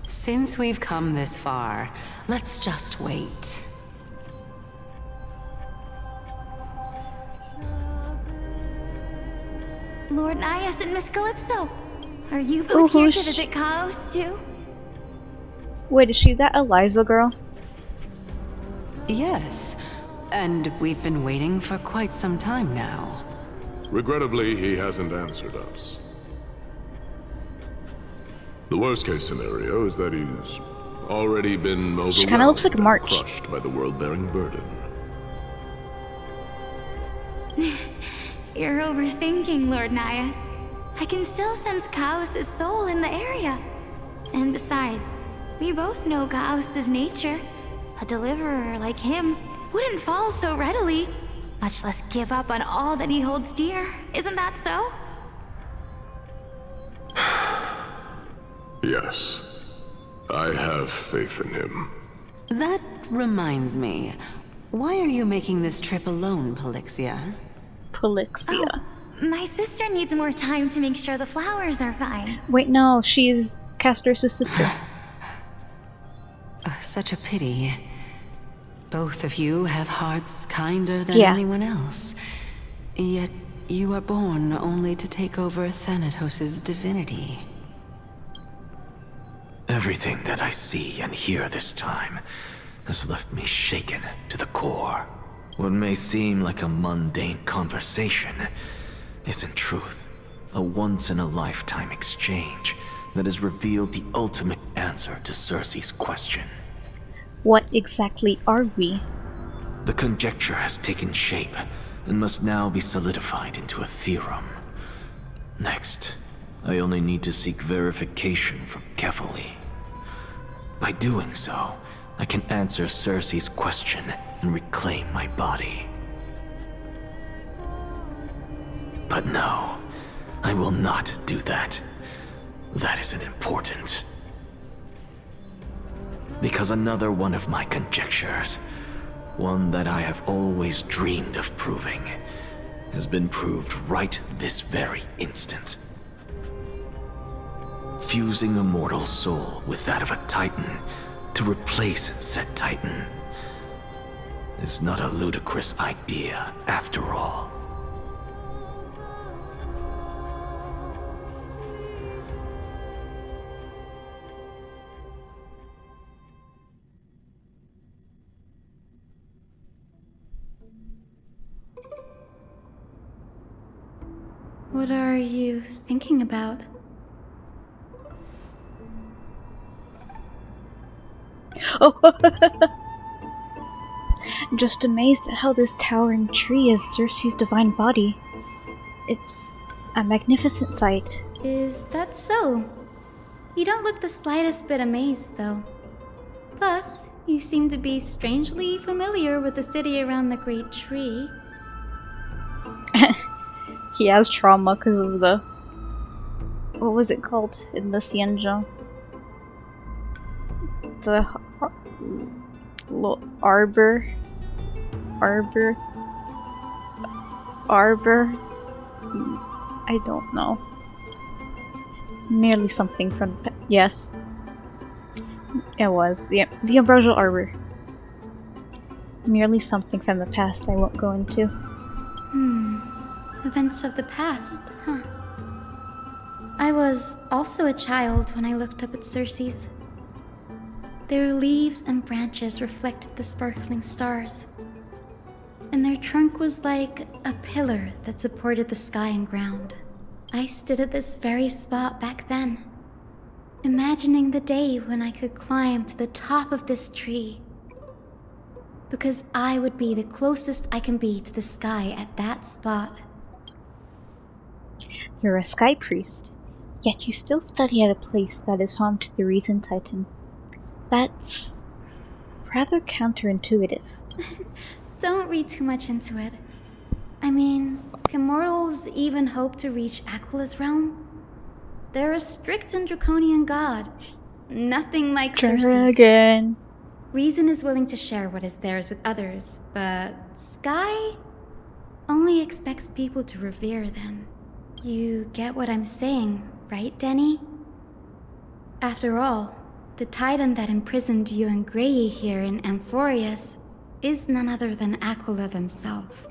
Since we've come this far, let's just wait. Lord Nias and Miss Calypso, are you both here to visit Chaos too? Wait, is she that Eliza girl? Yes, and we've been waiting for quite some time now. Regrettably, he hasn't answered us. The worst case scenario is that he's already been overwhelmed She kind of looks like March. and crushed by the world-bearing burden. You're overthinking, Lord Nias. I can still sense Chaos' soul in the area. And besides, we both know Chaos' nature. A deliverer like him wouldn't fall so readily, much less give up on all that he holds dear. Isn't that so? Yes, I have faith in him. That reminds me. Why are you making this trip alone, Polixia? Polixia. Oh, my sister needs more time to make sure the flowers are fine. Wait, no, she's Castor's sister. Such a pity. Both of you have hearts kinder than Yeah. anyone else. Yet you are born only to take over Thanatos' divinity. Everything that I see and hear this time has left me shaken to the core. What may seem like a mundane conversation is in truth a once-in-a-lifetime exchange that has revealed the ultimate answer to Circe's question. What exactly are we? The conjecture has taken shape and must now be solidified into a theorem. Next, I only need to seek verification from Kefali. By doing so, I can answer Circe's question and reclaim my body. But no, I will not do that. That isn't important. Because another one of my conjectures, one that I have always dreamed of proving, has been proved right this very instant. Fusing a mortal soul with that of a Titan to replace said Titan is not a ludicrous idea after all. What are you thinking about? Oh, I'm just amazed at how this towering tree is Circe's divine body. It's a magnificent sight. Is that so? You don't look the slightest bit amazed, though. Plus, you seem to be strangely familiar with the city around the Great Tree. He has trauma because of the... What was it called in the Xianzhou? The... Arbor? Arbor. I don't know. Merely something from the yes. It was. The Ambrosial Arbor. Merely something from the past I won't go into. Events of the past, huh? I was also a child when I looked up at Circe's. Their leaves and branches reflected the sparkling stars, and their trunk was like a pillar that supported the sky and ground. I stood at this very spot back then, imagining the day when I could climb to the top of this tree, because I would be the closest I can be to the sky at that spot. You're a sky priest, yet you still study at a place that is home to the Reason Titan. That's rather counterintuitive. Don't read too much into it. I mean, can mortals even hope to reach Aquila's realm? They're a strict and draconian god. Nothing like Circe's. Dragon. Reason is willing to share what is theirs with others, but Sky only expects people to revere them. You get what I'm saying, right, Denny? After all, the Titan that imprisoned you and Grey here in Amphorius is none other than Aquila themselves.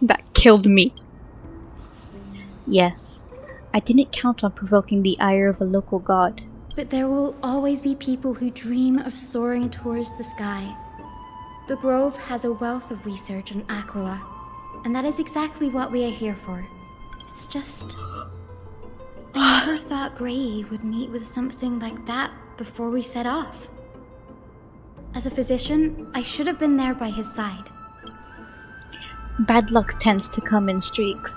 That killed me. Yes, I didn't count on provoking the ire of a local god. But there will always be people who dream of soaring towards the sky. The Grove has a wealth of research on Aquila, and that is exactly what we are here for. It's just... I never thought Grey would meet with something like that before we set off. As a physician, I should have been there by his side. Bad luck tends to come in streaks,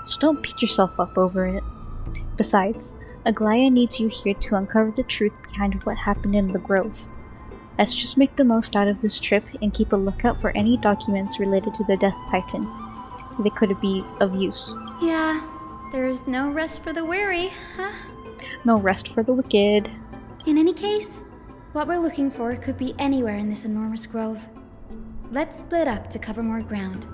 so don't beat yourself up over it. Besides, Aglaya needs you here to uncover the truth behind what happened in the Grove. Let's just make the most out of this trip and keep a lookout for any documents related to the Death Titan. They could be of use. Yeah, there is no rest for the weary, huh? No rest for the wicked. In any case, what we're looking for could be anywhere in this enormous grove. Let's split up to cover more ground.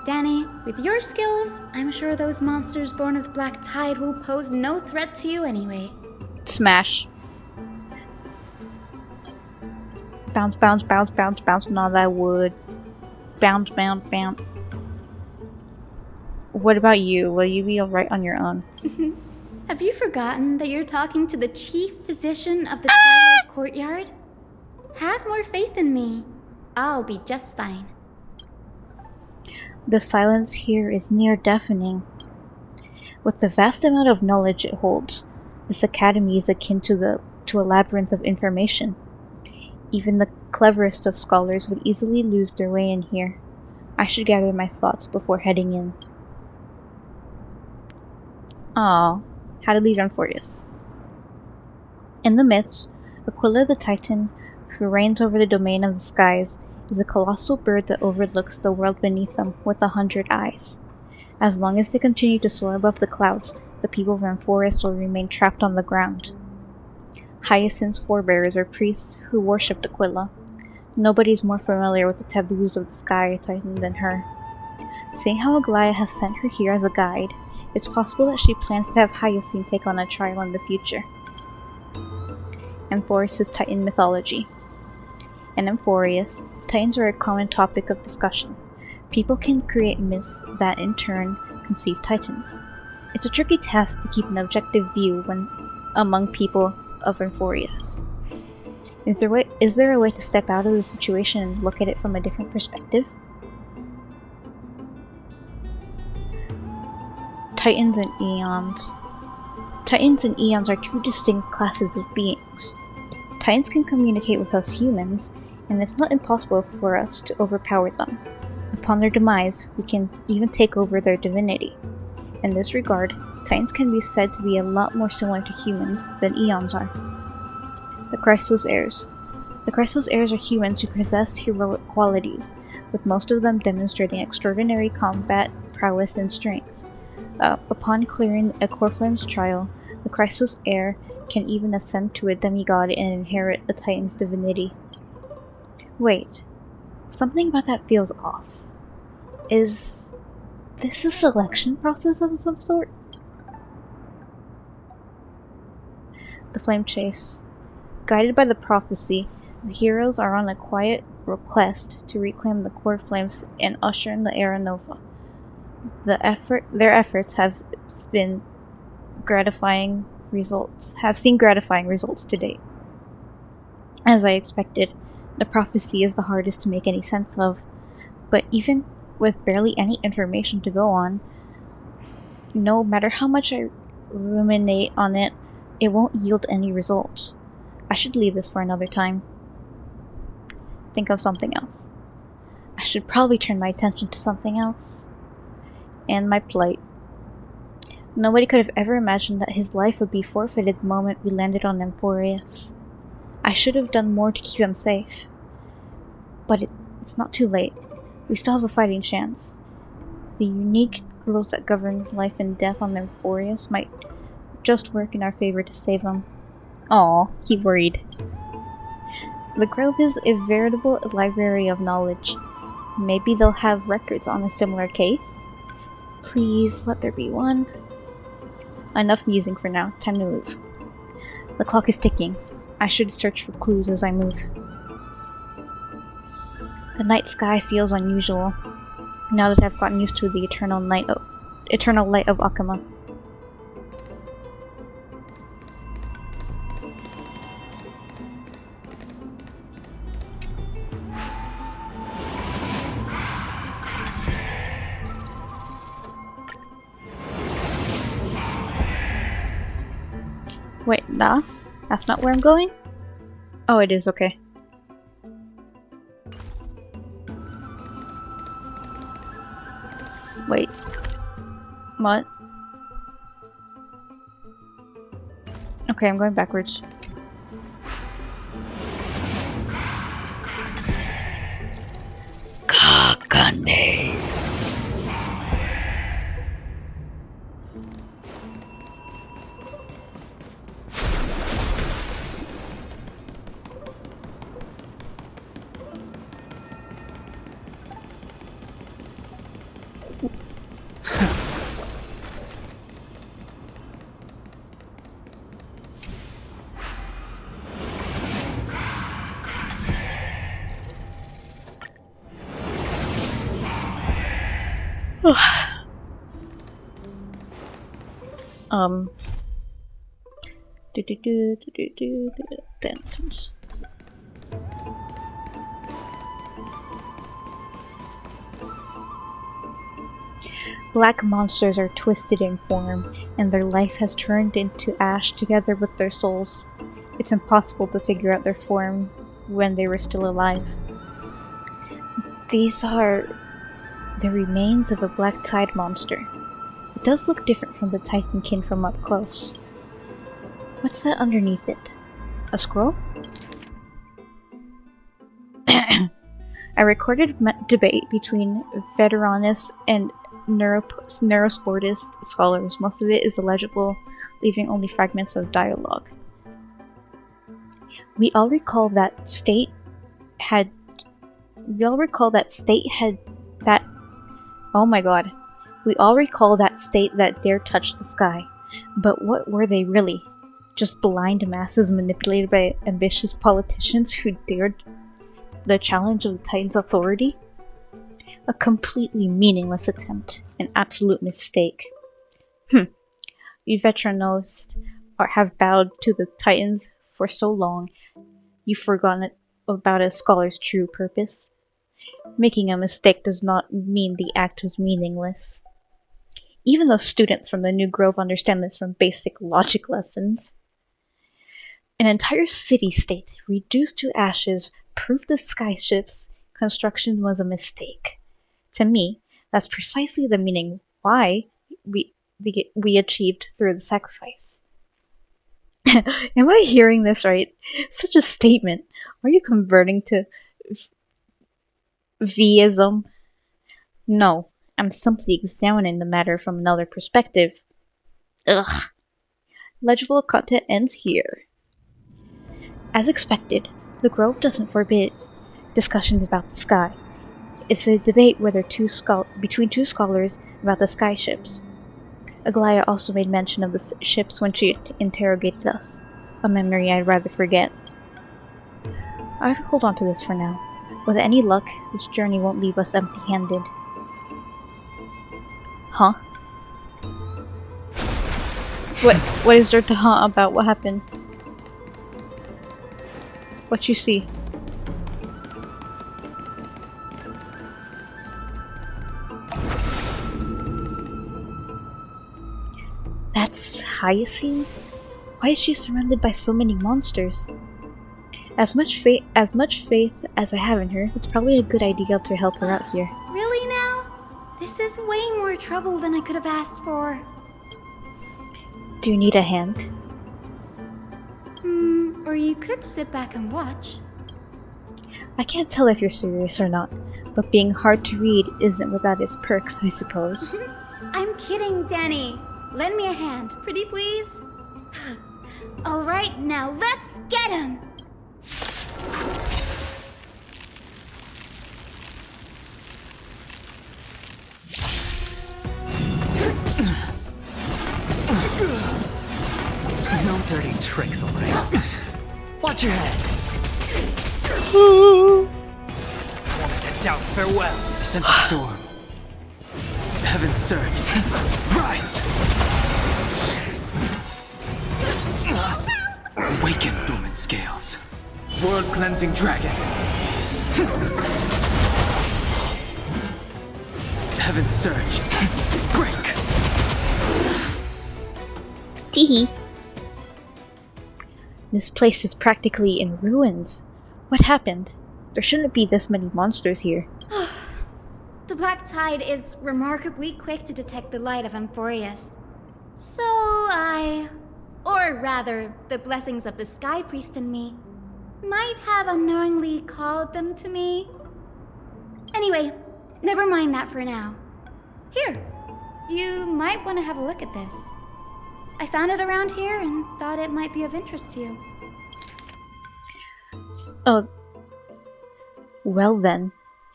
Danny, with your skills, I'm sure those monsters born of the Black Tide will pose no threat to you anyway. Smash. Bounce, bounce, bounce, bounce, bounce on all that wood. Bounce, bounce, bounce. What about you? Will you be alright on your own? Have you forgotten that you're talking to the chief physician of the Twilight Courtyard? Have more faith in me. I'll be just fine. The silence here is near deafening. With the vast amount of knowledge it holds, this academy is akin to a labyrinth of information. Even the cleverest of scholars would easily lose their way in here. I should gather my thoughts before heading in. Aww, how to lead Amphorius. In the myths, Aquila the Titan, who reigns over the domain of the skies, is a colossal bird that overlooks the world beneath them with 100 eyes. As long as they continue to soar above the clouds, the people of Amphorius will remain trapped on the ground. Hyacinth's forebears are priests who worshipped Aquila. Nobody is more familiar with the taboos of the Sky Titan than her. Seeing how Aglaya has sent her here as a guide, it's possible that she plans to have Hyacinth take on a trial in the future. Amphorius' Titan mythology. In Amphorius, Titans are a common topic of discussion. People can create myths that, in turn, conceive Titans. It's a tricky task to keep an objective view when among people of Amphorius. Is there a way to step out of the situation and look at it from a different perspective? Titans and Eons. Titans and Eons are two distinct classes of beings. Titans can communicate with us humans, and it's not impossible for us to overpower them. Upon their demise, we can even take over their divinity. In this regard, Titans can be said to be a lot more similar to humans than Eons are. The Chrysos Heirs. The Chrysos Heirs are humans who possess heroic qualities, with most of them demonstrating extraordinary combat prowess and strength. Upon clearing a Corflame's trial, the Chrysos Heir can even ascend to a demigod and inherit a Titan's divinity. Wait, Something about that feels off. Is this a selection process of some sort? The Flame Chase. Guided by the prophecy, the heroes are on a quiet quest to reclaim the core flames and usher in the Era Nova. Their efforts have seen gratifying results to date. As I expected, the prophecy is the hardest to make any sense of, but even with barely any information to go on, no matter how much I ruminate on it, it won't yield any results. I should leave this for another time. Think of something else. I should probably turn my attention to something else. And my plight. Nobody could have ever imagined that his life would be forfeited the moment we landed on Emporius. I should have done more to keep him safe. But it's not too late. We still have a fighting chance. The unique rules that govern life and death on Emporius might just work in our favor to save him. Aw, he worried. The Grove is a veritable library of knowledge. Maybe they'll have records on a similar case? Please, let there be one. Enough musing for now. Time to move. The clock is ticking. I should search for clues as I move. The night sky feels unusual, now that I've gotten used to the eternal light of Akama. Wait, nah? That's not where I'm going? Oh, it is, okay. Wait. What? Okay, I'm going backwards. Kakane. Denton's. Black monsters are twisted in form, and their life has turned into ash together with their souls. It's impossible to figure out their form when they were still alive. These are the remains of a black tide monster. It does look different from the Titankin from up close. What's that underneath it? A scroll? A recorded debate between veteranists and neurosportist scholars. Most of it is illegible, leaving only fragments of dialogue. We all recall that state had that. Oh my god. We all recall that state that dared touch the sky. But what were they really? Just blind masses manipulated by ambitious politicians who dared the challenge of the Titan's authority? A completely meaningless attempt, an absolute mistake. You veteranists have bowed to the Titans for so long, you've forgotten about a scholar's true purpose. Making a mistake does not mean the act was meaningless. Even though students from the New Grove understand this from basic logic lessons. An entire city-state reduced to ashes proved the skyship's construction was a mistake. To me, that's precisely the meaning why we achieved through the sacrifice. Am I hearing this right? Such a statement. Are you converting to V'ism? No, I'm simply examining the matter from another perspective. Ugh. Legible content ends here. As expected, the Grove doesn't forbid discussions about the sky. It's a debate between two scholars about the sky ships. Aglaya also made mention of the ships when she interrogated us, a memory I'd rather forget. I'd hold on to this for now. With any luck, this journey won't leave us empty-handed. Huh? What is there to huh about? What happened? What you see? That's Hyacinth? Why is she surrounded by so many monsters? As much faith as I have in her, it's probably a good idea to help her out here. Really now? This is way more trouble than I could have asked for. Do you need a hand? Or you could sit back and watch. I can't tell if you're serious or not, but being hard to read isn't without its perks, I suppose. I'm kidding, Danny. Lend me a hand, pretty please. Alright, now let's get him! No dirty tricks, Elaine. Watch your head. Wanted to doubt farewell. I sense a storm. Heaven surge. Rise! Awaken, dormant scales. World-cleansing dragon. Heaven surge. Break! Teehee. This place is practically in ruins. What happened? There shouldn't be this many monsters here. The Black Tide is remarkably quick to detect the light of Amphorius. So or rather, the blessings of the Sky Priest in me, might have unknowingly called them to me. Anyway, never mind that for now. Here, you might want to have a look at this. I found it around here and thought it might be of interest to you. Oh. Well then,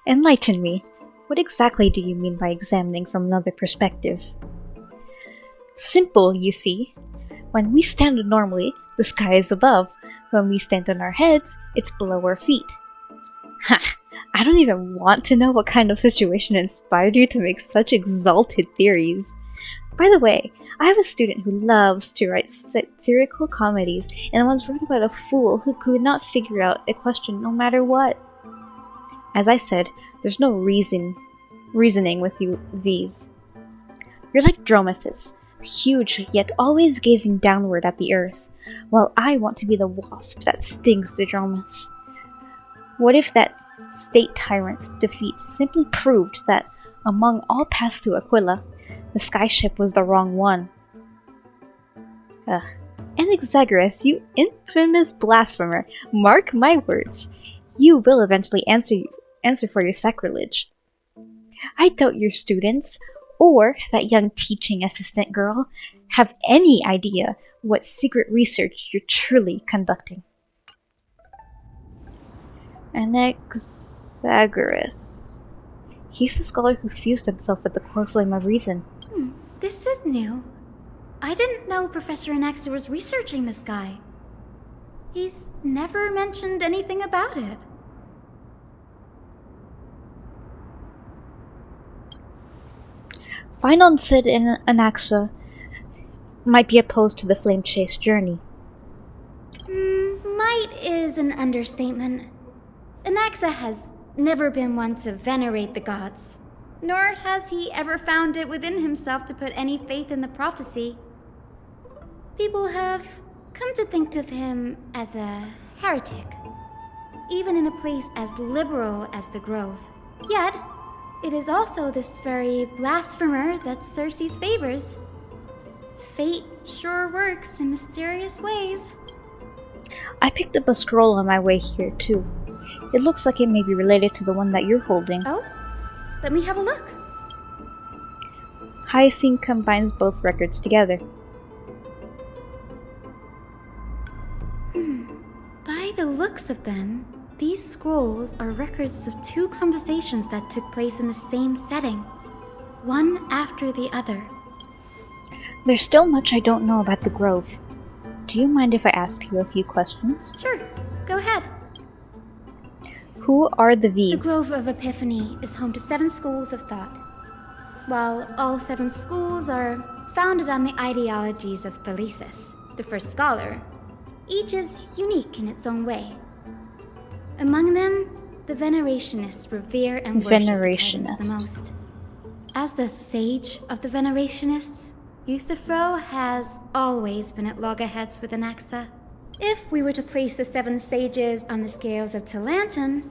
enlighten me. What exactly do you mean by examining from another perspective? Simple, you see. When we stand normally, the sky is above. When we stand on our heads, it's below our feet. Ha! I don't even want to know what kind of situation inspired you to make such exalted theories. By the way, I have a student who loves to write satirical comedies and once wrote about a fool who could not figure out a question no matter what. As I said, there's no reasoning with you V's. You're like Dromesis, huge yet always gazing downward at the earth, while I want to be the wasp that stings the Dromes. What if that state tyrant's defeat simply proved that among all paths to Aquila, the skyship was the wrong one? Anaxagoras, you infamous blasphemer, mark my words. You will eventually answer for your sacrilege. I doubt your students, or that young teaching assistant girl, have any idea what secret research you're truly conducting. Anaxagoras. He's the scholar who fused himself with the core flame of reason. This is new. I didn't know Professor Anaxa was researching this guy. He's never mentioned anything about it. Phynon said Anaxa might be opposed to the Flame Chase journey. Might is an understatement. Anaxa has never been one to venerate the gods, nor has he ever found it within himself to put any faith in the prophecy. People have come to think of him as a heretic, even in a place as liberal as the Grove. Yet, it is also this very blasphemer that Circe favors. Fate sure works in mysterious ways. I picked up a scroll on my way here, too. It looks like it may be related to the one that you're holding. Oh? Let me have a look. Hyacinth combines both records together. By the looks of them, these scrolls are records of 2 conversations that took place in the same setting, one after the other. There's still much I don't know about the Grove. Do you mind if I ask you a few questions? Sure, go ahead. Who are the V's? The Grove of Epiphany is home to 7 schools of thought. While all 7 schools are founded on the ideologies of Thalesis, the first scholar, each is unique in its own way. Among them, the Venerationists revere and worship the Titans the most. As the sage of the Venerationists, Euthyphro has always been at loggerheads with Anaxa. If we were to place the 7 sages on the scales of Talanton,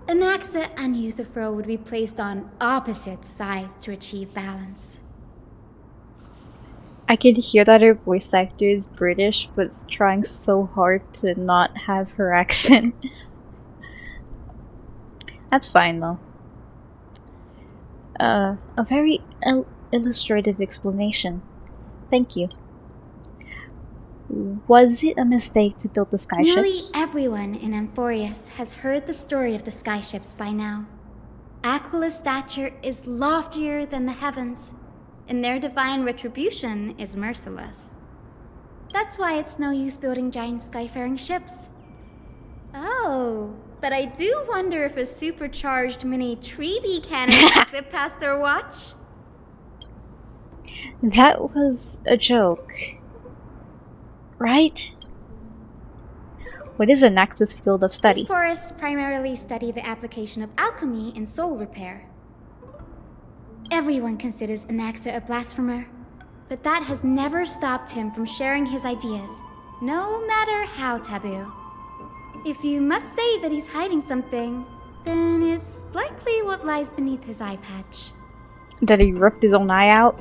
Anaxa and Euthyphro would be placed on opposite sides to achieve balance. I can hear that her voice actor is British, but trying so hard to not have her accent. That's fine though. A very illustrative explanation. Thank you. Was it a mistake to build the skyships? Nearly everyone in Amphorius has heard the story of the skyships by now. Aquila's stature is loftier than the heavens, and their divine retribution is merciless. That's why it's no use building giant skyfaring ships. Oh, but I do wonder if a supercharged mini Treebee cannon will slip past their watch. That was a joke. Right? What is Anaxa's field of study? These forests primarily study the application of alchemy in soul repair. Everyone considers Anaxa a blasphemer, but that has never stopped him from sharing his ideas, no matter how taboo. If you must say that he's hiding something, then it's likely what lies beneath his eye patch. That he ripped his own eye out?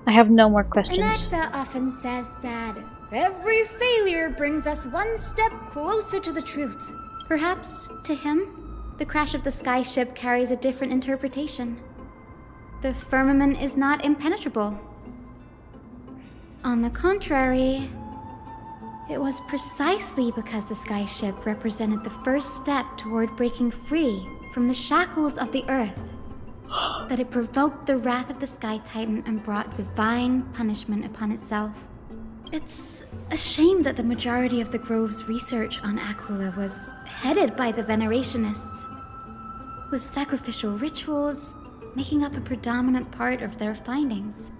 I have no more questions. Anaxa often says that every failure brings us one step closer to the truth. Perhaps, to him, the crash of the skyship carries a different interpretation. The firmament is not impenetrable. On the contrary, it was precisely because the skyship represented the first step toward breaking free from the shackles of the earth that it provoked the wrath of the Sky Titan and brought divine punishment upon itself. It's a shame that the majority of the Grove's research on Aquila was headed by the Venerationists, with sacrificial rituals making up a predominant part of their findings.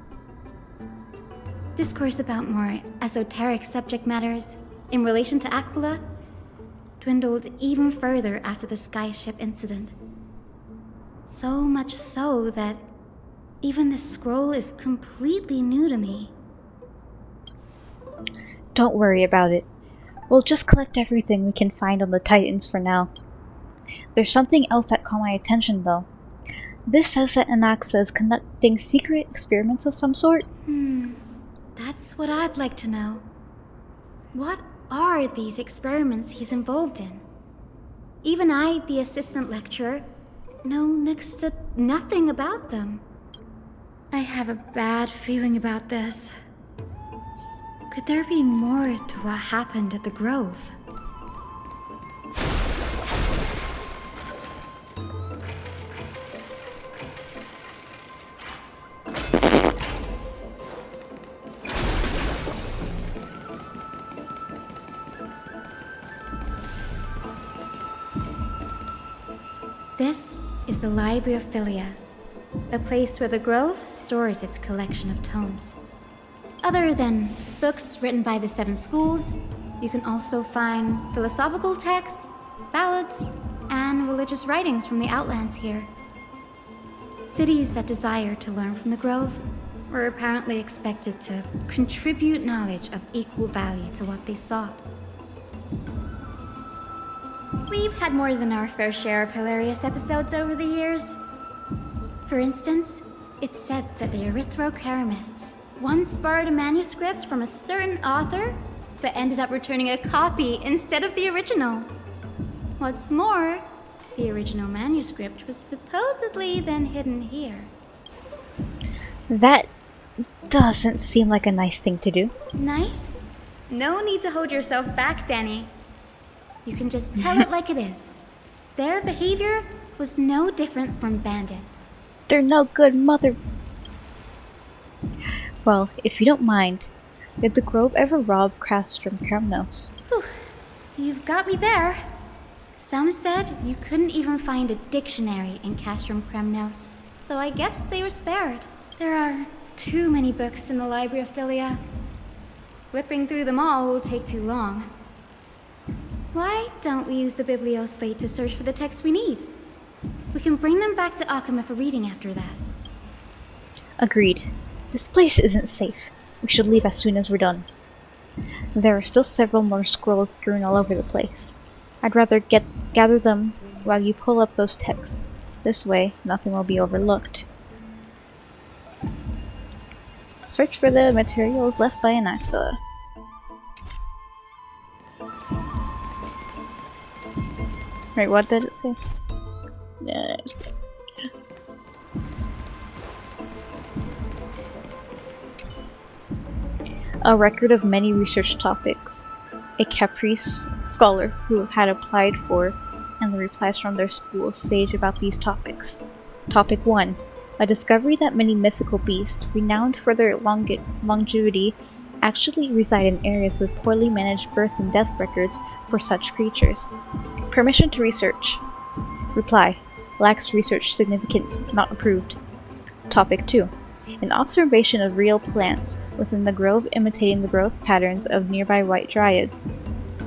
Discourse about more esoteric subject matters in relation to Aquila dwindled even further after the skyship incident. So much so that even this scroll is completely new to me. Don't worry about it. We'll just collect everything we can find on the Titans for now. There's something else that caught my attention though. This says that Anaxa is conducting secret experiments of some sort. That's what I'd like to know. What are these experiments he's involved in? Even I, the assistant lecturer, know next to nothing about them. I have a bad feeling about this. Could there be more to what happened at the Grove? This is the Library of Philia, a place where the Grove stores its collection of tomes. Other than books written by the 7 schools, you can also find philosophical texts, ballads, and religious writings from the Outlands here. Cities that desire to learn from the Grove were apparently expected to contribute knowledge of equal value to what they sought. We've had more than our fair share of hilarious episodes over the years. For instance, it's said that the Erythrocheramists once borrowed a manuscript from a certain author, but ended up returning a copy instead of the original. What's more, the original manuscript was supposedly then hidden here. That doesn't seem like a nice thing to do. Nice? No need to hold yourself back, Danny. You can just tell it like it is. Their behavior was no different from bandits. They're no good, mother. Well, if you don't mind, did the Grove ever rob Castrum Kremnos? Whew. You've got me there. Some said you couldn't even find a dictionary in Castrum Kremnos, so I guess they were spared. There are too many books in the Library of Philia. Flipping through them all will take too long. Why don't we use the Biblioslate to search for the texts we need? We can bring them back to Akama for reading after that. Agreed. This place isn't safe. We should leave as soon as we're done. There are still several more scrolls strewn all over the place. I'd rather gather them while you pull up those texts. This way, nothing will be overlooked. Search for the materials left by Anaxa. Right, what did it say? A record of many research topics. A Caprice scholar who had applied for, and the replies from their school sage about these topics. Topic 1. A discovery that many mythical beasts, renowned for their longevity, actually reside in areas with poorly managed birth and death records for such creatures. Permission to research. Reply. Lacks research significance. Not approved. Topic 2. An observation of real plants within the grove imitating the growth patterns of nearby white dryads.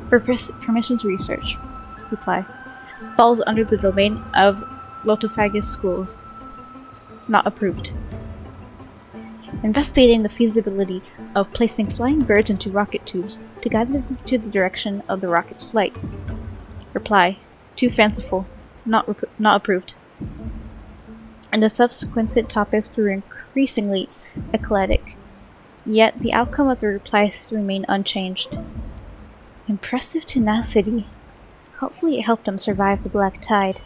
Permission to research. Reply. Falls under the domain of Lotophagus School. Not approved. Investigating the feasibility of placing flying birds into rocket tubes to guide them to the direction of the rocket's flight. Reply. Too fanciful. Not approved. And the subsequent topics were increasingly eclectic, yet the outcome of the replies remained unchanged. Impressive tenacity. Hopefully it helped them survive the Black Tide.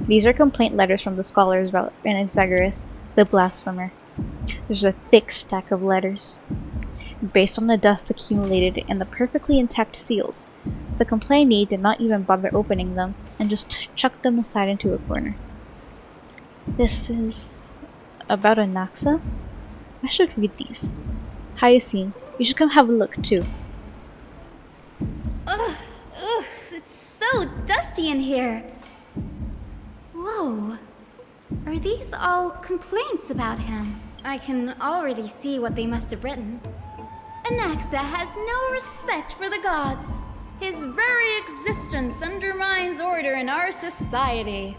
These are complaint letters from the scholars about Anaxagoras, the blasphemer. There's a thick stack of letters. Based on the dust accumulated and the perfectly intact seals, the complainee did not even bother opening them and just chucked them aside into a corner. This is about Anaxa? I should read these. Hyacinth, you should come have a look too. Ugh, it's so dusty in here. Whoa. Are these all complaints about him? I can already see what they must have written. Anaxa has no respect for the gods. His very existence undermines order in our society.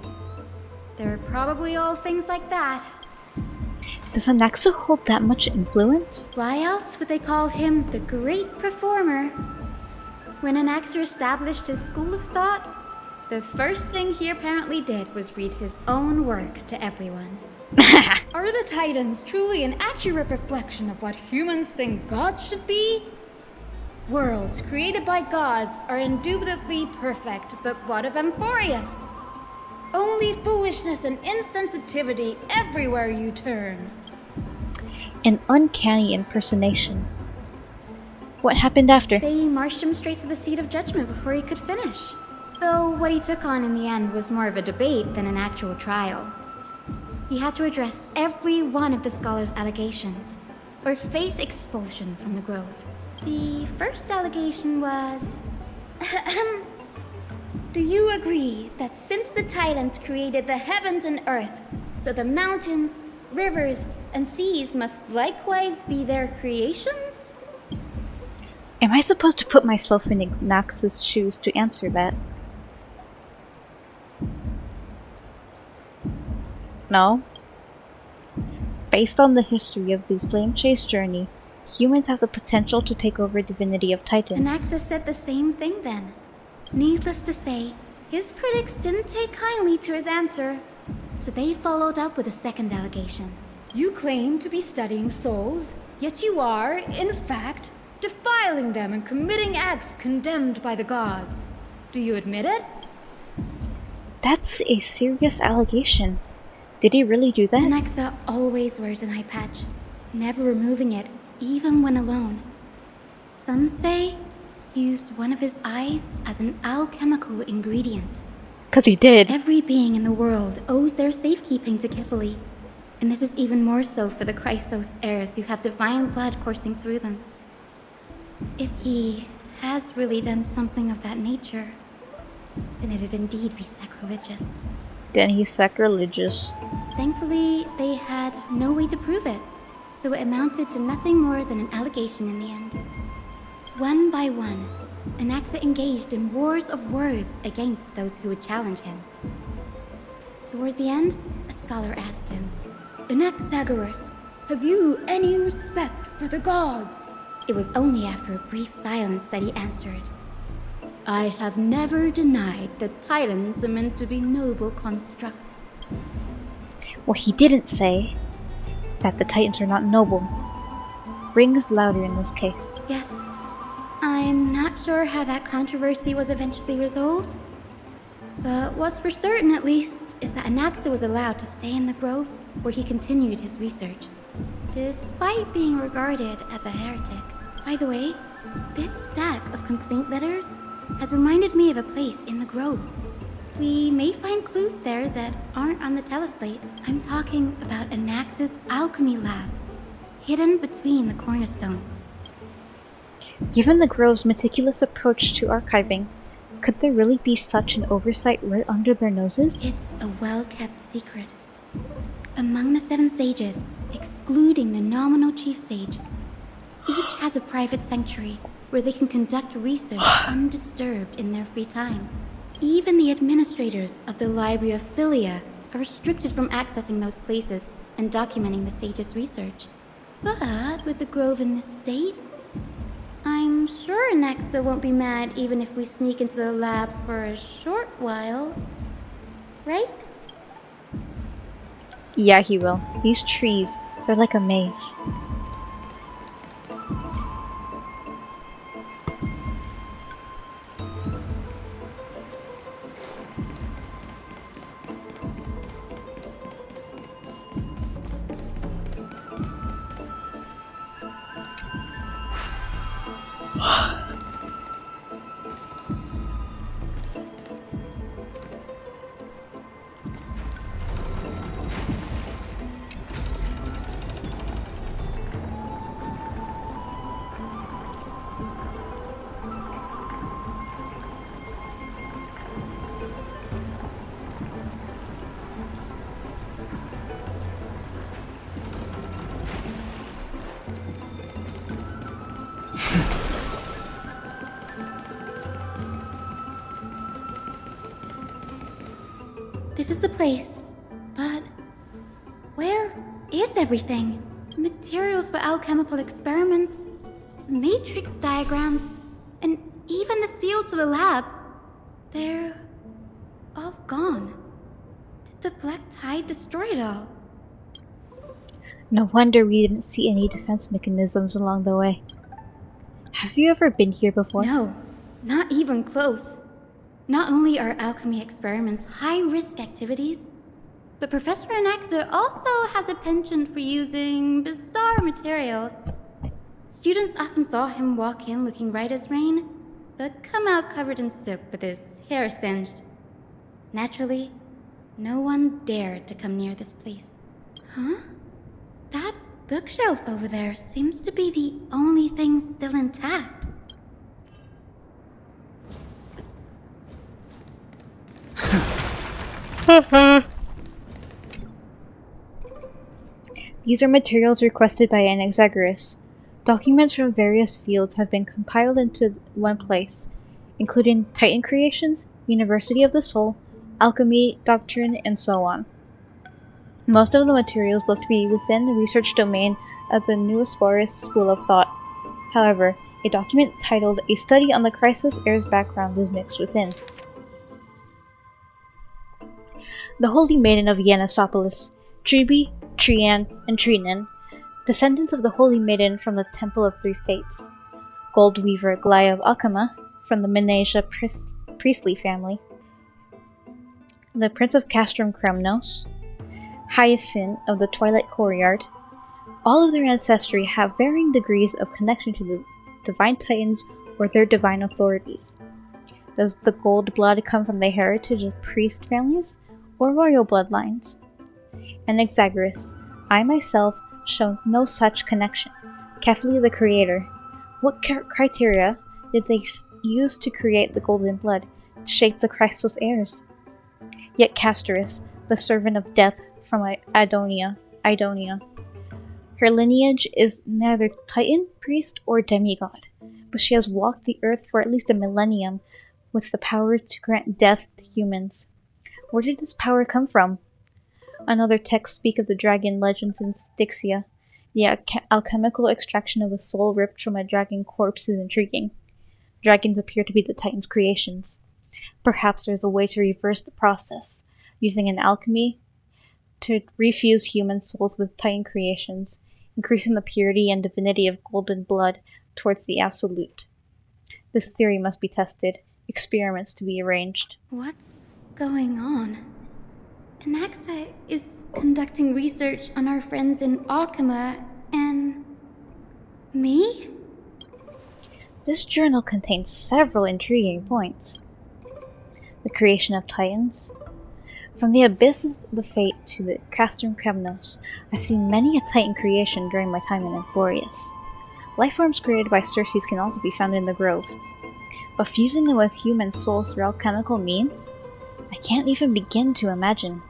They're probably all things like that. Does Anaxa hold that much influence? Why else would they call him the Great Performer? When Anaxa established his school of thought, the first thing he apparently did was read his own work to everyone. Are the Titans truly an accurate reflection of what humans think gods should be? Worlds created by gods are indubitably perfect, but what of Amphorius? Only foolishness and insensitivity everywhere you turn. An uncanny impersonation. What happened after? They marched him straight to the seat of judgment before he could finish. Though what he took on in the end was more of a debate than an actual trial. He had to address every one of the scholar's allegations, or face expulsion from the Grove. The first allegation was... Do you agree that since the Titans created the heavens and earth, so the mountains, rivers, and seas must likewise be their creations? Am I supposed to put myself in Anaxa's shoes to answer that? No. Based on the history of the Flame Chase journey, humans have the potential to take over divinity of Titans. Anaxa said the same thing then. Needless to say, his critics didn't take kindly to his answer, so they followed up with a second allegation. You claim to be studying souls, yet you are, in fact, defiling them and committing acts condemned by the gods. Do you admit it? That's a serious allegation. Did he really do that? Anaxa always wears an eye patch, never removing it, even when alone. Some say he used one of his eyes as an alchemical ingredient. 'Cause he did. Every being in the world owes their safekeeping to Kifili, and this is even more so for the Chrysos heirs who have divine blood coursing through them. If he has really done something of that nature, then it'd indeed be sacrilegious. Then he's sacrilegious. Thankfully, they had no way to prove it, so it amounted to nothing more than an allegation in the end. One by one, Anaxa engaged in wars of words against those who would challenge him. Toward the end, a scholar asked him, "Anaxagoras, have you any respect for the gods?" It was only after a brief silence that he answered, "I have never denied that titans are meant to be noble constructs." What he didn't say, that the Titans are not noble, rings louder in this case. Yes. I'm not sure how that controversy was eventually resolved, but what's for certain, at least, is that Anaxa was allowed to stay in the grove where he continued his research, despite being regarded as a heretic. By the way, this stack of complaint letters has reminded me of a place in the grove. We may find clues there that aren't on the teleslate. I'm talking about Anaxa's alchemy lab, hidden between the cornerstones. Given the Grove's meticulous approach to archiving, could there really be such an oversight right under their noses? It's a well-kept secret. Among the 7 sages, excluding the nominal chief sage, each has a private sanctuary where they can conduct research undisturbed in their free time. Even the administrators of the Library of Philia are restricted from accessing those places and documenting the sage's research. But with the grove in this state, I'm sure Anaxa won't be mad even if we sneak into the lab for a short while. Right? Yeah, he will. These trees, they're like a maze. This is the place, but where is everything? Materials for alchemical experiments, matrix diagrams, and even the seal to the lab. They're all gone. Did the Black Tide destroy it all? No wonder we didn't see any defense mechanisms along the way. Have you ever been here before? No, not even close. Not only are alchemy experiments high-risk activities, but Professor Anaxa also has a penchant for using bizarre materials. Students often saw him walk in looking right as rain, but come out covered in soot with his hair singed. Naturally, no one dared to come near this place. Huh? That bookshelf over there seems to be the only thing still intact. These are materials requested by Anaxagoras. Documents from various fields have been compiled into one place, including Titan creations, University of the Soul, alchemy, doctrine, and so on. Most of the materials look to be within the research domain of the Nuasphorus school of thought. However, a document titled A Study on the Chrysos Heir's Background is mixed within. The Holy Maiden of Yanasopolis, Tribi, Trian, and Trinan, descendants of the Holy Maiden from the Temple of Three Fates, Gold Weaver Glaya of Akama from the Menasia priestly family, the Prince of Castrum Kremnos, Hyacinth of the Twilight Courtyard. All of their ancestry have varying degrees of connection to the divine titans or their divine authorities. Does the gold blood come from the heritage of priest families or royal bloodlines? Anaxagoras, I myself show no such connection. Kefli the creator, what criteria did they use to create the golden blood, to shape the Christos heirs? Yet Castorus, the servant of death from Idonia, her lineage is neither titan, priest, or demigod, but she has walked the earth for at least a millennium with the power to grant death to humans. Where did this power come from? Another texts speak of the dragon legends in Styxia. The alchemical extraction of a soul ripped from a dragon corpse is intriguing. Dragons appear to be the Titan's creations. Perhaps there's a way to reverse the process, using an alchemy to refuse human souls with Titan creations, increasing the purity and divinity of golden blood towards the absolute. This theory must be tested, experiments to be arranged. What's going on? Anaxa is conducting research on our friends in Alchema and... me? This journal contains several intriguing points. The creation of Titans. From the Abyss of the Fate to the Castrum Kremnos, I've seen many a Titan creation during my time in Amphorius. Lifeforms created by Circes can also be found in the Grove. But fusing them with human souls through alchemical means? I can't even begin to imagine.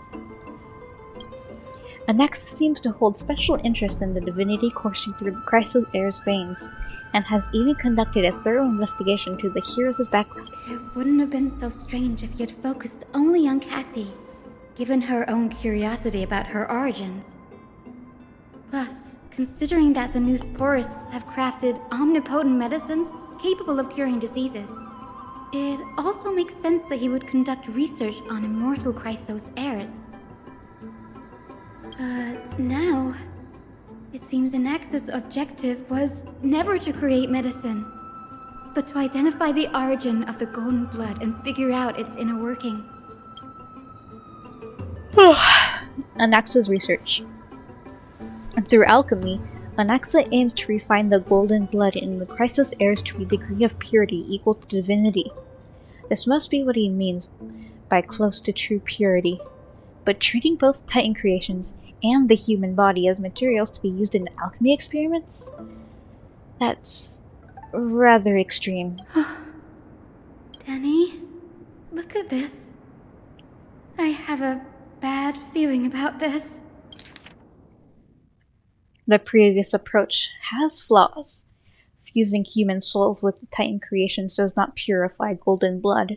Anaxa seems to hold special interest in the divinity coursing through the Christos heir's veins, and has even conducted a thorough investigation to the hero's background. It wouldn't have been so strange if he had focused only on Cassie, given her own curiosity about her origins. Plus, considering that the new Sporists have crafted omnipotent medicines capable of curing diseases, it also makes sense that he would conduct research on immortal Christos heirs. But now, it seems Anaxa's objective was never to create medicine, but to identify the origin of the golden blood and figure out its inner workings. Anaxa's research. Through alchemy, Anaxa aims to refine the golden blood in the Christos heirs to a degree of purity equal to divinity. This must be what he means by close to true purity. But treating both Titan creations and the human body as materials to be used in alchemy experiments? That's rather extreme. Danny, look at this. I have a bad feeling about this. The previous approach has flaws. Fusing human souls with the Titan creations does not purify golden blood.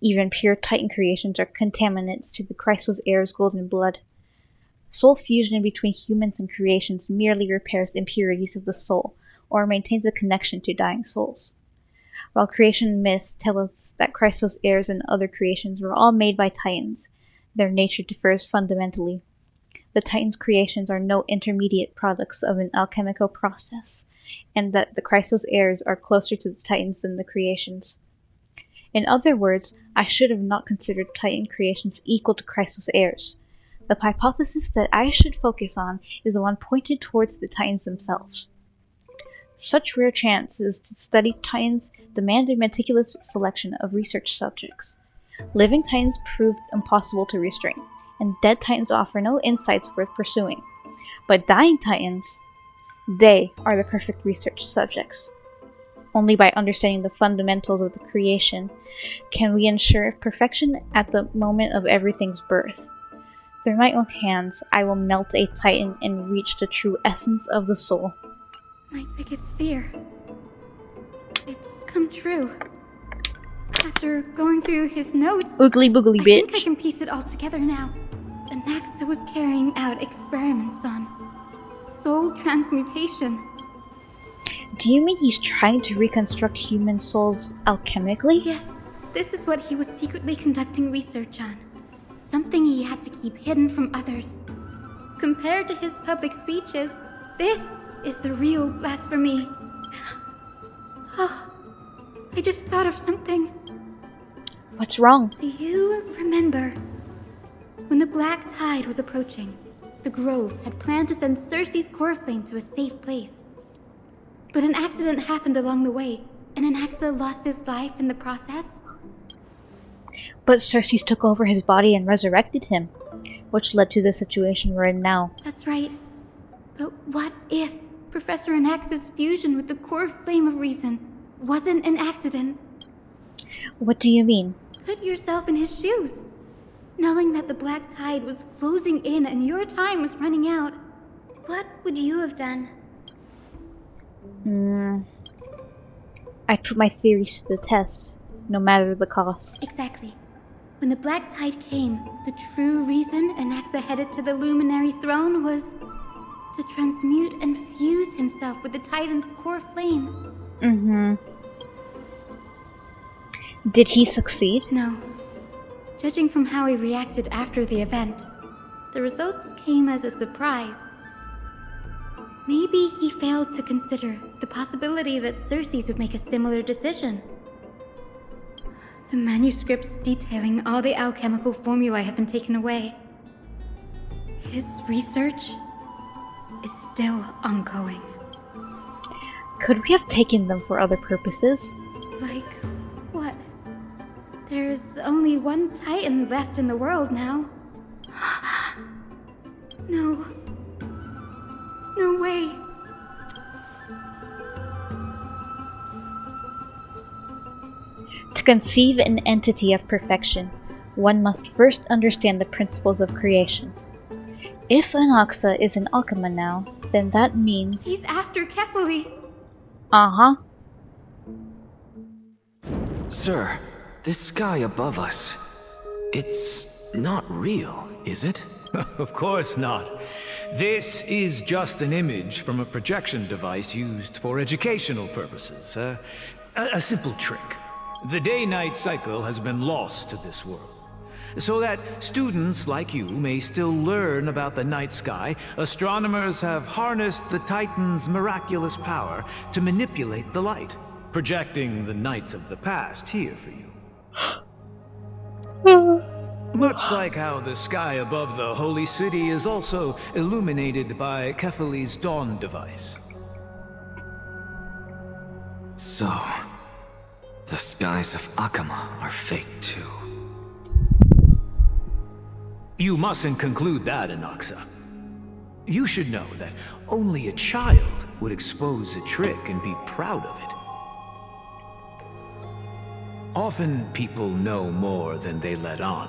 Even pure Titan creations are contaminants to the Christos heirs' golden blood. Soul fusion between humans and creations merely repairs impurities of the soul, or maintains a connection to dying souls. While creation myths tell us that Christos heirs and other creations were all made by Titans, their nature differs fundamentally. The Titans' creations are no intermediate products of an alchemical process, and that the Christos heirs are closer to the Titans than the creations. In other words, I should have not considered Titan creations equal to Christos heirs. The hypothesis that I should focus on is the one pointed towards the Titans themselves. Such rare chances to study Titans demand a meticulous selection of research subjects. Living Titans proved impossible to restrain, and dead Titans offer no insights worth pursuing. But dying Titans, they are the perfect research subjects. Only by understanding the fundamentals of the creation can we ensure perfection at the moment of everything's birth. Through my own hands, I will melt a Titan and reach the true essence of the soul. My biggest fear. It's come true. After going through his notes, Oogly boogly I bitch. think I can piece it all together now. Anaxa was carrying out experiments on soul transmutation. Do you mean he's trying to reconstruct human souls alchemically? Yes, this is what he was secretly conducting research on. Something he had to keep hidden from others. Compared to his public speeches, this is the real blasphemy. Oh, I just thought of something. What's wrong? Do you remember when the Black Tide was approaching? The Grove had planned to send Circe's core flame to a safe place. But an accident happened along the way, and Anaxa lost his life in the process. But Cersei took over his body and resurrected him, which led to the situation we're in now. That's right. But what if Professor Anaxa's fusion with the core flame of reason wasn't an accident? What do you mean? Put yourself in his shoes. Knowing that the black tide was closing in and your time was running out, what would you have done? I'd put my theories to the test, no matter the cost. Exactly. When the black tide came, the true reason Anaxa headed to the Luminary Throne was to transmute and fuse himself with the Titan's core flame. Did he succeed? No. Judging from how he reacted after the event, the results came as a surprise. Maybe he failed to consider the possibility that Cersei would make a similar decision. The manuscripts detailing all the alchemical formulae have been taken away. His research is still ongoing. Could we have taken them for other purposes? Like what? There's only one Titan left in the world now. No. No way. To conceive an entity of perfection, one must first understand the principles of creation. If Anaxa is an Akama now, then that means... He's after Kefali! Uh-huh. Sir, this sky above us, it's not real, is it? Of course not. This is just an image from a projection device used for educational purposes. A simple trick. The day-night cycle has been lost to this world. So that students like you may still learn about the night sky, astronomers have harnessed the Titan's miraculous power to manipulate the light, projecting the nights of the past here for you. Much like how the sky above the Holy City is also illuminated by Kefali's dawn device. So, the skies of Akama are fake too. You mustn't conclude that, Anaxa. You should know that only a child would expose a trick and be proud of it. Often people know more than they let on.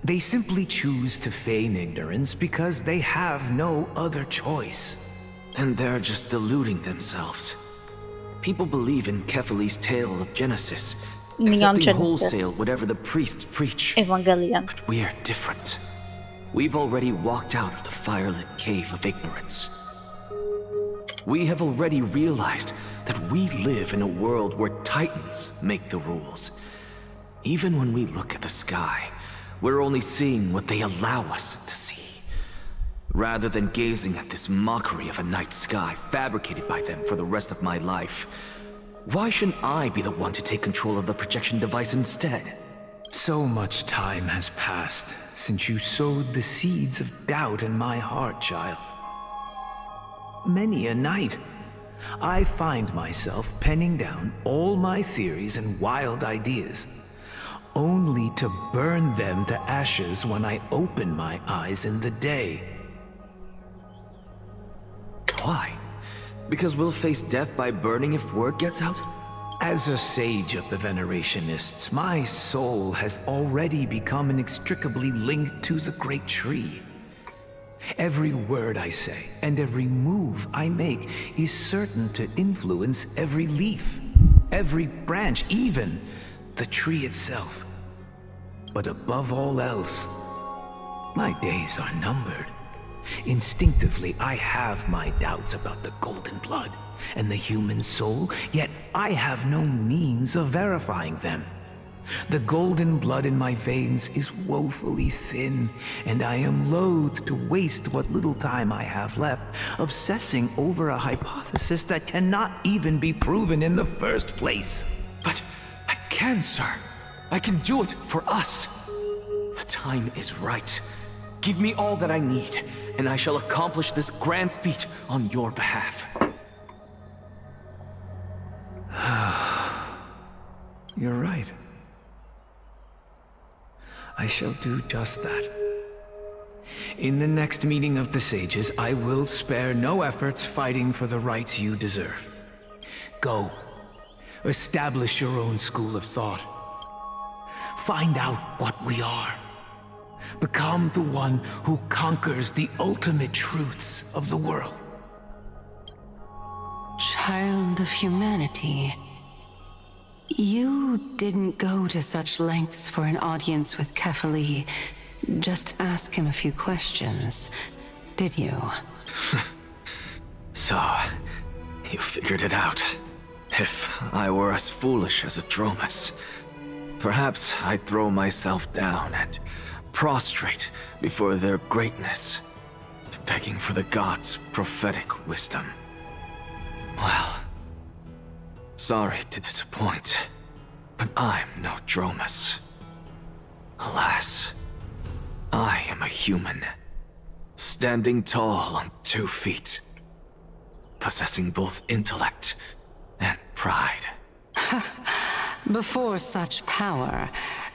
They simply choose to feign ignorance because they have no other choice. Then they're just deluding themselves. People believe in Kefali's tale of Genesis, accepting wholesale whatever the priests preach. Evangelion. But we're different. We've already walked out of the firelit cave of ignorance. We have already realized that we live in a world where Titans make the rules. Even when we look at the sky, we're only seeing what they allow us to see. Rather than gazing at this mockery of a night sky fabricated by them for the rest of my life, why shouldn't I be the one to take control of the projection device instead? So much time has passed since you sowed the seeds of doubt in my heart, child. Many a night, I find myself penning down all my theories and wild ideas, only to burn them to ashes when I open my eyes in the day. Why? Because we'll face death by burning if word gets out? As a sage of the Venerationists, my soul has already become inextricably linked to the Great Tree. Every word I say and every move I make is certain to influence every leaf, every branch, even the tree itself. But above all else, my days are numbered. Instinctively, I have my doubts about the golden blood and the human soul, yet I have no means of verifying them. The golden blood in my veins is woefully thin, and I am loath to waste what little time I have left obsessing over a hypothesis that cannot even be proven in the first place. But I can, sir. I can do it for us. The time is right. Give me all that I need, and I shall accomplish this grand feat on your behalf. you're right. I shall do just that. In the next meeting of the sages, I will spare no efforts fighting for the rights you deserve. Go. Establish your own school of thought. Find out what we are. Become the one who conquers the ultimate truths of the world. Child of humanity. You didn't go to such lengths for an audience with Kefali. Just ask him a few questions, did you? So, you figured it out. If I were as foolish as a Dromus, perhaps I'd throw myself down and prostrate before their greatness, begging for the gods' prophetic wisdom. Well, sorry to disappoint, but I'm no Dromus. Alas, I am a human, standing tall on 2 feet, possessing both intellect and pride. Before such power,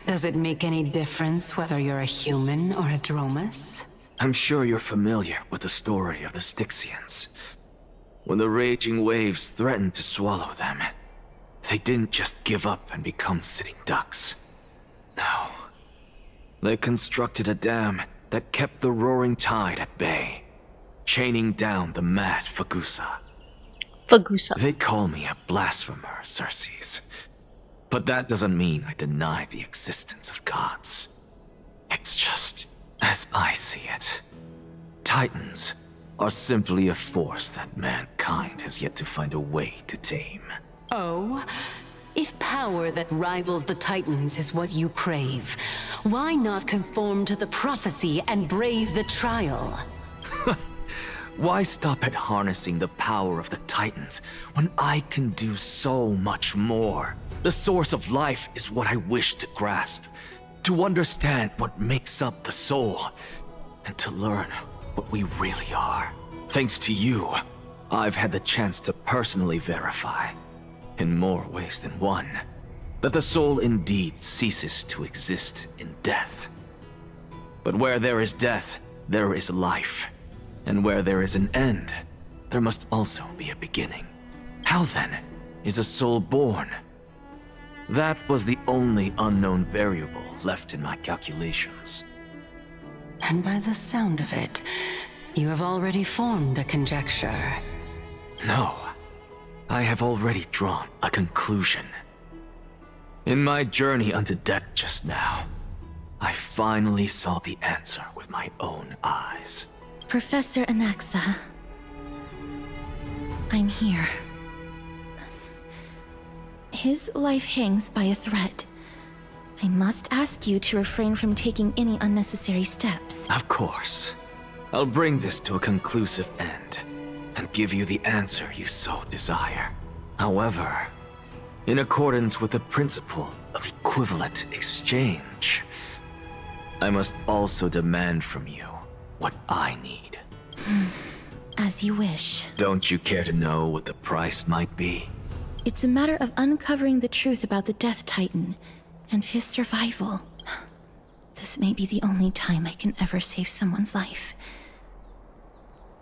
does it make any difference whether you're a human or a Dromus? I'm sure you're familiar with the story of the Styxians. When the raging waves threatened to swallow them, they didn't just give up and become sitting ducks. No. They constructed a dam that kept the roaring tide at bay, chaining down the mad Fagusa. They call me a blasphemer, Xerxes. But that doesn't mean I deny the existence of gods. It's just, as I see it, Titans are simply a force that mankind has yet to find a way to tame. Oh? If power that rivals the Titans is what you crave, why not conform to the prophecy and brave the trial? Why stop at harnessing the power of the Titans when I can do so much more? The source of life is what I wish to grasp, to understand what makes up the soul, and to learn what we really are. Thanks to you, I've had the chance to personally verify, in more ways than one, that the soul indeed ceases to exist in death. But where there is death, there is life. And where there is an end, there must also be a beginning. How then is a soul born? That was the only unknown variable left in my calculations. And by the sound of it, you have already formed a conjecture. No, I have already drawn a conclusion. In my journey unto death just now, I finally saw the answer with my own eyes. Professor Anaxa, I'm here. His life hangs by a thread. I must ask you to refrain from taking any unnecessary steps. Of course. I'll bring this to a conclusive end and give you the answer you so desire. However, in accordance with the principle of equivalent exchange, I must also demand from you what I need. As you wish. Don't you care to know what the price might be? It's a matter of uncovering the truth about the Death Titan and his survival. This may be the only time I can ever save someone's life.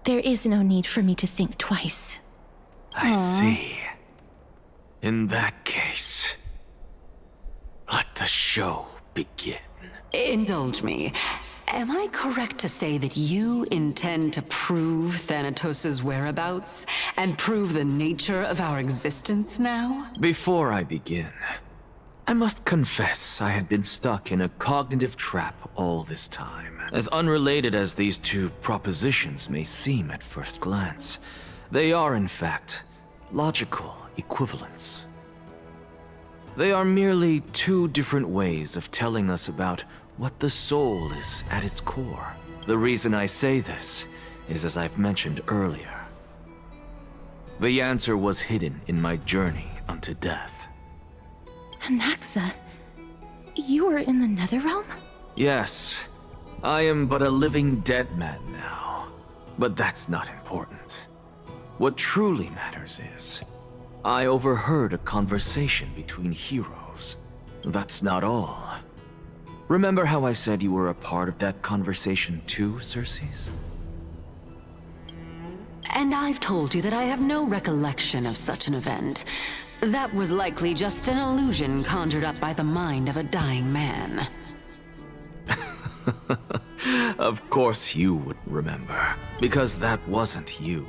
There is no need for me to think twice. I see. In that case, let the show begin. Indulge me. Am I correct to say that you intend to prove Thanatos' whereabouts and prove the nature of our existence now? Before I begin, I must confess I had been stuck in a cognitive trap all this time. As unrelated as these two propositions may seem at first glance, they are in fact logical equivalents. They are merely two different ways of telling us about what the soul is at its core. The reason I say this is as I've mentioned earlier. The answer was hidden in my journey unto death. Anaxa, you were in the Netherrealm? Yes, I am but a living dead man now, but that's not important. What truly matters is, I overheard a conversation between heroes. That's not all. Remember how I said you were a part of that conversation too, Circes? And I've told you that I have no recollection of such an event. That was likely just an illusion conjured up by the mind of a dying man. Of course you would remember, because that wasn't you.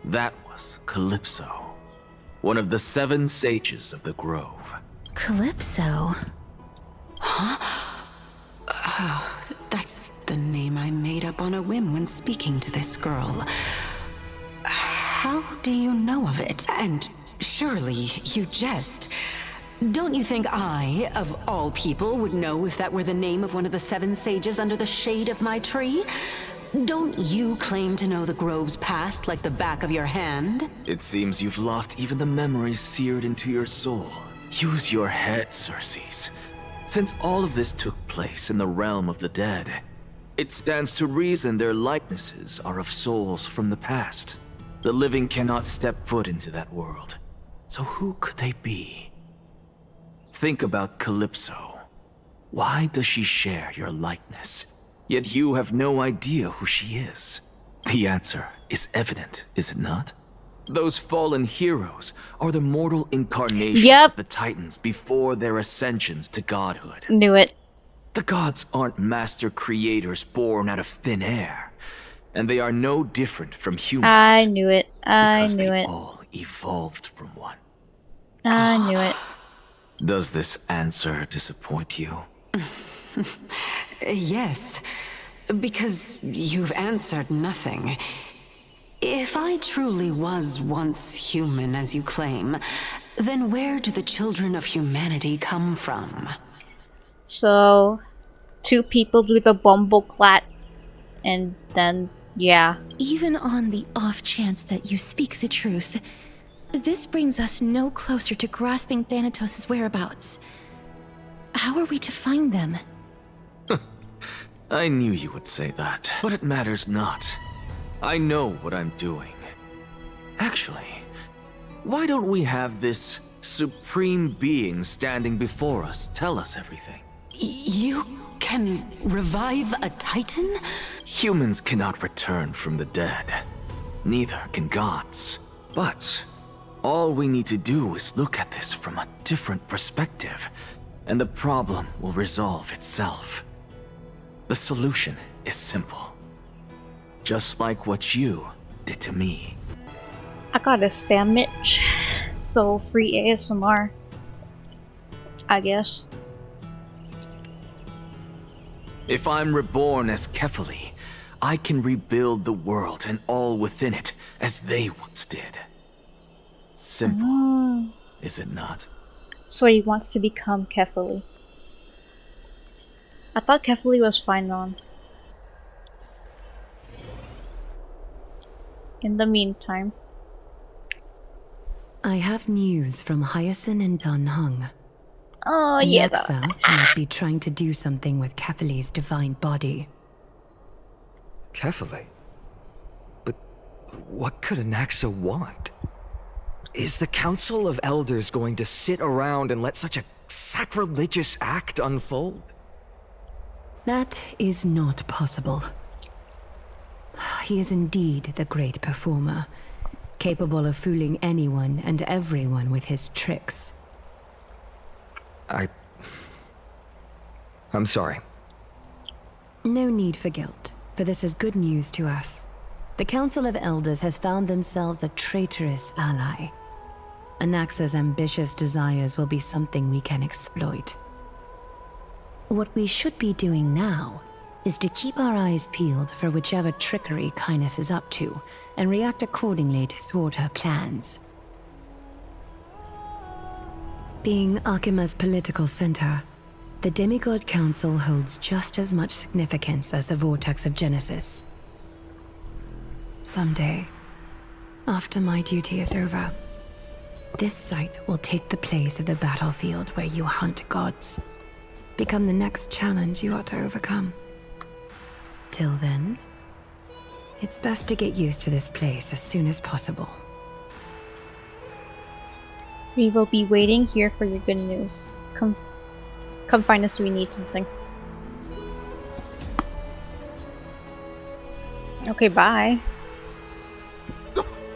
That was Calypso, one of the 7 sages of the Grove. Calypso? Huh? Oh, that's the name I made up on a whim when speaking to this girl. How do you know of it? And surely you jest. Don't you think I, of all people, would know if that were the name of one of the 7 sages under the shade of my tree? Don't you claim to know the Grove's past like the back of your hand? It seems you've lost even the memories seared into your soul. Use your head, Circes. Since all of this took place in the realm of the dead, it stands to reason their likenesses are of souls from the past. The living cannot step foot into that world. So who could they be? Think about Calypso. Why does she share your likeness? Yet you have no idea who she is. The answer is evident, is it not? Those fallen heroes are the mortal incarnations of the Titans before their ascensions to godhood. Knew it. The gods aren't master creators born out of thin air, and they are no different from humans. I knew it. I knew they it. all evolved from one. I knew it. Does this answer disappoint you? Yes, because you've answered nothing. If I truly was once human, as you claim, then where do the children of humanity come from? So, 2 people with a bumbleclat, and then, yeah. Even on the off chance that you speak the truth, this brings us no closer to grasping Thanatos' whereabouts. How are we to find them? I knew you would say that, but it matters not. I know what I'm doing. Actually, why don't we have this supreme being standing before us tell us everything? You can revive a Titan? Humans cannot return from the dead. Neither can gods. But all we need to do is look at this from a different perspective, and the problem will resolve itself. The solution is simple. Just like what you did to me. I got a sandwich, so free ASMR, I guess. If I'm reborn as Kefali, I can rebuild the world and all within it as they once did. Simple, is it not? So he wants to become Kefali. I thought Kefali was Phynon. In the meantime, I have news from Hyacinth and Dan Heng. oh yeah, Nexa might be trying to do something with Kefali's divine body. Kefali? But what could Anaxa want? Is the Council of Elders going to sit around and let such a sacrilegious act unfold? That is not possible. He is indeed the great performer, capable of fooling anyone and everyone with his tricks. I'm sorry. No need for guilt, for this is good news to us. The Council of Elders has found themselves a traitorous ally. Anaxa's ambitious desires will be something we can exploit. What we should be doing now is to keep our eyes peeled for whichever trickery Kynus is up to, and react accordingly to thwart her plans. Being Akima's political center, the Demigod Council holds just as much significance as the Vortex of Genesis. Someday, after my duty is over, this site will take the place of the battlefield where you hunt gods. Become the next challenge you ought to overcome. Till then, it's best to get used to this place as soon as possible. we will be waiting here for your good news. Come find us when we need something. Okay, bye.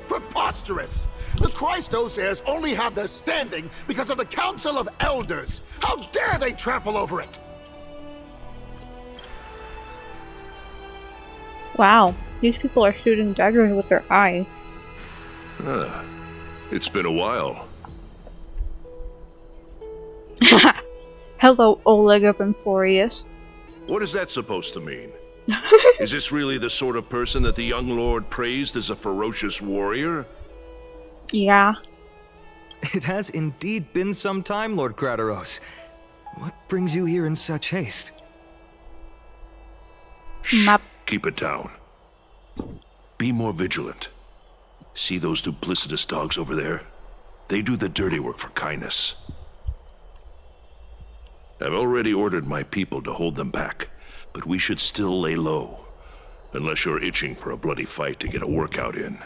Preposterous! The Christos heirs only have their standing because of the Council of Elders! How dare they trample over it! Wow, these people are shooting daggers with their eyes. It's been a while. Hello, Oleg of Emporius. What is that supposed to mean? Is this really the sort of person that the young lord praised as a ferocious warrior? Yeah. It has indeed been some time, Lord Crateros. What brings you here in such haste? Map. Keep it down. Be more vigilant. See those duplicitous dogs over there? They do the dirty work for kindness. I've already ordered my people to hold them back, but we should still lay low. Unless you're itching for a bloody fight to get a workout in.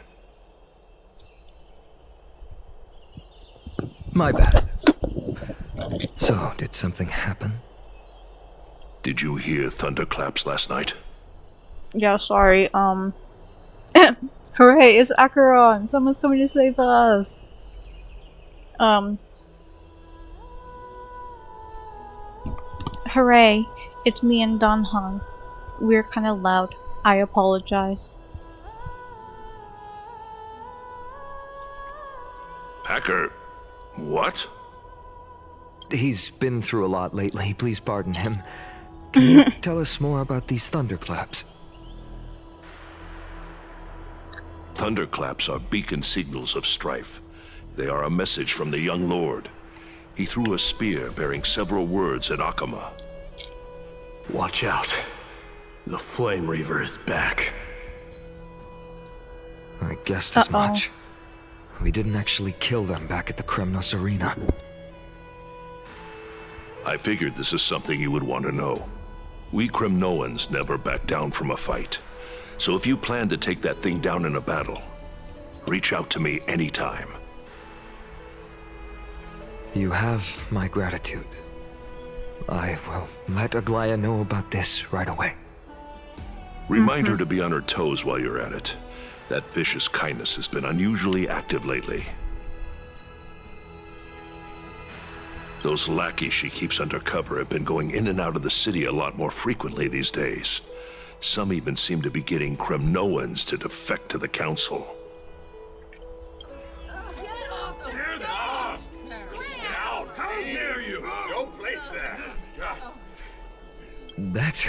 My bad. So, did something happen? Did you hear thunderclaps last night? Yeah, sorry, Hooray, it's Acheron! Someone's coming to save us! Hooray, it's me and Don Hong. We're kinda loud. I apologize. Packer, what? He's been through a lot lately, please pardon him. Can you tell us more about these thunderclaps? Thunderclaps are beacon signals of strife. They are a message from the young lord. He threw a spear bearing several words at Akama. Watch out. The Flame Reaver is back. I guessed as much. We didn't actually kill them back at the Kremnos Arena. I figured this is something you would want to know. We Kremnoans never back down from a fight. So if you plan to take that thing down in a battle, reach out to me anytime. You have my gratitude. I will let Aglaya know about this right away. Remind her to be on her toes while you're at it. That vicious kindness has been unusually active lately. Those lackeys she keeps under cover have been going in and out of the city a lot more frequently these days. Some even seem to be getting Kremnoans to defect to the Council. How dare you! Don't place that! That's...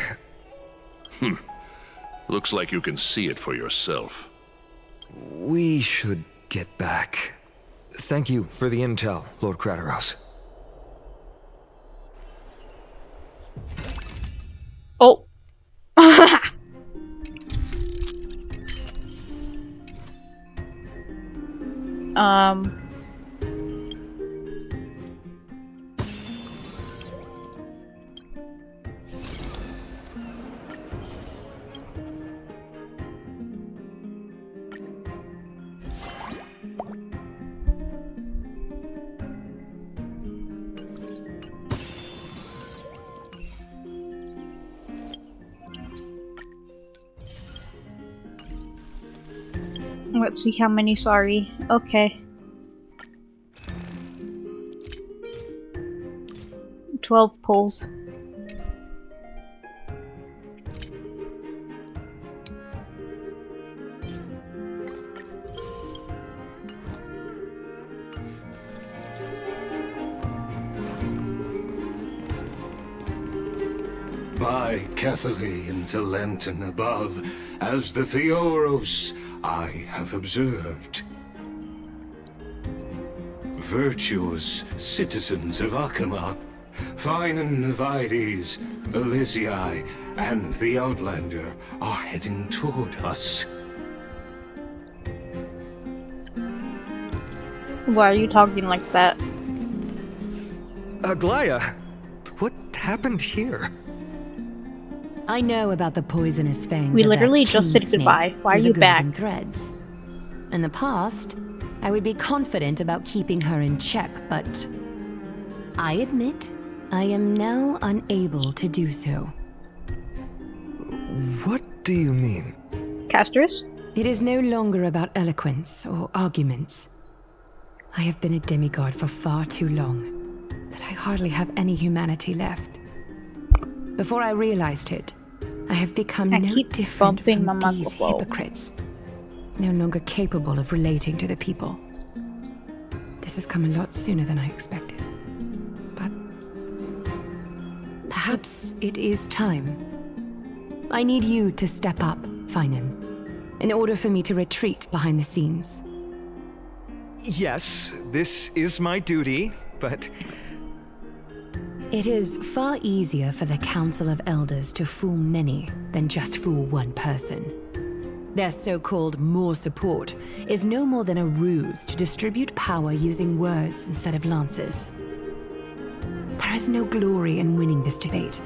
Looks like you can see it for yourself. We should get back. Thank you for the intel, Lord Crateros. Oh. Let's see how many, sorry. Okay. 12 pulls. By Catholic into Lenten above, as the Theoros I have observed. Virtuous citizens of Akama, fine Navides, Elysiae, and the Outlander are heading toward us. Why are you talking like that? Aglaya, what happened here? I know about the poisonous fangs. We of literally that just king said goodbye. snake Why are through the you back? golden threads. In the past, I would be confident about keeping her in check, but I admit I am now unable to do so. What do you mean? Castorus? It is no longer about eloquence or arguments. I have been a demigod for far too long that I hardly have any humanity left. Before I realized it, I have become no different from these hypocrites, no longer capable of relating to the people. This has come a lot sooner than I expected. But perhaps it is time. I need you to step up, Finan, in order for me to retreat behind the scenes. Yes, this is my duty, but... It is far easier for the Council of Elders to fool many than just fool one person. Their so-called more support is no more than a ruse to distribute power using words instead of lances. There is no glory in winning this debate,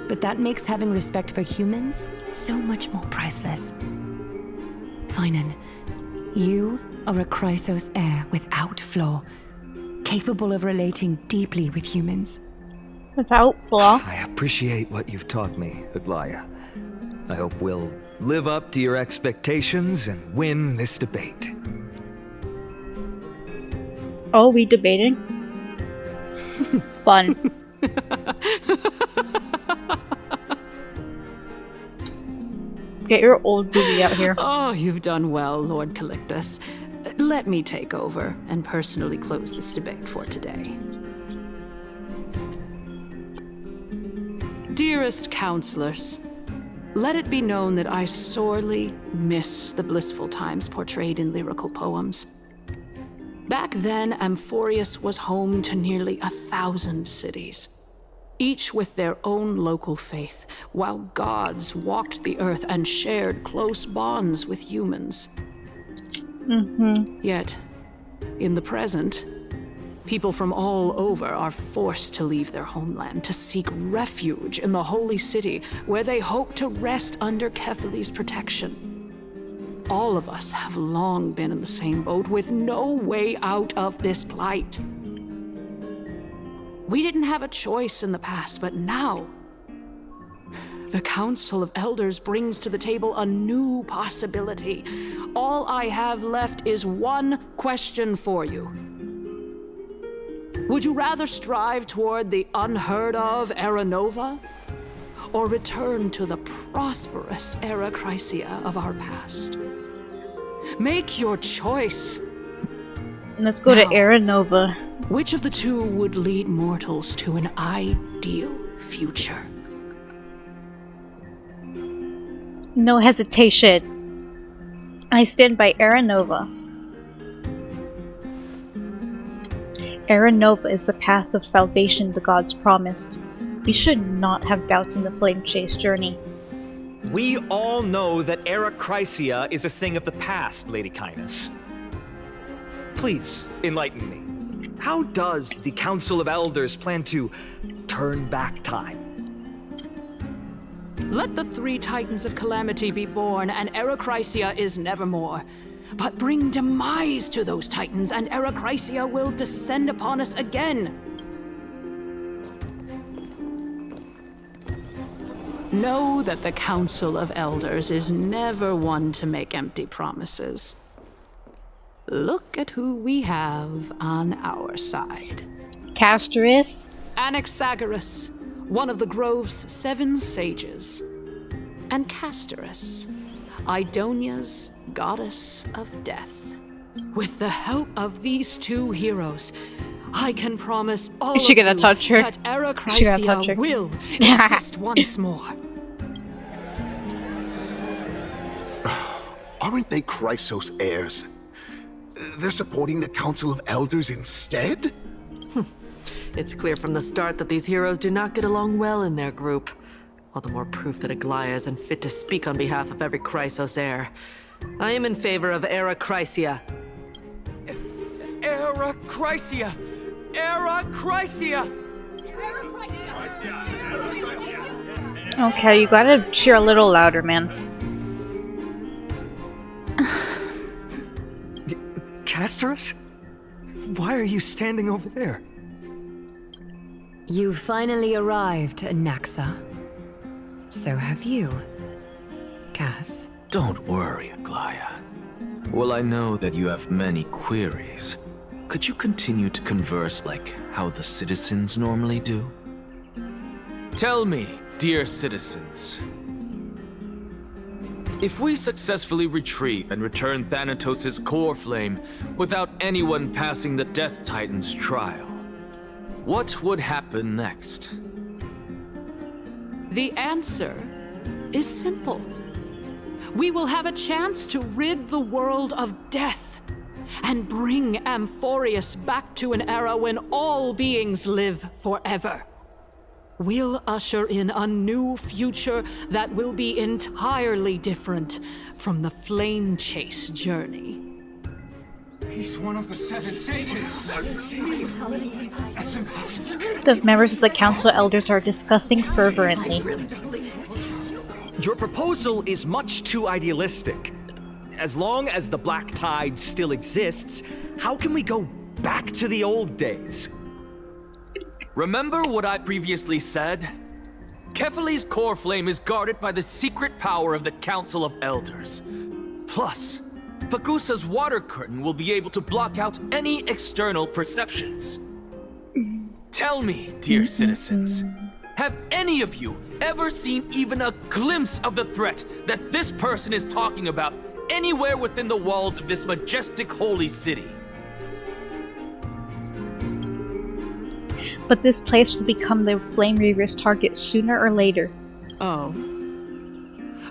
but that makes having respect for humans so much more priceless. Finan, you are a Chrysos heir without flaw, capable of relating deeply with humans. Without flaw? I appreciate what you've taught me, Aglaya. I hope we'll live up to your expectations and win this debate. Oh, we debating? Fun. Get your old booty out here. Oh, you've done well, Lord Calictus. Let me take over and personally close this debate for today. Dearest counselors, let it be known that I sorely miss the blissful times portrayed in lyrical poems. Back then, Amphorius was home to nearly 1,000 cities, each with their own local faith, while gods walked the earth and shared close bonds with humans. Yet, in the present, people from all over are forced to leave their homeland to seek refuge in the holy city, where they hope to rest under Kethali's protection. All of us have long been in the same boat, with no way out of this plight. We didn't have a choice in the past, but now, the Council of Elders brings to the table a new possibility. All I have left is one question for you. Would you rather strive toward the unheard of Era Nova, or return to the prosperous Era Chrysia of our past? Make your choice. Let's go to Era Nova. Which of the two would lead mortals to an ideal future? No hesitation. I stand by Era Nova. Era Nova is the path of salvation the gods promised. We should not have doubts in the Flame Chase journey. We all know that Era Chrysia is a thing of the past, Lady Kainis. Please, enlighten me. How does the Council of Elders plan to turn back time? Let the 3 Titans of Calamity be born, and Era Chrysia is nevermore. But bring demise to those Titans, and Era Chrysia will descend upon us again. Know that the Council of Elders is never one to make empty promises. Look at who we have on our side. Castorus? Anaxagoras, one of the Grove's 7 sages. And Castorus, Idonia's goddess of death. With the help of these 2 heroes, I can promise all Is she of gonna you touch her? that Era Is she gonna touch her? Chrysia will exist once more. Aren't they Chrysos heirs? They're supporting the Council of Elders instead? It's clear from the start that these heroes do not get along well in their group. All the more proof that Aglaya isn't fit to speak on behalf of every Chrysos heir. I am in favor of Era Chrysia. Era Chrysia! Era Chrysia! Okay, you gotta cheer a little louder, man. Castorus? Why are you standing over there? You finally arrived, Anaxa. So have you, Cass. Don't worry, Aglaya. Well, I know that you have many queries. Could you continue to converse like how the citizens normally do? Tell me, dear citizens. If we successfully retrieve and return Thanatos' core flame without anyone passing the Death Titan's trial, what would happen next? The answer is simple. We will have a chance to rid the world of death and bring Amphorius back to an era when all beings live forever. We'll usher in a new future that will be entirely different from the Flame Chase journey. He's one of the 7 sages. That's impossible. The members of the Council Elders are discussing fervently. Your proposal is much too idealistic. As long as the Black Tide still exists, how can we go back to the old days? Remember what I previously said? Kefali's core flame is guarded by the secret power of the Council of Elders. Plus, Fagusa's water curtain will be able to block out any external perceptions. Tell me, dear citizens, have any of you ever seen even a glimpse of the threat that this person is talking about anywhere within the walls of this majestic holy city? But this place will become the Flame Reaver's target sooner or later. Oh.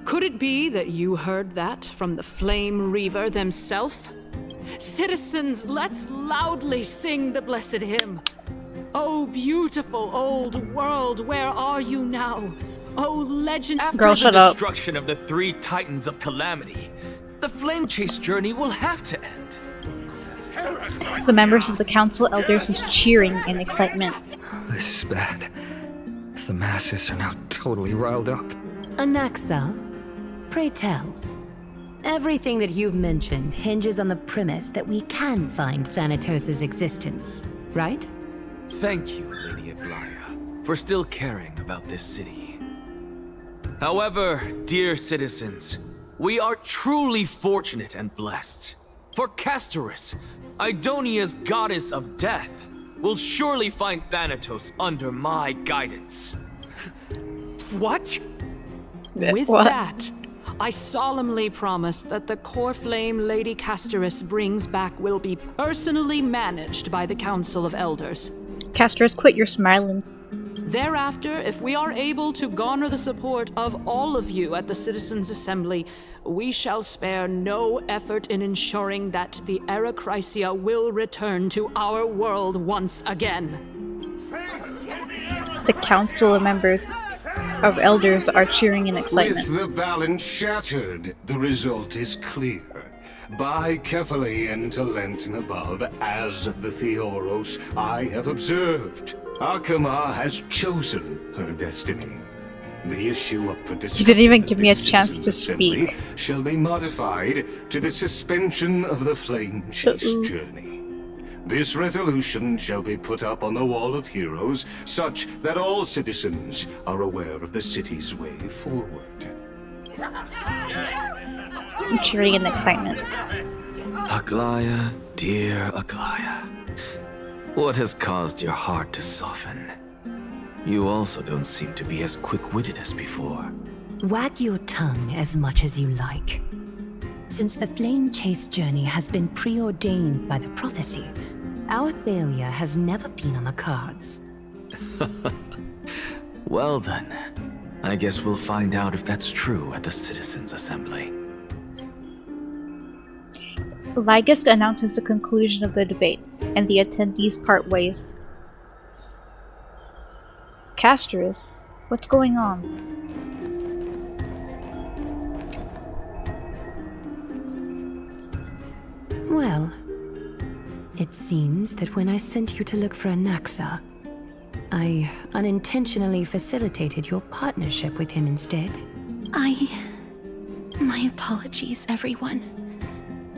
Could it be that you heard that from the Flame Reaver themselves? Citizens, let's loudly sing the blessed hymn. Oh, beautiful old world, where are you now? Oh, legend. After Girl, the shut up. destruction of the 3 Titans of Calamity, the Flame Chase journey will have to end. The members of the Council Elders is cheering in excitement. This is bad. The masses are now totally riled up. Anaxa, pray tell. Everything that you've mentioned hinges on the premise that we can find Thanatos' existence, right? Thank you, Lady Aglaya, for still caring about this city. However, dear citizens, we are truly fortunate and blessed. For Castorus, Idonia's goddess of death, will surely find Thanatos under my guidance. What? With What? that, I solemnly promise that the core flame Lady Castorus brings back will be personally managed by the Council of Elders. Castorus, quit your smiling. Thereafter, if we are able to garner the support of all of you at the Citizens' Assembly, we shall spare no effort in ensuring that the Erechrysia will return to our world once again. The Council of members of Elders are cheering in excitement. With the balance shattered, the result is clear. By Kefali and Talent and above, as the Theoros, I have observed. Akama has chosen her destiny. The issue up for discussion You didn't even give me a at the chance to Citizens' Assembly speak. shall be modified to the suspension of the Flame Chase journey. This resolution shall be put up on the Wall of Heroes, such that all citizens are aware of the city's way forward. I'm cheering in excitement. Aglaya, dear Aglaya. What has caused your heart to soften? You also don't seem to be as quick-witted as before. Wag your tongue as much as you like. Since the Flame Chase journey has been preordained by the prophecy, our failure has never been on the cards. Well then, I guess we'll find out if that's true at the Citizens' Assembly. Lygus announces the conclusion of the debate, and the attendees part ways. Castorus, what's going on? Well, it seems that when I sent you to look for Anaxa, I unintentionally facilitated your partnership with him instead. My apologies, everyone.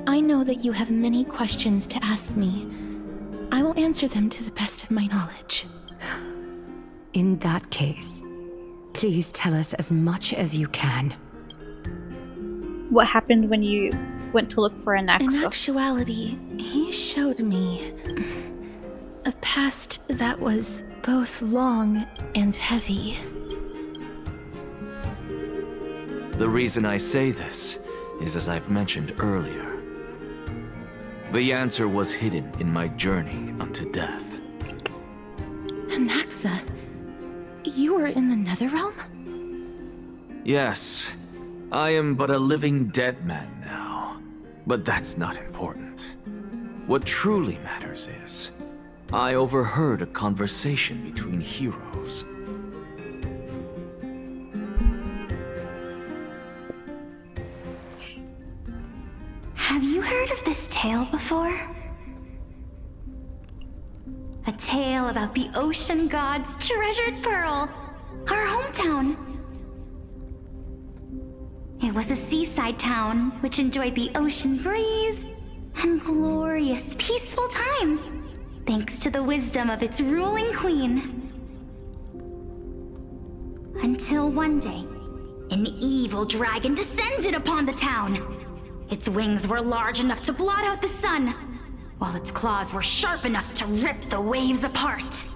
I know that you have many questions to ask me. I will answer them to the best of my knowledge. In that case, please tell us as much as you can. What happened when you went to look for Anaxa? In actuality, he showed me a past that was both long and heavy. The reason I say this is as I've mentioned earlier. The answer was hidden in my journey unto death. Anaxa, you were in the Netherrealm? Yes, I am but a living dead man now. But that's not important. What truly matters is, I overheard a conversation between heroes. Have you heard of this tale before? A tale about the ocean god's treasured pearl, our hometown. It was a seaside town which enjoyed the ocean breeze and glorious, peaceful times, thanks to the wisdom of its ruling queen. Until one day, an evil dragon descended upon the town. Its wings were large enough to blot out the sun, while its claws were sharp enough to rip the waves apart.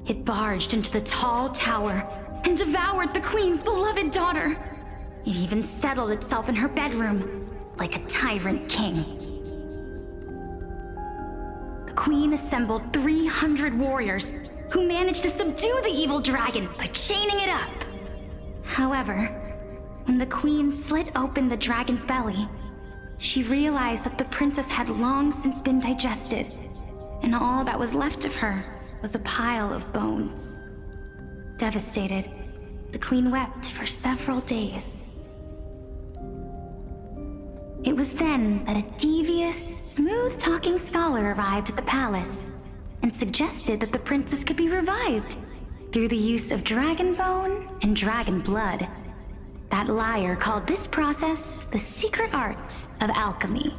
It barged into the tall tower and devoured the queen's beloved daughter. It even settled itself in her bedroom, like a tyrant king. The queen assembled 300 warriors who managed to subdue the evil dragon by chaining it up. However, when the queen slit open the dragon's belly, she realized that the princess had long since been digested, and all that was left of her was a pile of bones. Devastated, the queen wept for several days. It was then that a devious, smooth-talking scholar arrived at the palace and suggested that the princess could be revived through the use of dragon bone and dragon blood. That liar called this process the secret art of alchemy.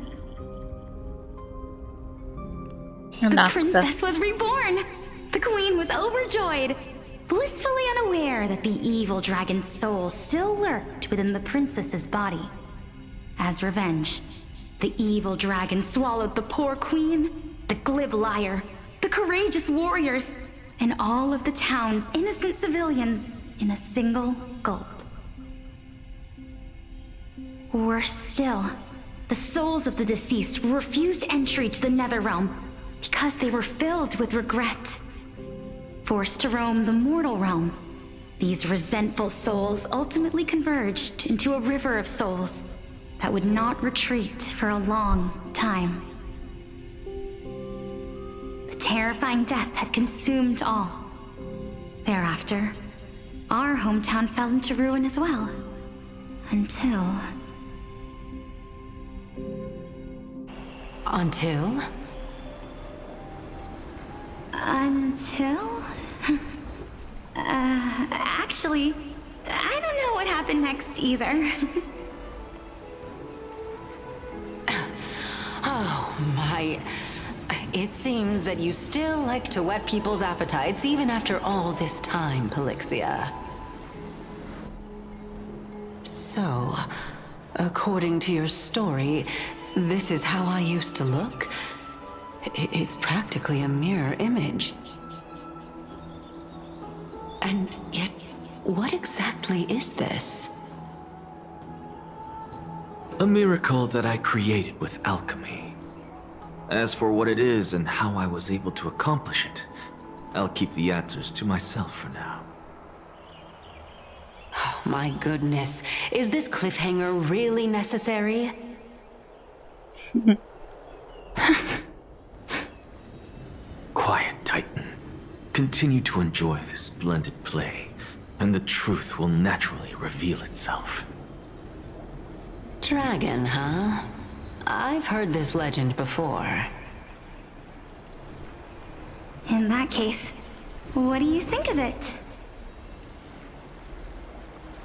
The princess was reborn! The queen was overjoyed, blissfully unaware that the evil dragon's soul still lurked within the princess's body. As revenge, the evil dragon swallowed the poor queen, the glib liar, the courageous warriors, and all of the town's innocent civilians in a single gulp. Worse still, the souls of the deceased were refused entry to the Netherrealm because they were filled with regret. Forced to roam the mortal realm, these resentful souls ultimately converged into a river of souls that would not retreat for a long time. The terrifying death had consumed all. Thereafter, our hometown fell into ruin as well. Until... Until? Actually, I don't know what happened next either. Oh, my... It seems that you still like to whet people's appetites even after all this time, Polixia. So, according to your story, this is how I used to look? It's practically a mirror image. And yet, what exactly is this? A miracle that I created with alchemy. As for what it is and how I was able to accomplish it, I'll keep the answers to myself for now. Oh, my goodness. Is this cliffhanger really necessary? Quiet, Titan. Continue to enjoy this splendid play, and the truth will naturally reveal itself. Dragon, huh? I've heard this legend before. In that case, what do you think of it?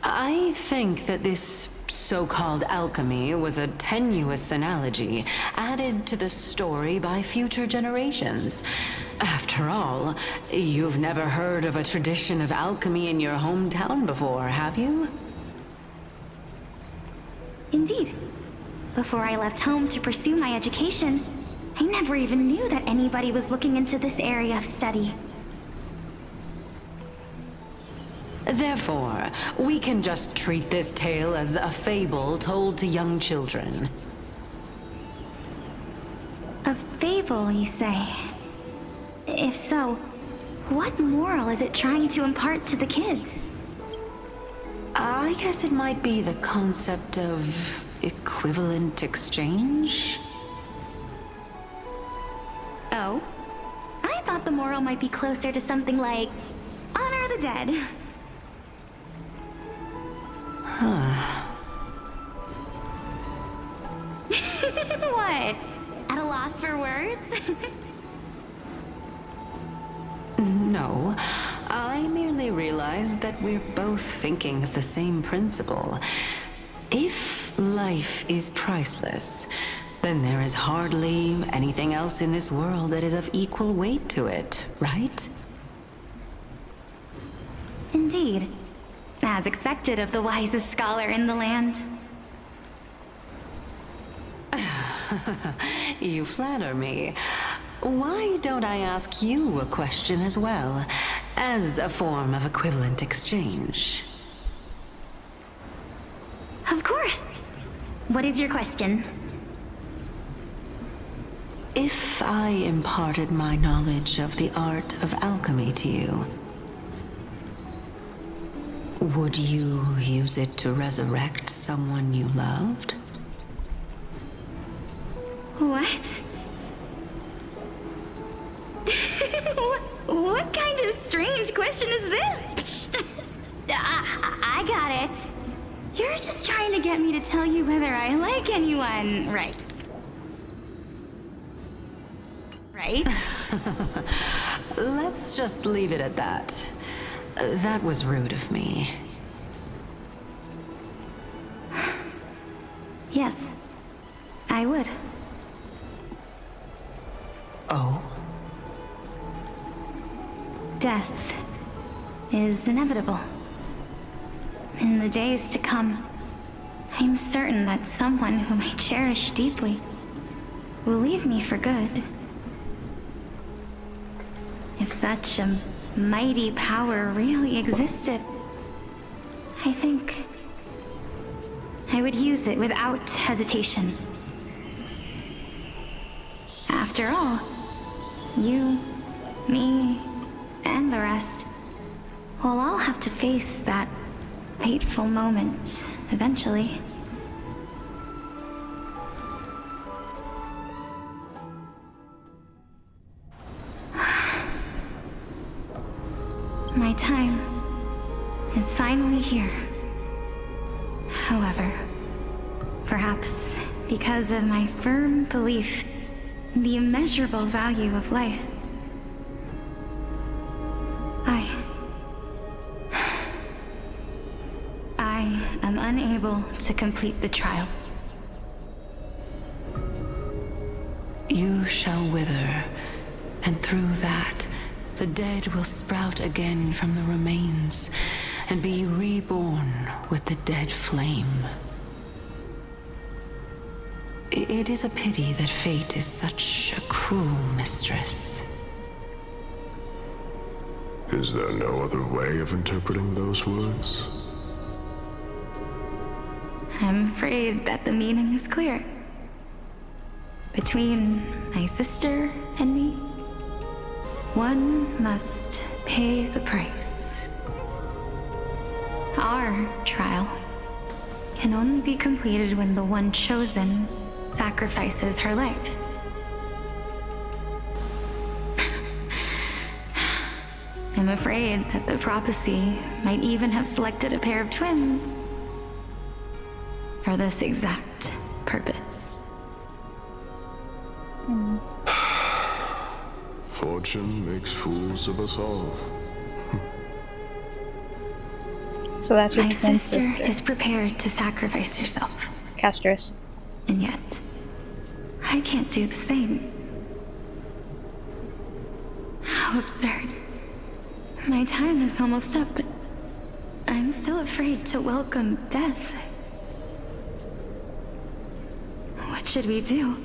I think that this So-called alchemy was a tenuous analogy added to the story by future generations. After all, you've never heard of a tradition of alchemy in your hometown before, have you? Indeed. Before I left home to pursue my education, I never even knew that anybody was looking into this area of study. Therefore, we can just treat this tale as a fable told to young children. A fable, you say? If so, what moral is it trying to impart to the kids? I guess it might be the concept of equivalent exchange? Oh? I thought the moral might be closer to something like honor the dead. What? At a loss for words? No, I merely realized that we're both thinking of the same principle. If life is priceless, then there is hardly anything else in this world that is of equal weight to it, right? Indeed. As expected of the wisest scholar in the land. You flatter me. Why don't I ask you a question as well, as a form of equivalent exchange? Of course. What is your question? If I imparted my knowledge of the art of alchemy to you, would you use it to resurrect someone you loved? What? What kind of strange question is this? I got it. You're just trying to get me to tell you whether I like anyone, right? Right? Let's just leave it at that. That was rude of me. Yes, I would. Oh? Death is inevitable. In the days to come, I'm certain that someone whom I cherish deeply will leave me for good. If such a mighty power really existed, I think I would use it without hesitation. After all, you, me, and the rest will all have to face that fateful moment eventually. My time is finally here. However, perhaps because of my firm belief in the immeasurable value of life, I am unable to complete the trial. You shall wither, and through that, the dead will sprout again from the remains and be reborn with the dead flame. It is a pity that fate is such a cruel mistress. Is there no other way of interpreting those words? I'm afraid that the meaning is clear. Between my sister and me, one must pay the price. Our trial can only be completed when the one chosen sacrifices her life. I'm afraid that the prophecy might even have selected a pair of twins for this exact purpose. Fortune makes fools of us all. So that's your My twin sister sister. is prepared to sacrifice herself. Castros. And yet, I can't do the same. How absurd. My time is almost up, but I'm still afraid to welcome death. What should we do?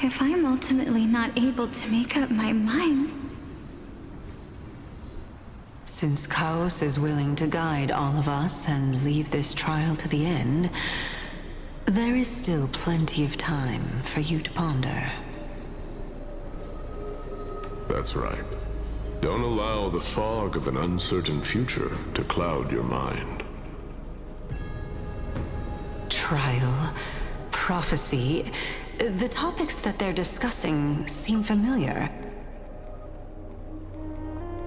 If I'm ultimately not able to make up my mind... Since Chaos is willing to guide all of us and leave this trial to the end, there is still plenty of time for you to ponder. That's right. Don't allow the fog of an uncertain future to cloud your mind. Trial, prophecy, the topics that they're discussing seem familiar.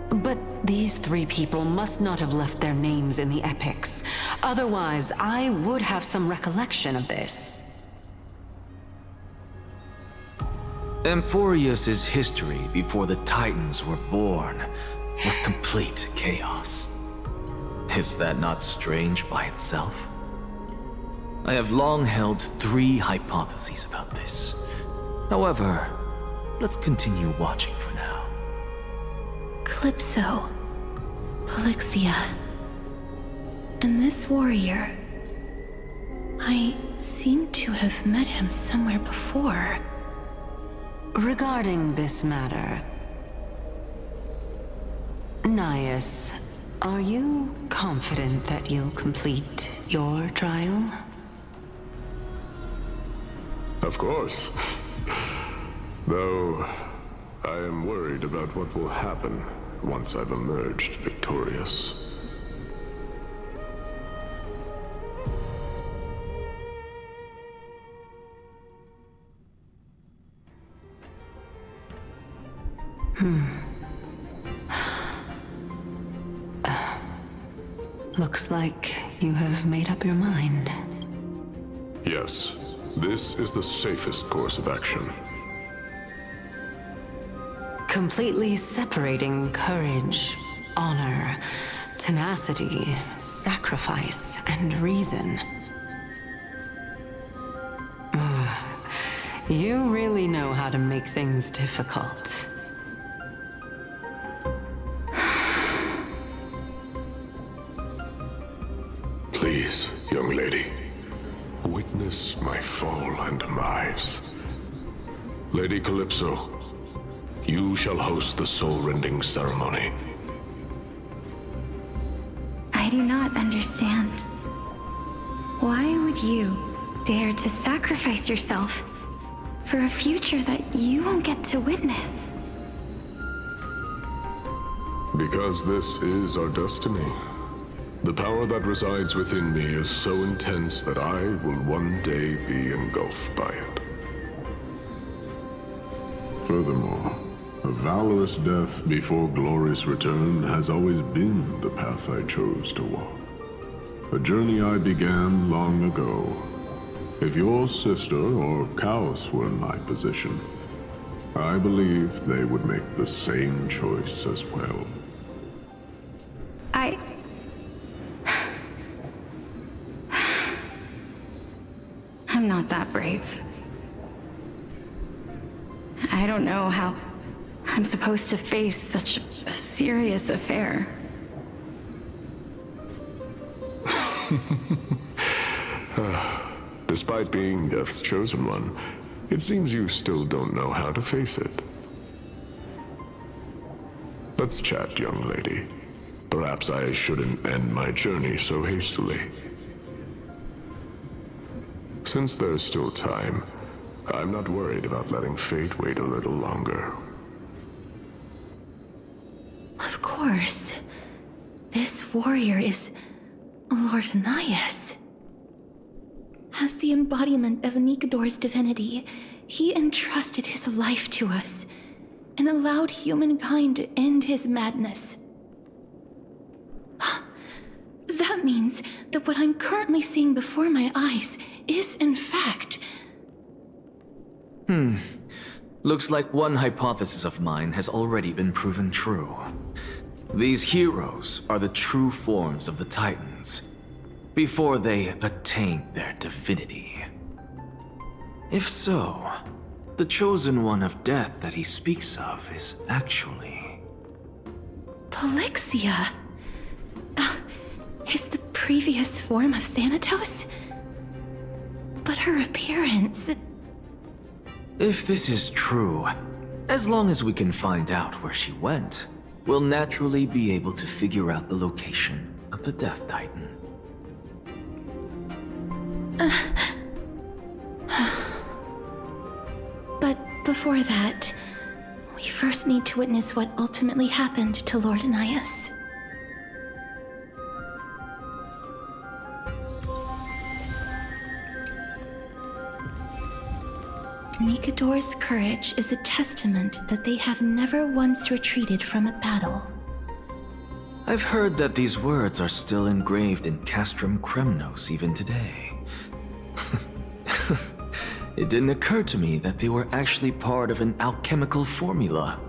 But these three people must not have left their names in the epics. Otherwise, I would have some recollection of this. Amphorius' history before the Titans were born was complete chaos. Is that not strange by itself? I have long held 3 hypotheses about this. However, let's continue watching for now. Calypso, Polixia, and this warrior. I seem to have met him somewhere before. Regarding this matter, Nias, are you confident that you'll complete your trial? Of course. Though, I am worried about what will happen once I've emerged victorious. Looks like you have made up your mind. Yes, this is the safest course of action. Completely separating courage, honor, tenacity, sacrifice, and reason. You really know how to make things difficult. Please, young lady, witness my fall and demise. Lady Calypso, you shall host the soul-rending ceremony. I do not understand. Why would you dare to sacrifice yourself for a future that you won't get to witness? Because this is our destiny. The power that resides within me is so intense that I will one day be engulfed by it. Furthermore, a valorous death before glorious return has always been the path I chose to walk. A journey I began long ago. If your sister or Chaos were in my position, I believe they would make the same choice as well. I'm not that brave. I don't know how I'm supposed to face such a serious affair. Despite being Death's chosen one, it seems you still don't know how to face it. Let's chat, young lady. Perhaps I shouldn't end my journey so hastily. Since there's still time, I'm not worried about letting fate wait a little longer. Of course. This warrior is Lord Nias. As the embodiment of Nikador's divinity, he entrusted his life to us and allowed humankind to end his madness. That means that what I'm currently seeing before my eyes is, in fact... Looks like one hypothesis of mine has already been proven true. These heroes are the true forms of the Titans, before they attained their divinity. If so, the chosen one of death that he speaks of is actually... Polixia? Is the previous form of Thanatos? But her appearance... If this is true, as long as we can find out where she went, we'll naturally be able to figure out the location of the Death Titan. But before that, we first need to witness what ultimately happened to Lord Anaias. Nikador's courage is a testament that they have never once retreated from a battle. I've heard that these words are still engraved in Castrum Kremnos even today. It didn't occur to me that they were actually part of an alchemical formula.